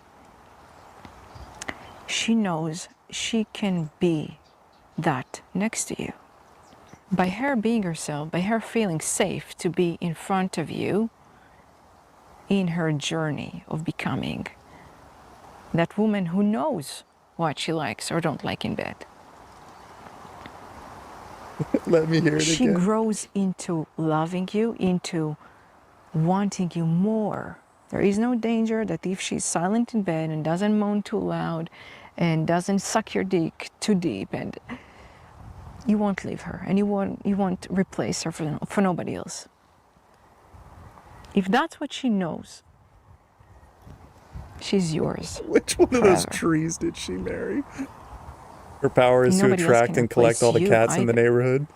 she knows she can be that next to you. By her being herself, by her feeling safe to be in front of you in her journey of becoming that woman who knows what she likes or don't like in bed. Let me hear it She again. grows into loving you, into wanting you more. There is no danger that if she's silent in bed and doesn't moan too loud and doesn't suck your dick too deep, and you won't leave her and you won't replace her for nobody else. If that's what she knows, she's yours. Which one of those forever. trees did she marry? Her power is to Nobody else attract can and collect all the replace you cats in the either. neighborhood.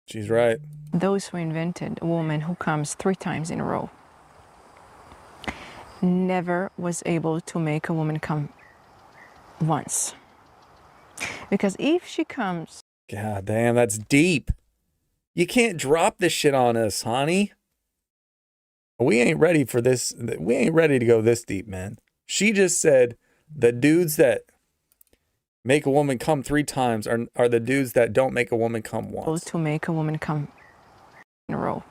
She's right. Those who invented a woman who comes 3 times in a row never was able to make a woman come once. Because if she comes, God damn, that's deep. You can't drop this shit on us, honey. We ain't ready for this. We ain't ready to go this deep, man. She just said the dudes that make a woman come 3 times are the dudes that don't make a woman come once. to make a woman come in a row,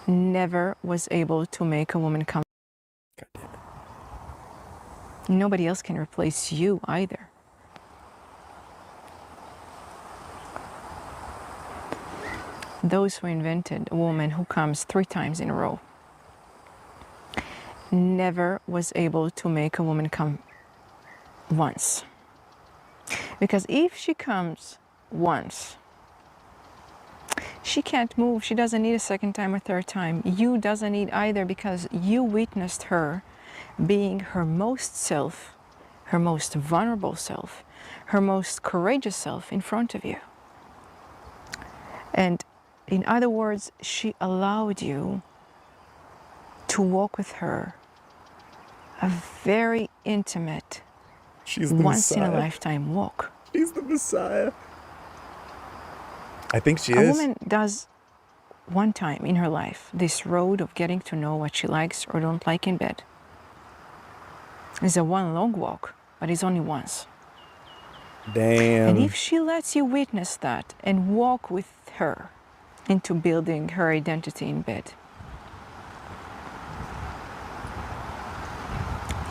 never was able to make a woman come. God damn it. Nobody else can replace you either. Those who invented a woman who comes 3 times in a row never was able to make a woman come once. Because if she comes once, she can't move. She doesn't need a second time or third time. You doesn't need either, because you witnessed her being her most self, her most vulnerable self, her most courageous self in front of you. And In other words, she allowed you to walk with her a very intimate, She's the once in a Messiah. lifetime walk. She's the Messiah. I think she A is. woman does one time in her life this road of getting to know what she likes or don't like in bed. It's a one long walk, but it's only once. Damn. And if she lets you witness that and walk with her into building her identity in bed,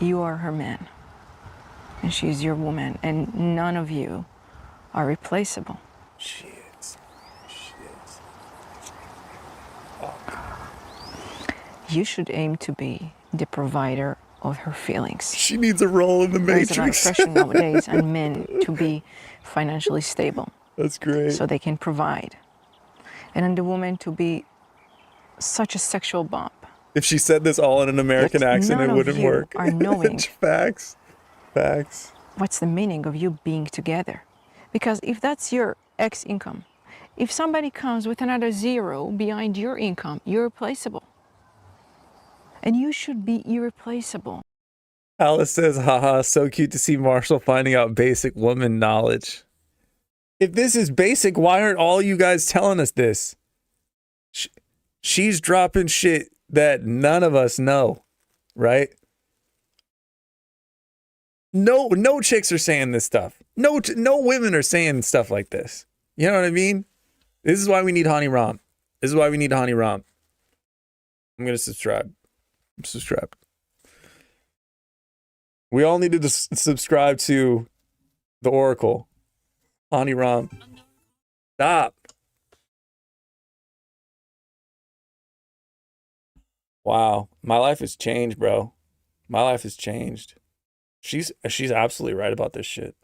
you are her man and she's your woman, and none of you are replaceable. She is. You should aim to be the provider of her feelings. She needs a role in the There is an Matrix. expression nowadays on men to be financially stable That's great. so they can provide, and on the woman to be such a sexual bomb. If she said this all in an American But accent, none it of wouldn't you work. are knowing. Facts. Facts. What's the meaning of you being together? Because if that's your X income, if somebody comes with another zero behind your income, you're replaceable. And you should be irreplaceable. Alice says, haha, so cute to see Marshall finding out basic woman knowledge. If this is basic, why aren't all you guys telling us this? She's dropping shit that none of us know, right? No chicks are saying this stuff. No women are saying stuff like this. You know what I mean? This is why we need Hanni Ram. This is why we need Hanni Ram. I'm going to subscribe. I'm subscribed. We all need to subscribe to the Oracle. Hanni Ram. Stop. Wow. My life has changed, bro. My life has changed. She's absolutely right about this shit.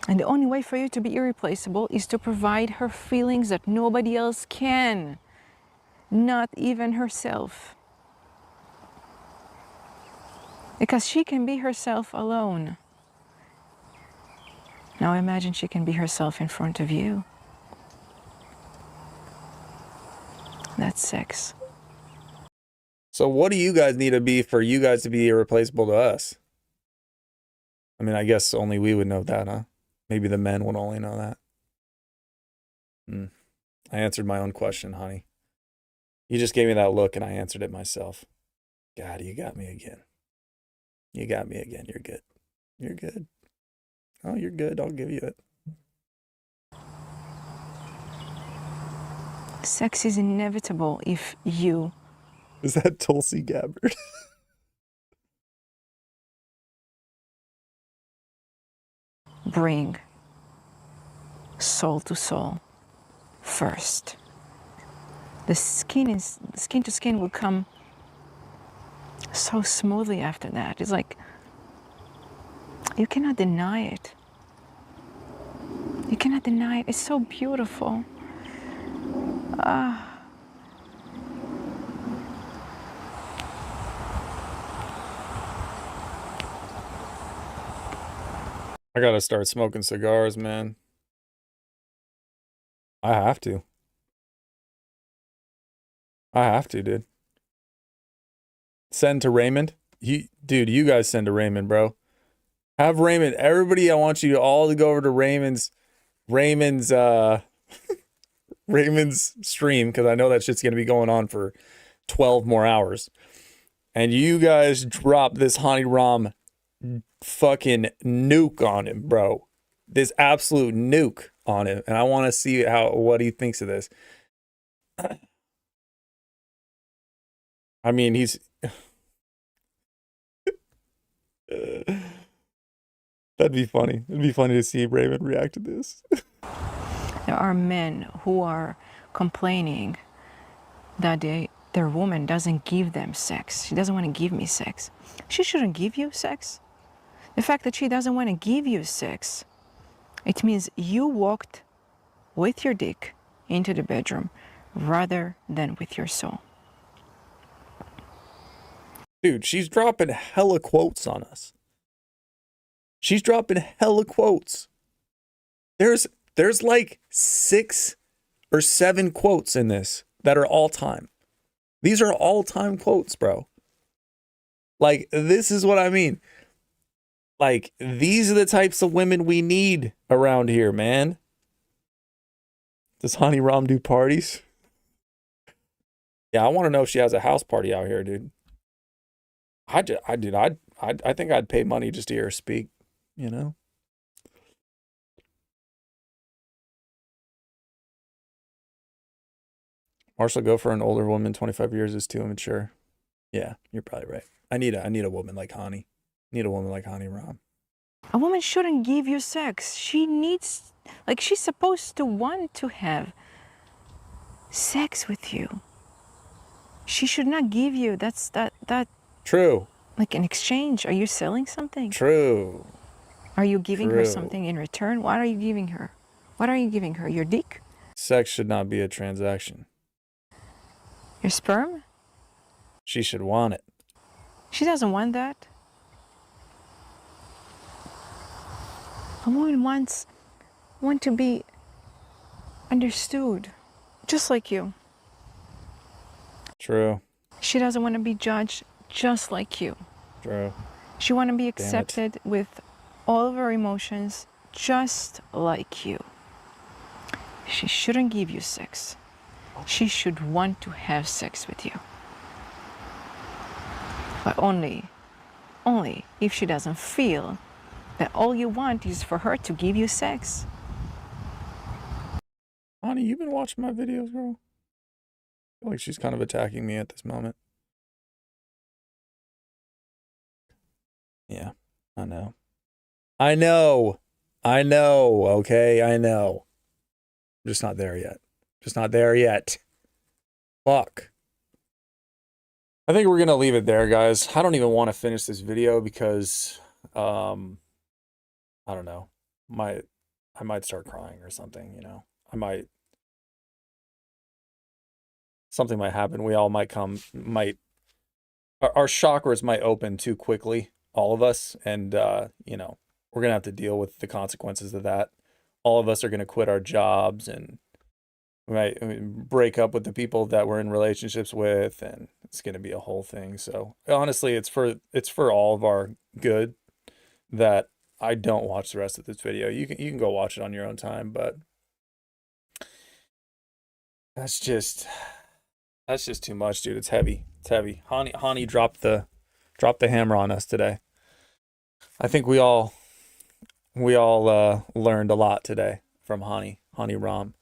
And the only way for you to be irreplaceable is to provide her feelings that nobody else can, not even herself. Because she can be herself alone. Now imagine she can be herself in front of you. That's sex. So what do you guys need to be for you guys to be irreplaceable to us? I mean, I guess only we would know that, huh? Maybe the men would only know that. I answered my own question, honey. You just gave me that look and I answered it myself. God, you got me again. You got me again. You're good. You're good. Oh, you're good. I'll give you it. Sex is inevitable if you... Is that Tulsi Gabbard? bring soul to soul first. The skin to skin will come so smoothly after that. It's like you cannot deny it. You cannot deny it. It's so beautiful. I gotta start smoking cigars, man. I have to. I have to, dude. Send to Raymond. Dude, you guys send to Raymond, bro. Have Raymond. Everybody, I want you all to go over to Raymond's Raymond's stream, because I know that shit's gonna be going on for 12 more hours. And you guys drop this Hanni Ram fucking nuke on him, bro. This absolute nuke on him. And I want to see what he thinks of this. I mean, he's that'd be funny. It'd be funny to see Raymond react to this. There are men who are complaining that their woman doesn't give them sex. She doesn't want to give me sex. She shouldn't give you sex. The fact that she doesn't want to give you sex, it means you walked with your dick into the bedroom rather than with your soul. Dude, she's dropping hella quotes on us. She's dropping hella quotes. There's like 6 or 7 quotes in this that are all time. These are all time quotes, bro. Like, this is what I mean. Like, these are the types of women we need around here, man. Does Hanni Ram do parties? Yeah, I want to know if she has a house party out here, dude. I think I'd pay money just to hear her speak, you know? Marshall, go for an older woman. 25 years is too immature. Yeah, you're probably right. I need a woman like Hanni. Need a woman like Hanni Ram. A woman shouldn't give you sex. She needs, like, she's supposed to want to have sex with you. She should not give you, that True. like an exchange. Are you selling something? True. Are you giving her True. something in return? What are you giving her? What are you giving her? Your dick? Sex should not be a transaction. Your sperm? She should want it. She doesn't want that. A woman wants to be understood, just like you. True. She doesn't want to be judged, just like you. True. She wants to be it. accepted with all of her emotions, just like you. She shouldn't give you sex. She should want to have sex with you. But only if she doesn't feel that all you want is for her to give you sex. Hanni, you been watching my videos, girl? I feel like she's kind of attacking me at this moment. Yeah, I know. I know, okay? I know. I'm just not there yet. Just not there yet. Fuck. I think we're going to leave it there, guys. I don't even want to finish this video because, I don't know. I might start crying or something, you know? Something might happen. We all might our chakras might open too quickly, all of us. And, you know, we're going to have to deal with the consequences of that. All of us are going to quit our jobs and we might break up with the people that we're in relationships with, and it's going to be a whole thing. So honestly, it's for all of our good that I don't watch the rest of this video. You can go watch it on your own time, but that's just too much, dude. It's heavy. It's heavy. Hanni dropped the hammer on us today. I think we all learned a lot today from Hanni Ram.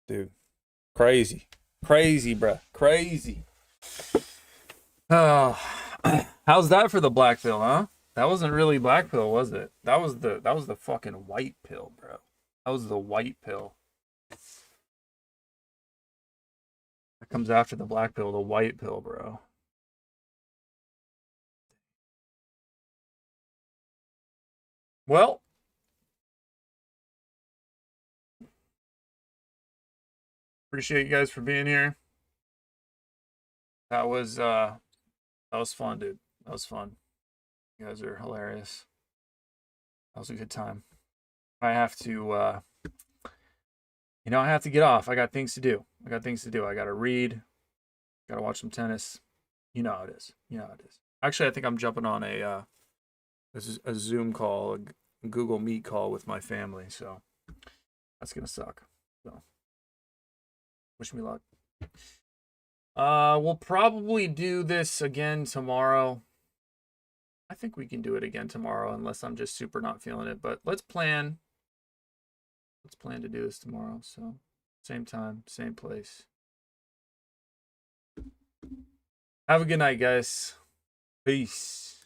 Dude, crazy, bruh, crazy. Oh, how's that for the black pill, huh? That wasn't really black pill, was it? That was the fucking white pill, bro. That was the white pill. That comes after the black pill, the white pill, bro. Well, appreciate you guys for being here. That was fun, dude. That was fun. You guys are hilarious. That was a good time. I have to I have to get off. I got things to do. I got to read. Got to watch some tennis. You know how it is. Actually, I think I'm jumping on a Zoom call, a Google Meet call with my family, so that's going to suck. So wish me luck. We'll probably do this again tomorrow. I think we can do it again tomorrow unless I'm just super not feeling it, but let's plan to do this tomorrow. So same time, same place. Have a good night, guys. Peace.